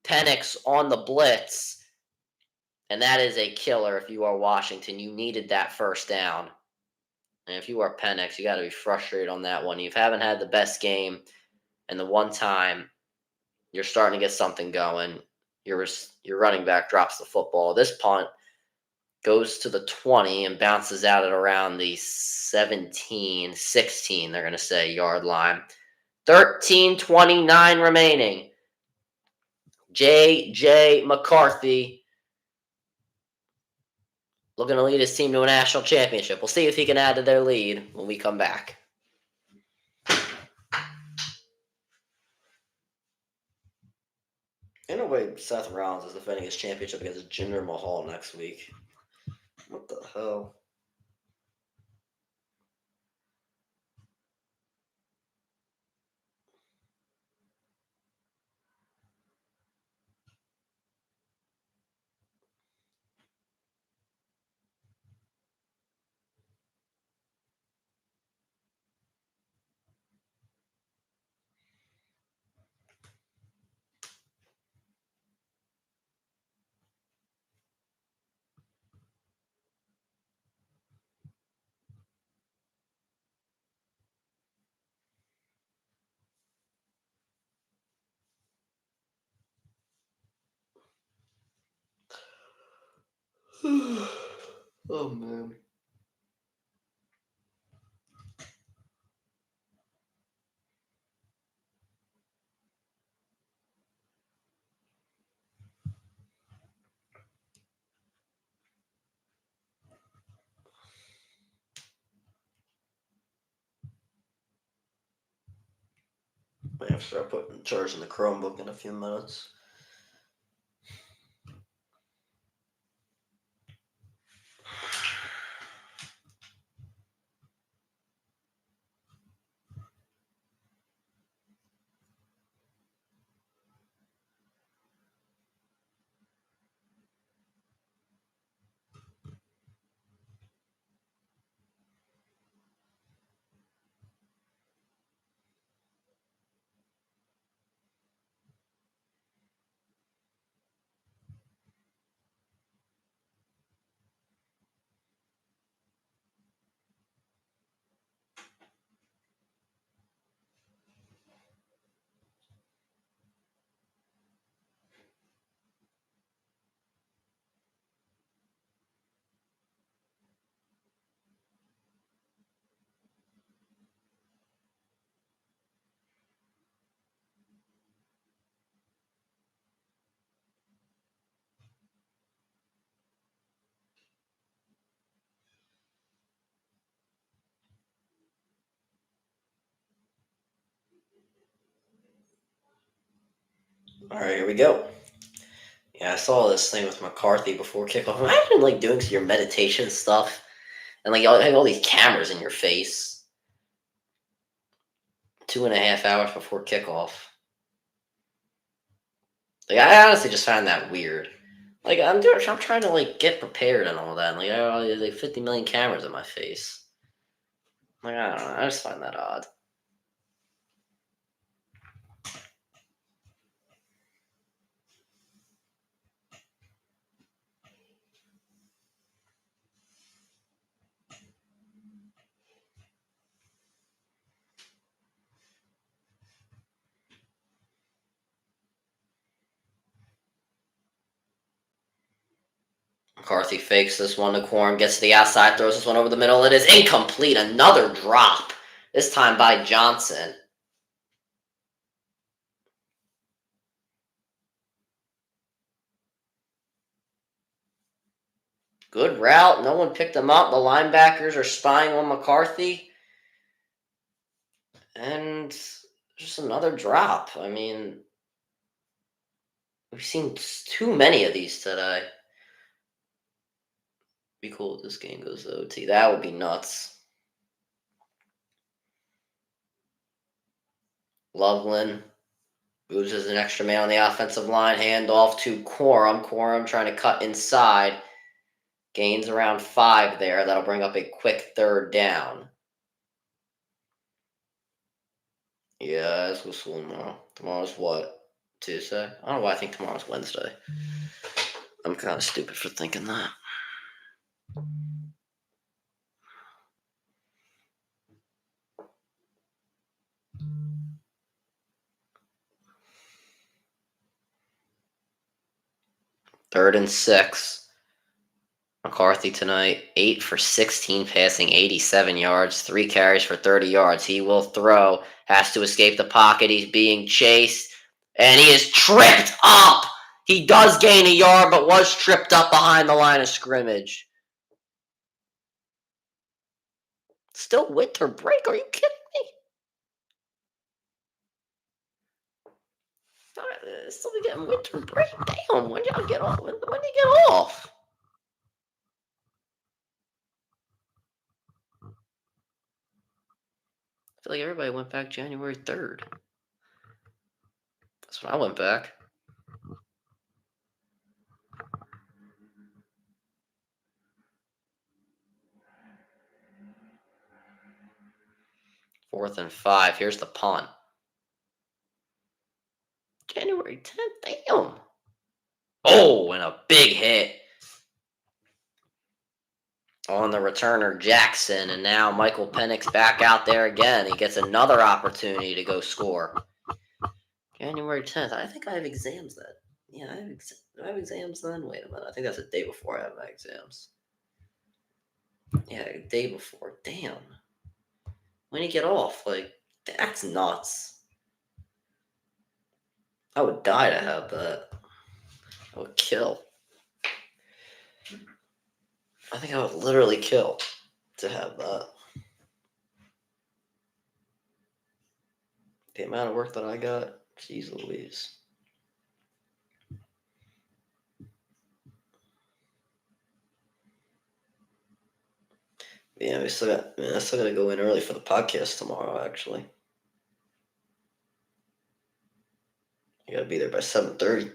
Penix on the blitz, and that is a killer if you are Washington. You needed that first down. And if you are Penix, you got to be frustrated on that one. You haven't had the best game, and the one time you're starting to get something going, your running back drops the football. This punt goes to the 20 and bounces out at around the 17, 16, they're going to say, yard line. 13:29 remaining. J.J. McCarthy looking to lead his team to a national championship. We'll see if he can add to their lead when we come back. In a way, Seth Rollins is defending his championship against Jinder Mahal next week. What the hell? Oh, man. I have to start putting charging the Chromebook in a few minutes. All right, here we go. Yeah, I saw this thing with McCarthy before kickoff. Imagine like doing your meditation stuff and like have all these cameras in your face 2.5 hours before kickoff. Like I honestly just find that weird. Like I'm trying to like get prepared and all that. And, like there's like 50 million cameras in my face. Like I don't know. I just find that odd. McCarthy fakes this one to Corum, gets to the outside, throws this one over the middle. It is incomplete. Another drop. This time by Johnson. Good route. No one picked him up. The linebackers are spying on McCarthy. And just another drop. I mean, we've seen too many of these today. Be cool if this game goes to OT. That would be nuts. Loveland Loses an extra man on the offensive line. Handoff to Corum. Corum trying to cut inside. Gains around 5 there. That'll bring up a quick 3rd down. Yeah, let's go school tomorrow. Tomorrow's what? Tuesday? I don't know why I think tomorrow's Wednesday. I'm kind of stupid for thinking that. Third and 6. McCarthy tonight, 8 for 16 passing, 87 yards, 3 carries for 30 yards. He will throw, has to escape the pocket. He's being chased, and he is tripped up. He does gain a yard, but was tripped up behind the line of scrimmage. Still winter break? Are you kidding me? Still getting winter break? Damn, when y'all get off? When do you get off? I feel like everybody went back January 3rd. That's when I went back. Fourth and 5. Here's the punt. January 10th. Damn. Oh, and a big hit on the returner Jackson. And now Michael Penix back out there again. He gets another opportunity to go score. January 10th. I think I have exams then. Yeah, do I have exams then? Wait a minute. I think that's the day before I have my exams. Yeah, the day before. Damn. When you get off, like, that's nuts. I would die to have that. I would kill. I think I would literally kill to have that. The amount of work that I got, jeez Louise. Yeah, I still got to go in early for the podcast tomorrow, actually. You got to be there by 7:30.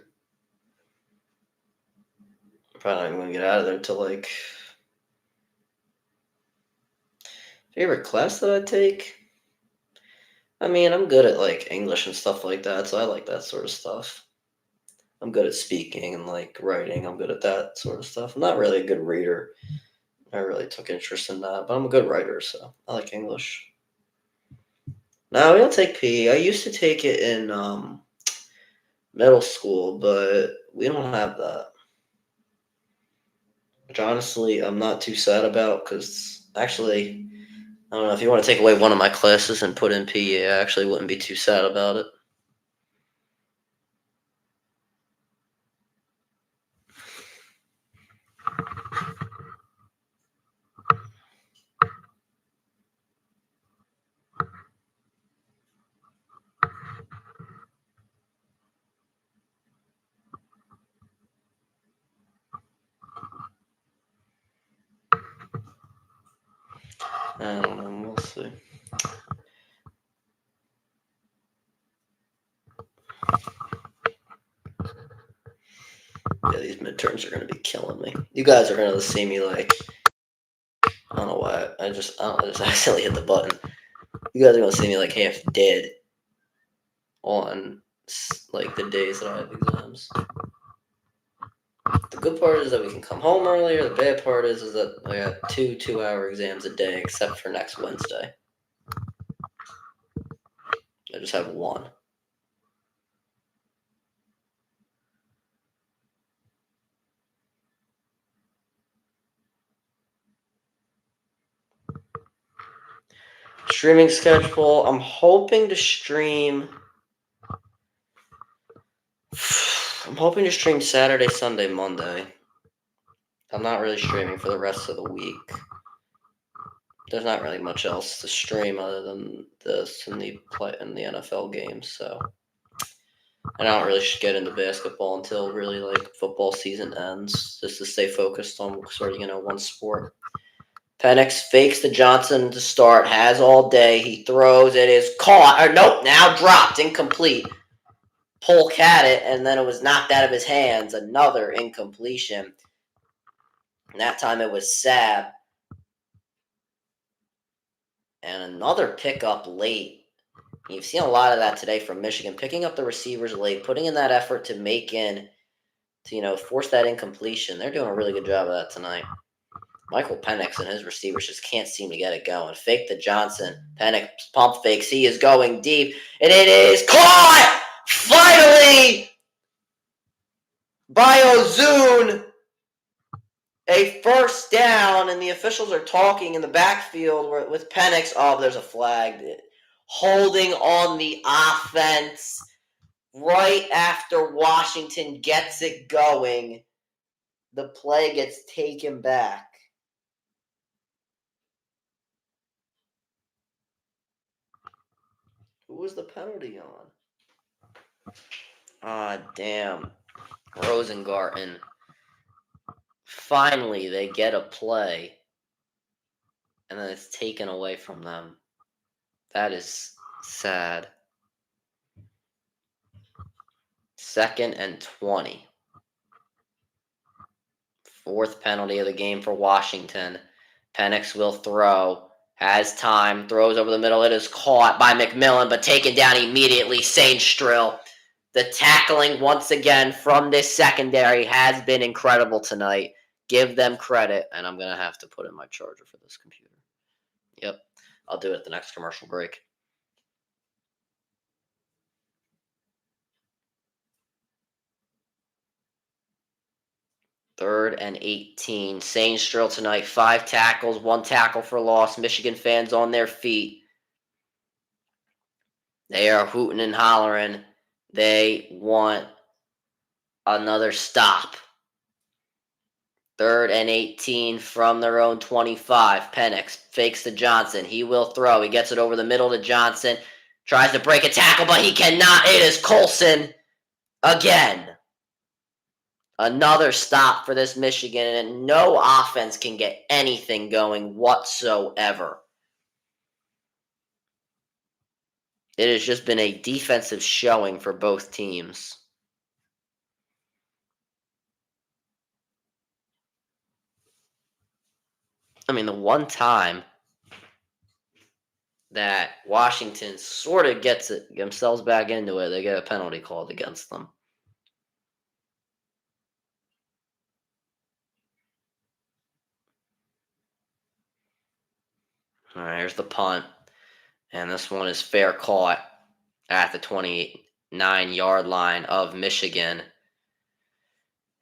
Probably not even going to get out of there until, like... Favorite class that I take? I mean, I'm good at, like, English and stuff like that, so I like that sort of stuff. I'm good at speaking and, like, writing. I'm good at that sort of stuff. I'm not really a good reader. I really took interest in that, but I'm a good writer, so I like English. No, we don't take PE. I used to take it in middle school, but we don't have that. Which honestly, I'm not too sad about because actually, I don't know, if you want to take away one of my classes and put in PE, I actually wouldn't be too sad about it. I don't know, we'll see. Yeah, these midterms are going to be killing me. You guys are going to see me like, I don't know why, I just accidentally hit the button. You guys are going to see me like half dead on like the days that I have exams. The good part is that we can come home earlier. The bad part is that I got 2-hour exams a day, except for next Wednesday. I just have one. Streaming schedule. I'm hoping to stream Saturday, Sunday, Monday. I'm not really streaming for the rest of the week. There's not really much else to stream other than this and the NFL games, so. And I don't really get into basketball until really like football season ends, just to stay focused on sort of, one sport. Penix fakes to Johnson to start, has all day. He throws, it is caught. Or nope, now dropped, incomplete. Polk had it, and then it was knocked out of his hands. Another incompletion. And that time it was Sabb. And another pickup late. You've seen a lot of that today from Michigan, picking up the receivers late, putting in that effort to make in, to force that incompletion. They're doing a really good job of that tonight. Michael Penix and his receivers just can't seem to get it going. Fake to Johnson. Penix pump fakes. He is going deep, and it is caught! Finally! By Ozune. A first down, and the officials are talking in the backfield with Penix. Oh, there's a flag. Holding on the offense right after Washington gets it going. The play gets taken back. Who was the penalty on? Ah, damn. Rosengarten. Finally, they get a play, and then it's taken away from them. That is sad. 2nd and 20. Fourth penalty of the game for Washington. Penix will throw. Has time. Throws over the middle. It is caught by McMillan, but taken down immediately. Sainstrill. The tackling, once again, from this secondary has been incredible tonight. Give them credit. And I'm going to have to put in my charger for this computer. Yep. I'll do it at the next commercial break. Third and 18. Sainstrill tonight. 5 tackles, 1 tackle for loss. Michigan fans on their feet. They are hooting and hollering. They want another stop. 3rd and 18 from their own 25. Penix fakes to Johnson. He will throw. He gets it over the middle to Johnson. Tries to break a tackle, but he cannot. It is Colson again. Another stop for this Michigan, and no offense can get anything going whatsoever. It has just been a defensive showing for both teams. I mean, the one time that Washington sort of gets themselves back into it, they get a penalty called against them. All right, here's the punt. And this one is fair caught at the 29-yard line of Michigan.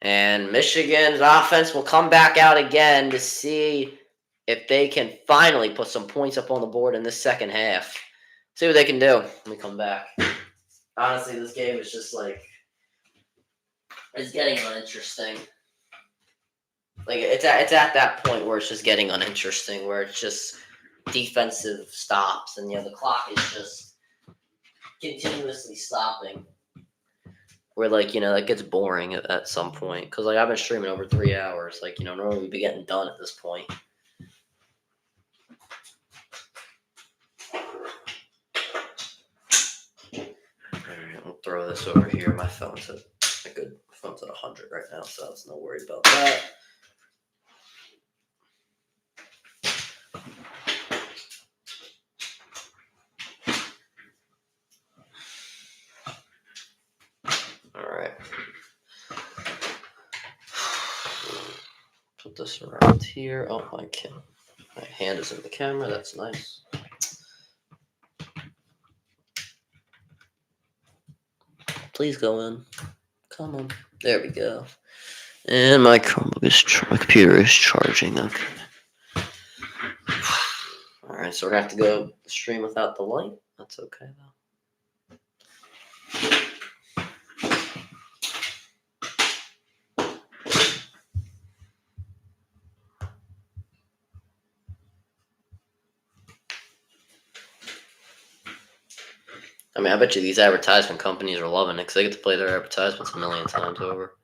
And Michigan's offense will come back out again to see if they can finally put some points up on the board in this second half. See what they can do when we come back. Honestly, this game is just it's getting uninteresting. It's at that point where it's just getting uninteresting, where it's just defensive stops, and the clock is just continuously stopping. Where that gets boring at some point, because I've been streaming over 3 hours. Normally we'd be getting done at this point. Alright, we'll throw this over here. My phone's at 100 right now, so it's no worries about that. Alright. Put this around here. Oh, my hand is in the camera. That's nice. Please go in. Come on. There we go. And my computer is charging. Okay. Alright, so we're going to have to go stream without the light. That's okay, though. I mean, I bet you these advertisement companies are loving it because they get to play their advertisements a million times over.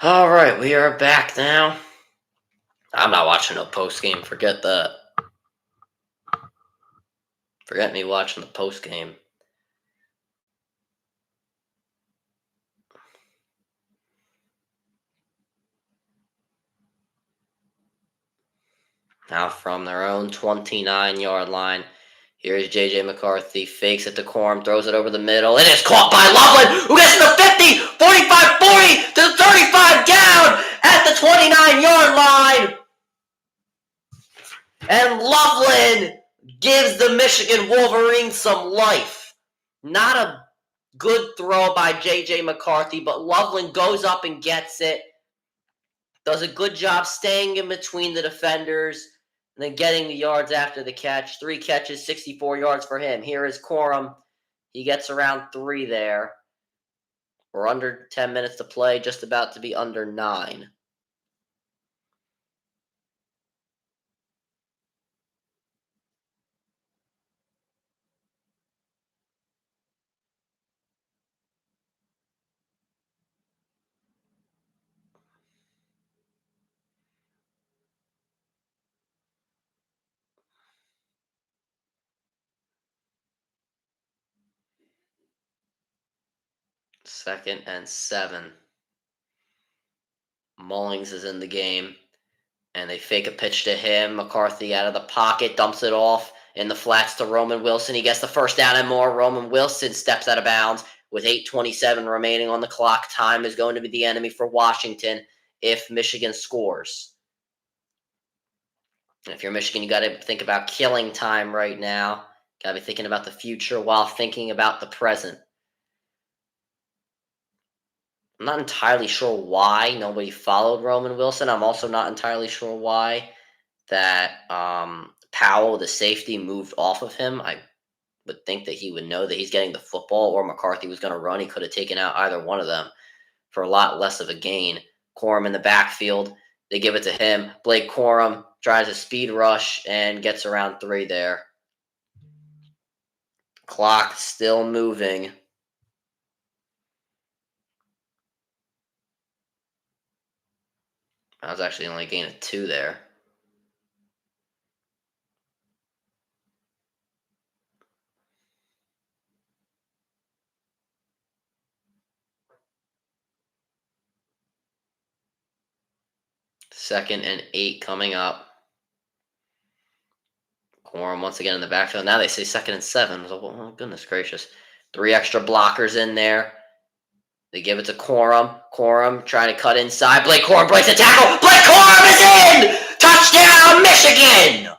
All right, we are back now. I'm not watching no post game. Forget that. Forget me watching the post game. Now from their own 29-yard line, here's J.J. McCarthy, fakes it to Corum, throws it over the middle. It is caught by Loveland, who gets to the 50, 45, 40, to the 35, down at the 29-yard line. And Loveland gives the Michigan Wolverines some life. Not a good throw by J.J. McCarthy, but Loveland goes up and gets it. Does a good job staying in between the defenders and then getting the yards after the catch. 3 catches, 64 yards for him. Here is Corum. He gets around 3 there. We're under 10 minutes to play, just about to be under 9. Second and 7. Mullings is in the game, and they fake a pitch to him. McCarthy out of the pocket, dumps it off in the flats to Roman Wilson. He gets the first down and more. Roman Wilson steps out of bounds with 8:27 remaining on the clock. Time is going to be the enemy for Washington if Michigan scores. And if you're Michigan, you got to think about killing time right now. Got to be thinking about the future while thinking about the present. I'm not entirely sure why nobody followed Roman Wilson. I'm also not entirely sure why that Powell, the safety, moved off of him. I would think that he would know that he's getting the football, or McCarthy was going to run. He could have taken out either one of them for a lot less of a gain. Corum in the backfield. They give it to him. Blake Corum tries a speed rush and gets around 3 there. Clock still moving. I was actually only a gain of 2 there. Second and 8 coming up. Corum once again in the backfield. Now they say second and 7. Oh, goodness gracious. 3 extra blockers in there. They give it to Corum. Corum trying to cut inside. Blake Corum breaks the tackle. Blake Corum is in! Touchdown, Michigan!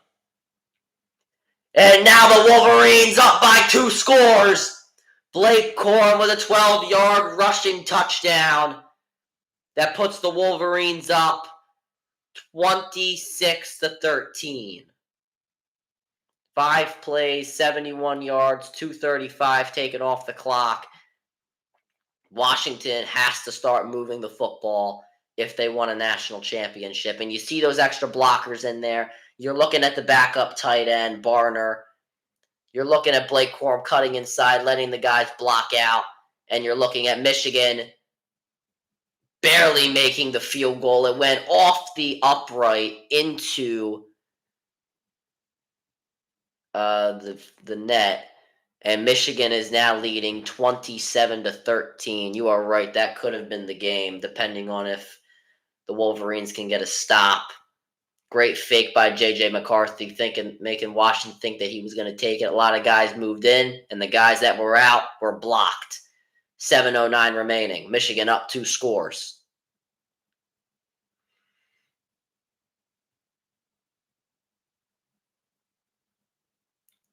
And now the Wolverines up by 2 scores. Blake Corum with a 12-yard rushing touchdown. That puts the Wolverines up 26-13. 5 plays, 71 yards, 2:35 taken off the clock. Washington has to start moving the football if they want a national championship. And you see those extra blockers in there. You're looking at the backup tight end, Barner. You're looking at Blake Corum cutting inside, letting the guys block out. And you're looking at Michigan barely making the field goal. It went off the upright into the net. And Michigan is now leading 27-13. You are right. That could have been the game, depending on if the Wolverines can get a stop. Great fake by J.J. McCarthy, making Washington think that he was going to take it. A lot of guys moved in, and the guys that were out were blocked. 7:09 remaining. Michigan up 2 scores.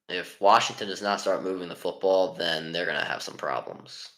If Washington does not start moving the football, then they're going to have some problems.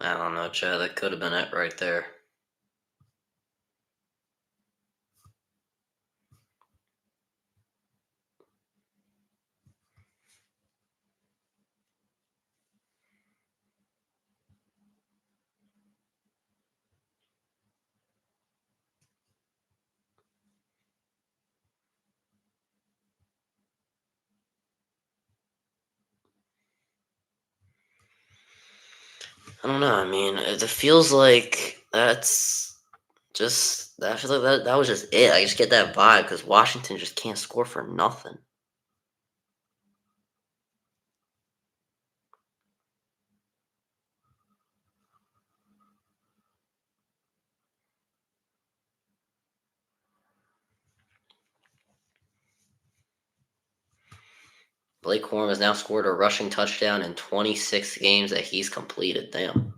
I don't know, Chad. That could have been it right there. I don't know. I mean, it feels like that's just. I feel like that was just it. I just get that vibe because Washington just can't score for nothing. Blake Corum has now scored a rushing touchdown in 26 games that he's completed. Damn.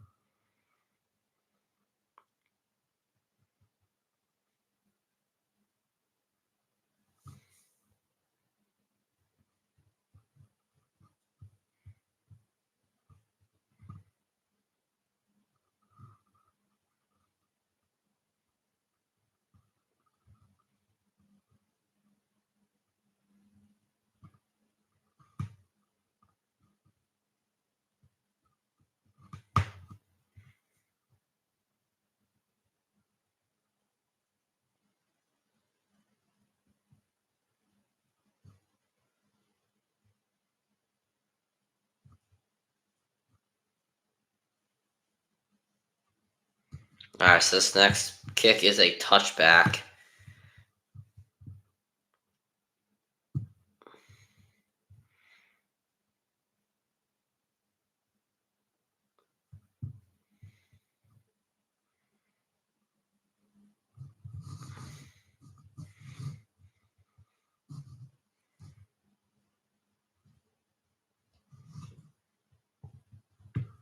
All right, so this next kick is a touchback.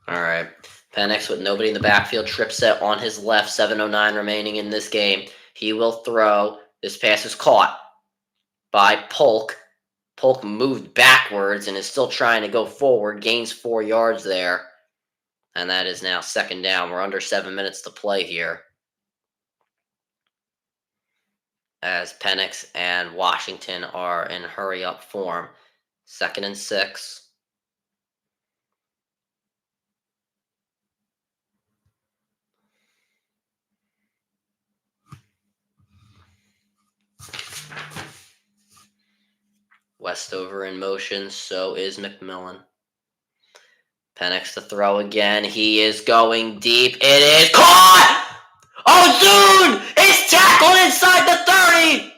All right. Penix with nobody in the backfield. Trip set on his left. 7:09 remaining in this game. He will throw. This pass is caught by Polk. Polk moved backwards and is still trying to go forward. Gains 4 yards there. And that is now second down. We're under 7 minutes to play here. As Penix and Washington are in hurry up form. 2nd and 6. Westover in motion, so is McMillan. Penix to throw again. He is going deep. It is caught! Ozune is tackled inside the 30!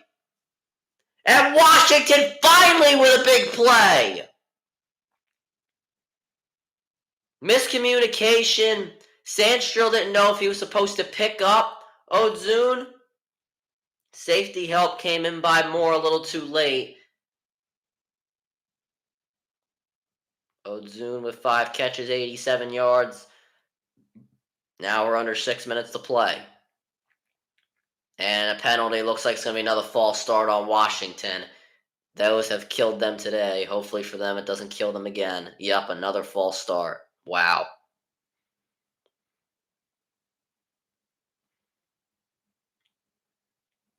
And Washington finally with a big play! Miscommunication. Sandstrill didn't know if he was supposed to pick up Ozune. Safety help came in by Moore a little too late. Ozune with 5 catches, 87 yards. Now we're under 6 minutes to play. And a penalty. Looks like it's going to be another false start on Washington. Those have killed them today. Hopefully for them it doesn't kill them again. Yep, another false start. Wow.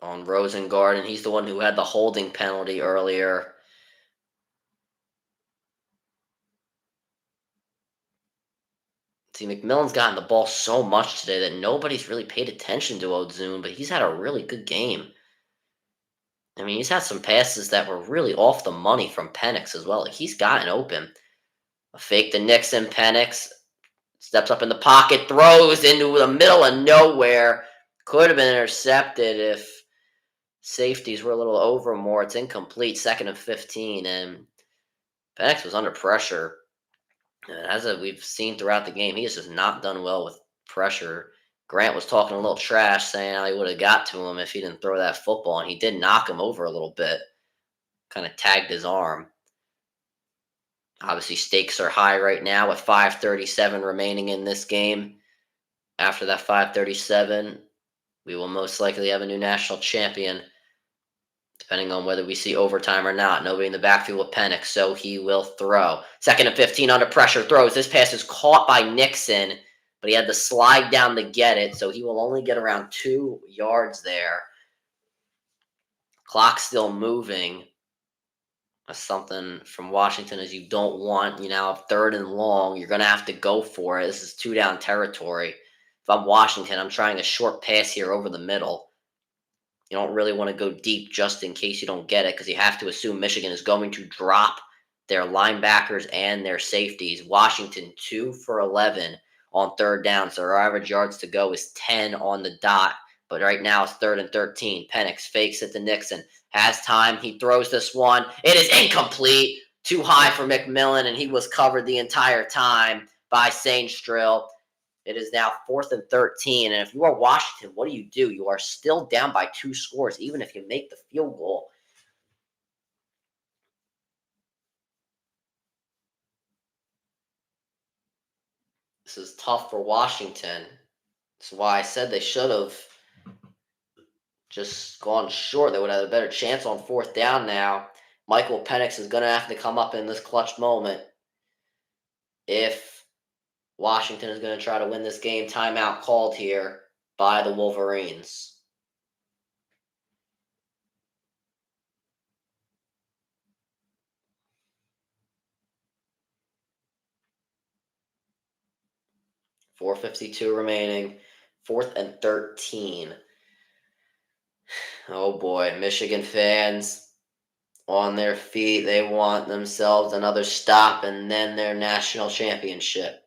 On Rosengarten, he's the one who had the holding penalty earlier. See, McMillan's gotten the ball so much today that nobody's really paid attention to Ozune, but he's had a really good game. I mean, he's had some passes that were really off the money from Penix as well. Like, he's gotten open. A fake to Nixon. Penix steps up in the pocket, throws into the middle of nowhere. Could have been intercepted if safeties were a little over more. It's incomplete. 2nd and 15, and Penix was under pressure. And as we've seen throughout the game, he has just not done well with pressure. Grant was talking a little trash, saying how he would have got to him if he didn't throw that football, and he did knock him over a little bit. Kind of tagged his arm. Obviously, stakes are high right now with 5:37 remaining in this game. After that 5:37, we will most likely have a new national champion, depending on whether we see overtime or not. Nobody in the backfield with Penix, so he will throw. 2nd and 15 under pressure, throws. This pass is caught by Nixon, but he had to slide down to get it, so he will only get around 2 yards there. Clock still moving. That's something from Washington is you don't want, 3rd and long. You're going to have to go for it. This is 2-down territory. If I'm Washington, I'm trying a short pass here over the middle. You don't really want to go deep just in case you don't get it, because you have to assume Michigan is going to drop their linebackers and their safeties. Washington 2 for 11 on 3rd down, so their average yards to go is 10 on the dot. But right now it's 3rd and 13. Penix fakes it to Nixon. Has time. He throws this one. It is incomplete. Too high for McMillan, and he was covered the entire time by Sainstrill. It is now 4th and 13. And if you are Washington, what do? You are still down by 2 scores, even if you make the field goal. This is tough for Washington. That's why I said they should have just gone short. They would have had a better chance on 4th down now. Michael Penix is going to have to come up in this clutch moment if Washington is going to try to win this game. Timeout called here by the Wolverines. .452 remaining. 4th and 13. Oh boy, Michigan fans on their feet. They want themselves another stop and then their national championship.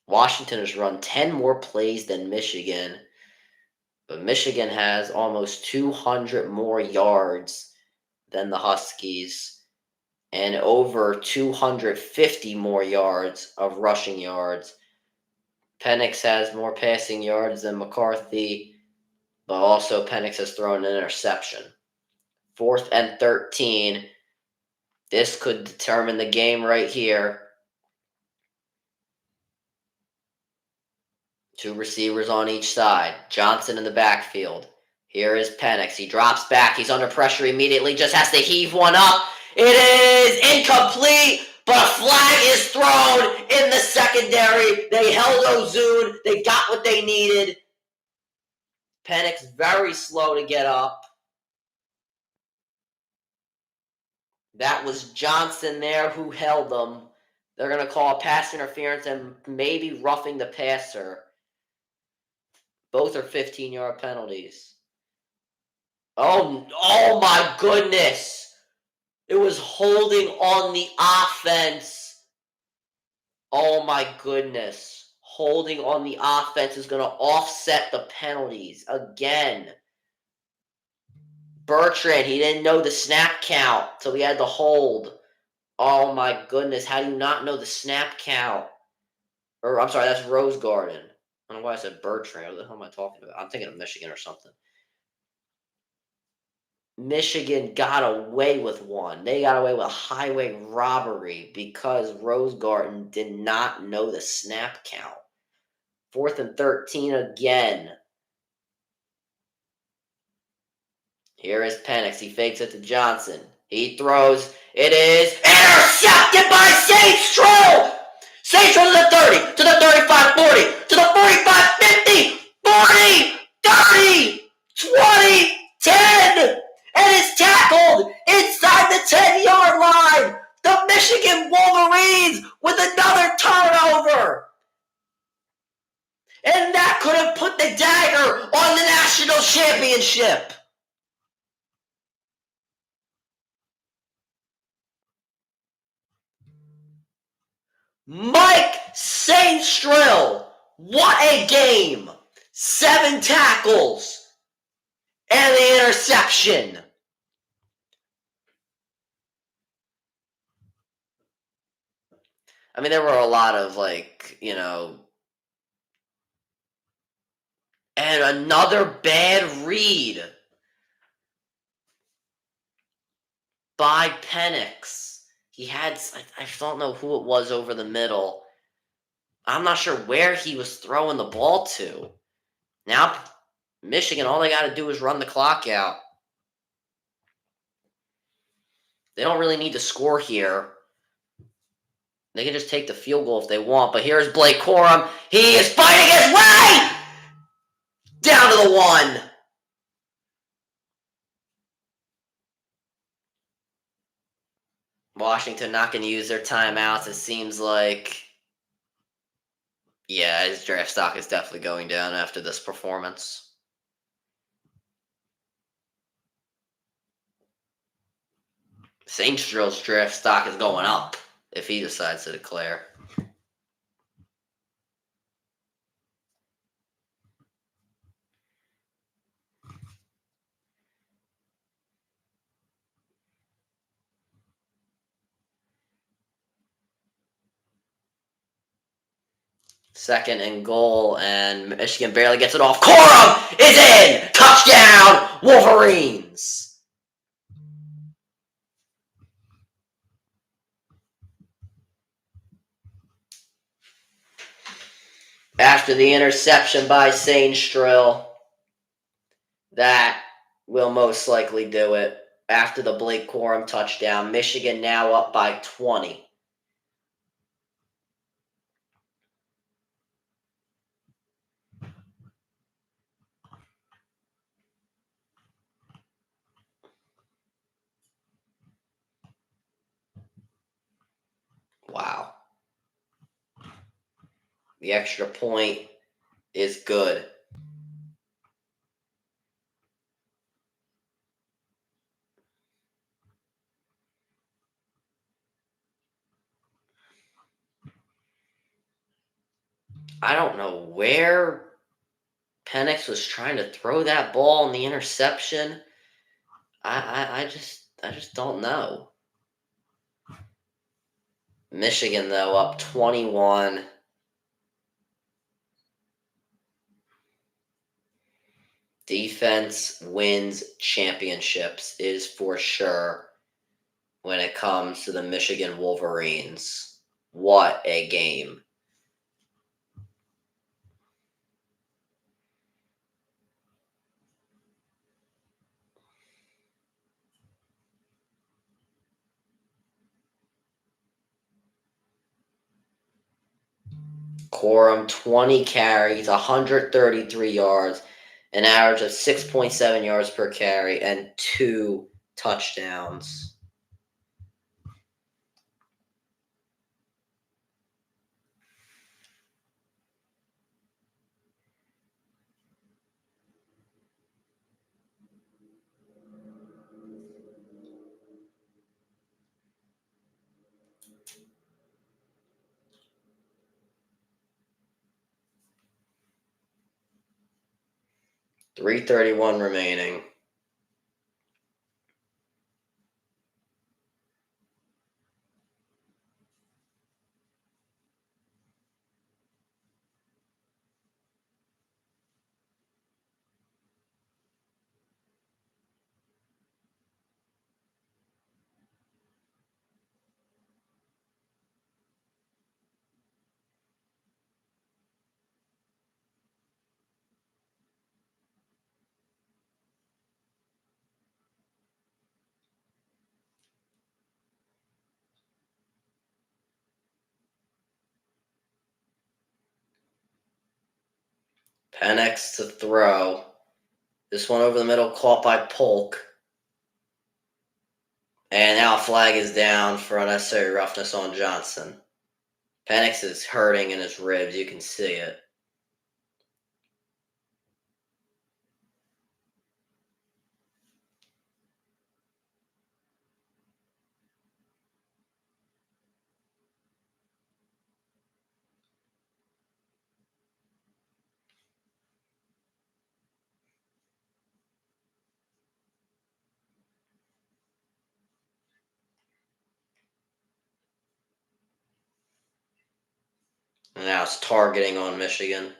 Washington has run 10 more plays than Michigan, but Michigan has almost 200 more yards than the Huskies and over 250 more yards of rushing yards. Penix has more passing yards than McCarthy, but also Penix has thrown an interception. 4th and 13. This could determine the game right here. 2 receivers on each side. Johnson in the backfield. Here is Penix. He drops back. He's under pressure immediately. Just has to heave one up. It is incomplete, but a flag is thrown in the secondary. They held Ozune. They got what they needed. Penix very slow to get up. That was Johnson there who held them. They're going to call pass interference and maybe roughing the passer. Both are 15-yard penalties. Oh my goodness. It was holding on the offense. Oh my goodness. Holding on the offense is going to offset the penalties again. Bertrand, he didn't know the snap count, so he had to hold. Oh my goodness. How do you not know the snap count? Or, I'm sorry, that's Rose Garden. I don't know why I said Bertrand. What the hell am I talking about? I'm thinking of Michigan or something. Michigan got away with one. They got away with highway robbery because Rose Garden did not know the snap count. 4th and 13 again. Here is Penix. He fakes it to Johnson. He throws. It is intercepted by Sainstrill. Sainstrill to the 30, to the 35, 40, to the 45, 50, 40, 30, 20, 10. And is tackled inside the 10-yard line. The Michigan Wolverines with another turnover. And that could have put the dagger on the national championship. Mike Sainstrill, what a game. 7 tackles and the interception. I mean, there were a lot of, and another bad read by Penix. He had, I don't know who it was over the middle. I'm not sure where he was throwing the ball to. Now, Michigan, all they got to do is run the clock out. They don't really need to score here. They can just take the field goal if they want. But here's Blake Corum. He is fighting his way down to the 1. Washington not going to use their timeouts. It seems like, yeah, his draft stock is definitely going down after this performance. Sainstrill's draft stock is going up if he decides to declare. Second and goal, and Michigan barely gets it off. Corum is in! Touchdown, Wolverines! After the interception by Sainstrill, that will most likely do it. After the Blake Corum touchdown, Michigan now up by 20. Wow. The extra point is good. I don't know where Penix was trying to throw that ball in the interception. I just don't know. Michigan, though, up 21. Defense wins championships is for sure when it comes to the Michigan Wolverines. What a game. Corum, 20 carries, 133 yards, an average of 6.7 yards per carry, and 2 touchdowns. .331 remaining. Penix to throw. This one over the middle, caught by Polk. And now a flag is down for unnecessary roughness on Johnson. Penix is hurting in his ribs. You can see it. And now it's targeting on Michigan.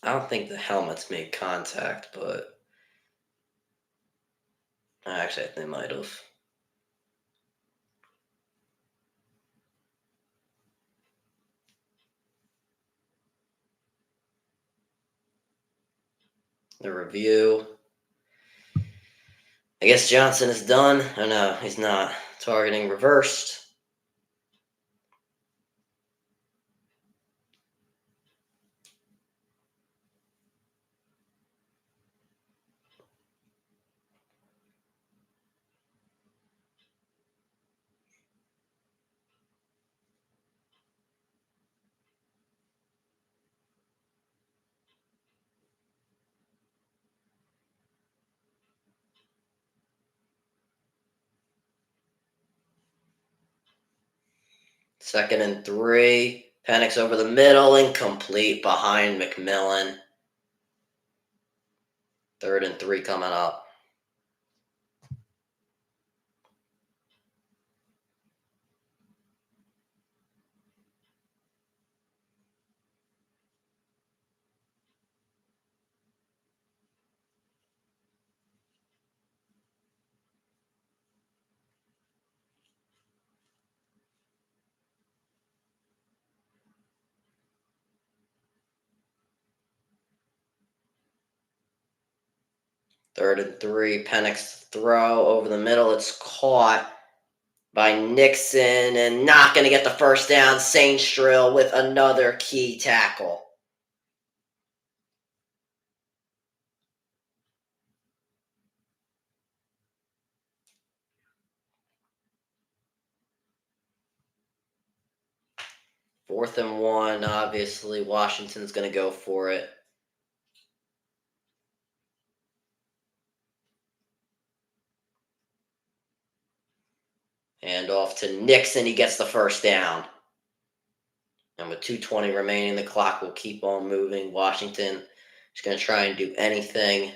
I don't think the helmets made contact, but actually, I think they might have. The review. I guess Johnson is done. Oh no, he's not. Targeting reversed. Second and 3. Penix over the middle, incomplete behind McMillan. Third and 3 coming up. Third and 3. Penix throw over the middle. It's caught by Nixon and not going to get the first down. Sainstrill with another key tackle. Fourth and 1. Obviously, Washington's going to go for it. Hand off to Nixon. He gets the first down. And with 2:20 remaining, the clock will keep on moving. Washington is going to try and do anything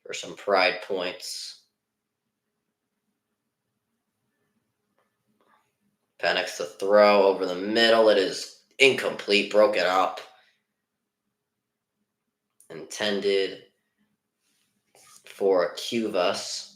for some pride points. Penix to throw over the middle. It is incomplete, broken up. Intended for Cuvas.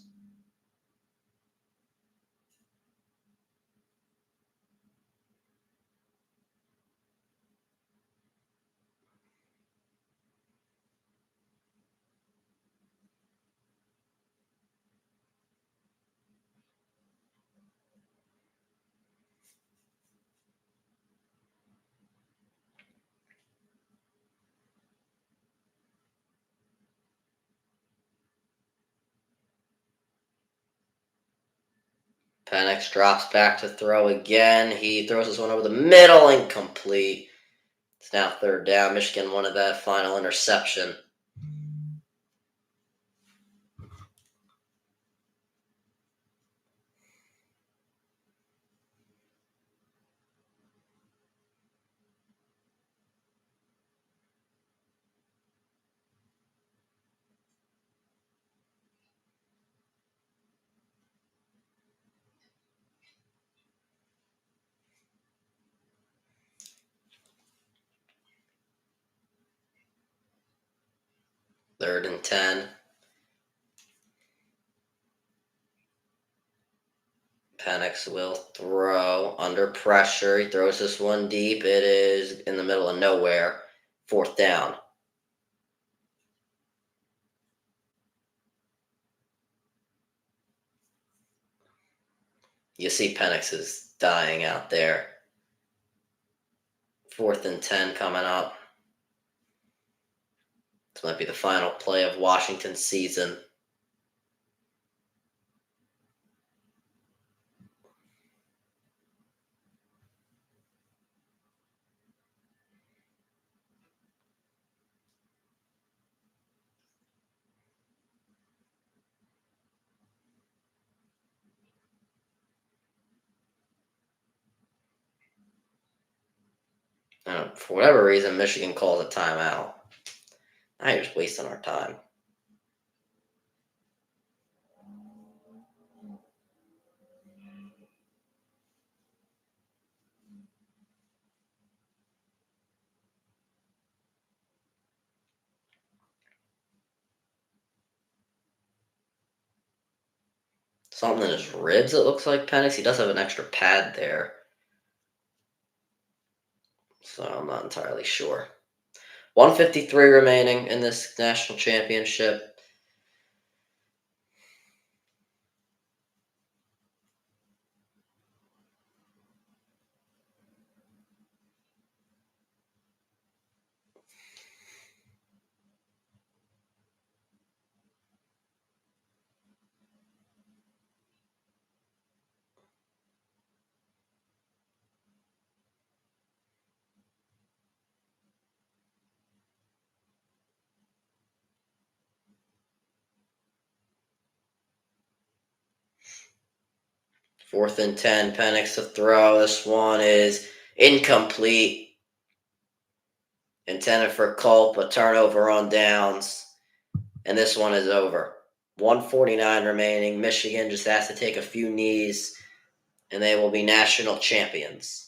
Penix drops back to throw again. He throws this one over the middle, incomplete. It's now third down. Michigan wanted that final interception. Third and 10. Penix will throw under pressure. He throws this one deep. It is in the middle of nowhere. Fourth down. You see Penix is dying out there. Fourth and 10 coming up. This might be the final play of Washington's season. For whatever reason, Michigan calls a timeout. Now you're just wasting our time. Something in his ribs, it looks like, Penix. He does have an extra pad there. So I'm not entirely sure. 153 remaining in this national championship. Fourth and 10, Penix to throw. This one is incomplete. Intended for Culp, a turnover on downs. And this one is over. 149 remaining. Michigan just has to take a few knees, and they will be national champions.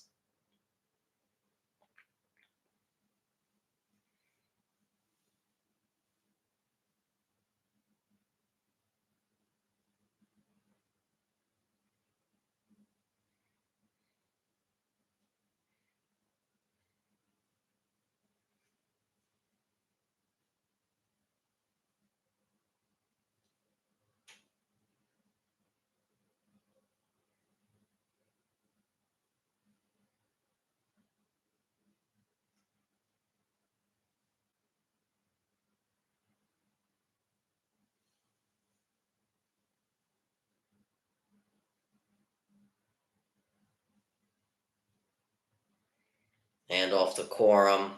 Hand off to Corum.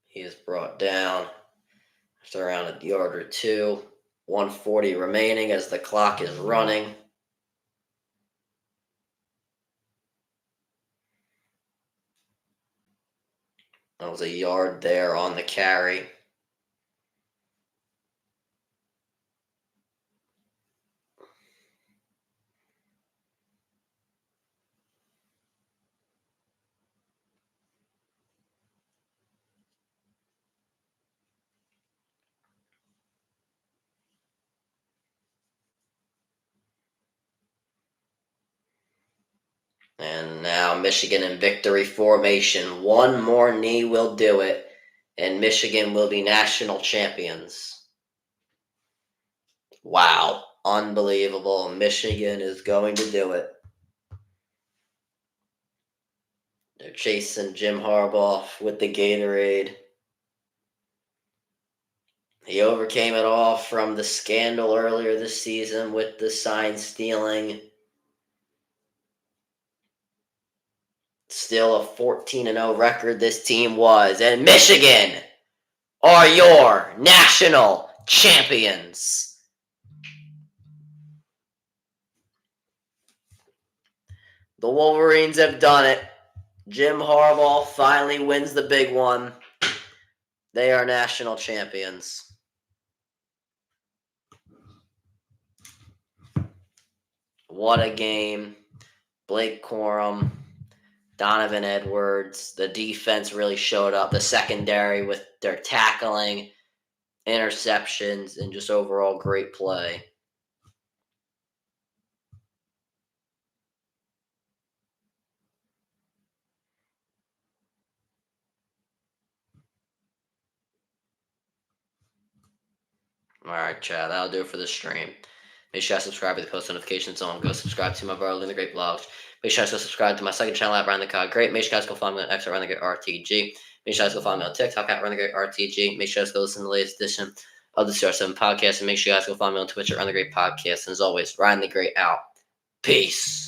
He is brought down after around a yard or two. 140 remaining as the clock is running. That was a yard there on the carry. And now Michigan in victory formation. One more knee will do it, and Michigan will be national champions. Wow. Unbelievable. Michigan is going to do it. They're chasing Jim Harbaugh with the Gatorade. He overcame it all from the scandal earlier this season with the sign stealing. Still a 14-0 record this team was. And Michigan are your national champions. The Wolverines have done it. Jim Harbaugh finally wins the big one. They are national champions. What a game. Blake Corum, Donovan Edwards. The defense really showed up. The secondary with their tackling, interceptions, and just overall great play. All right, Chad, that'll do it for this stream. Make sure I subscribe to the post notifications on. Go subscribe to my brother, Linda Great Blogs. Make sure I subscribe to my second channel at Ryan the Cod Great. Make sure you guys go follow me on X at Ryan the Great RTG. Make sure you guys go follow me on TikTok at Ryan the Great RTG. Make sure you guys go listen to the latest edition of the CR7 podcast. And make sure you guys go follow me on Twitch at Ryan the Great Podcast. And as always, Ryan the Great out. Peace.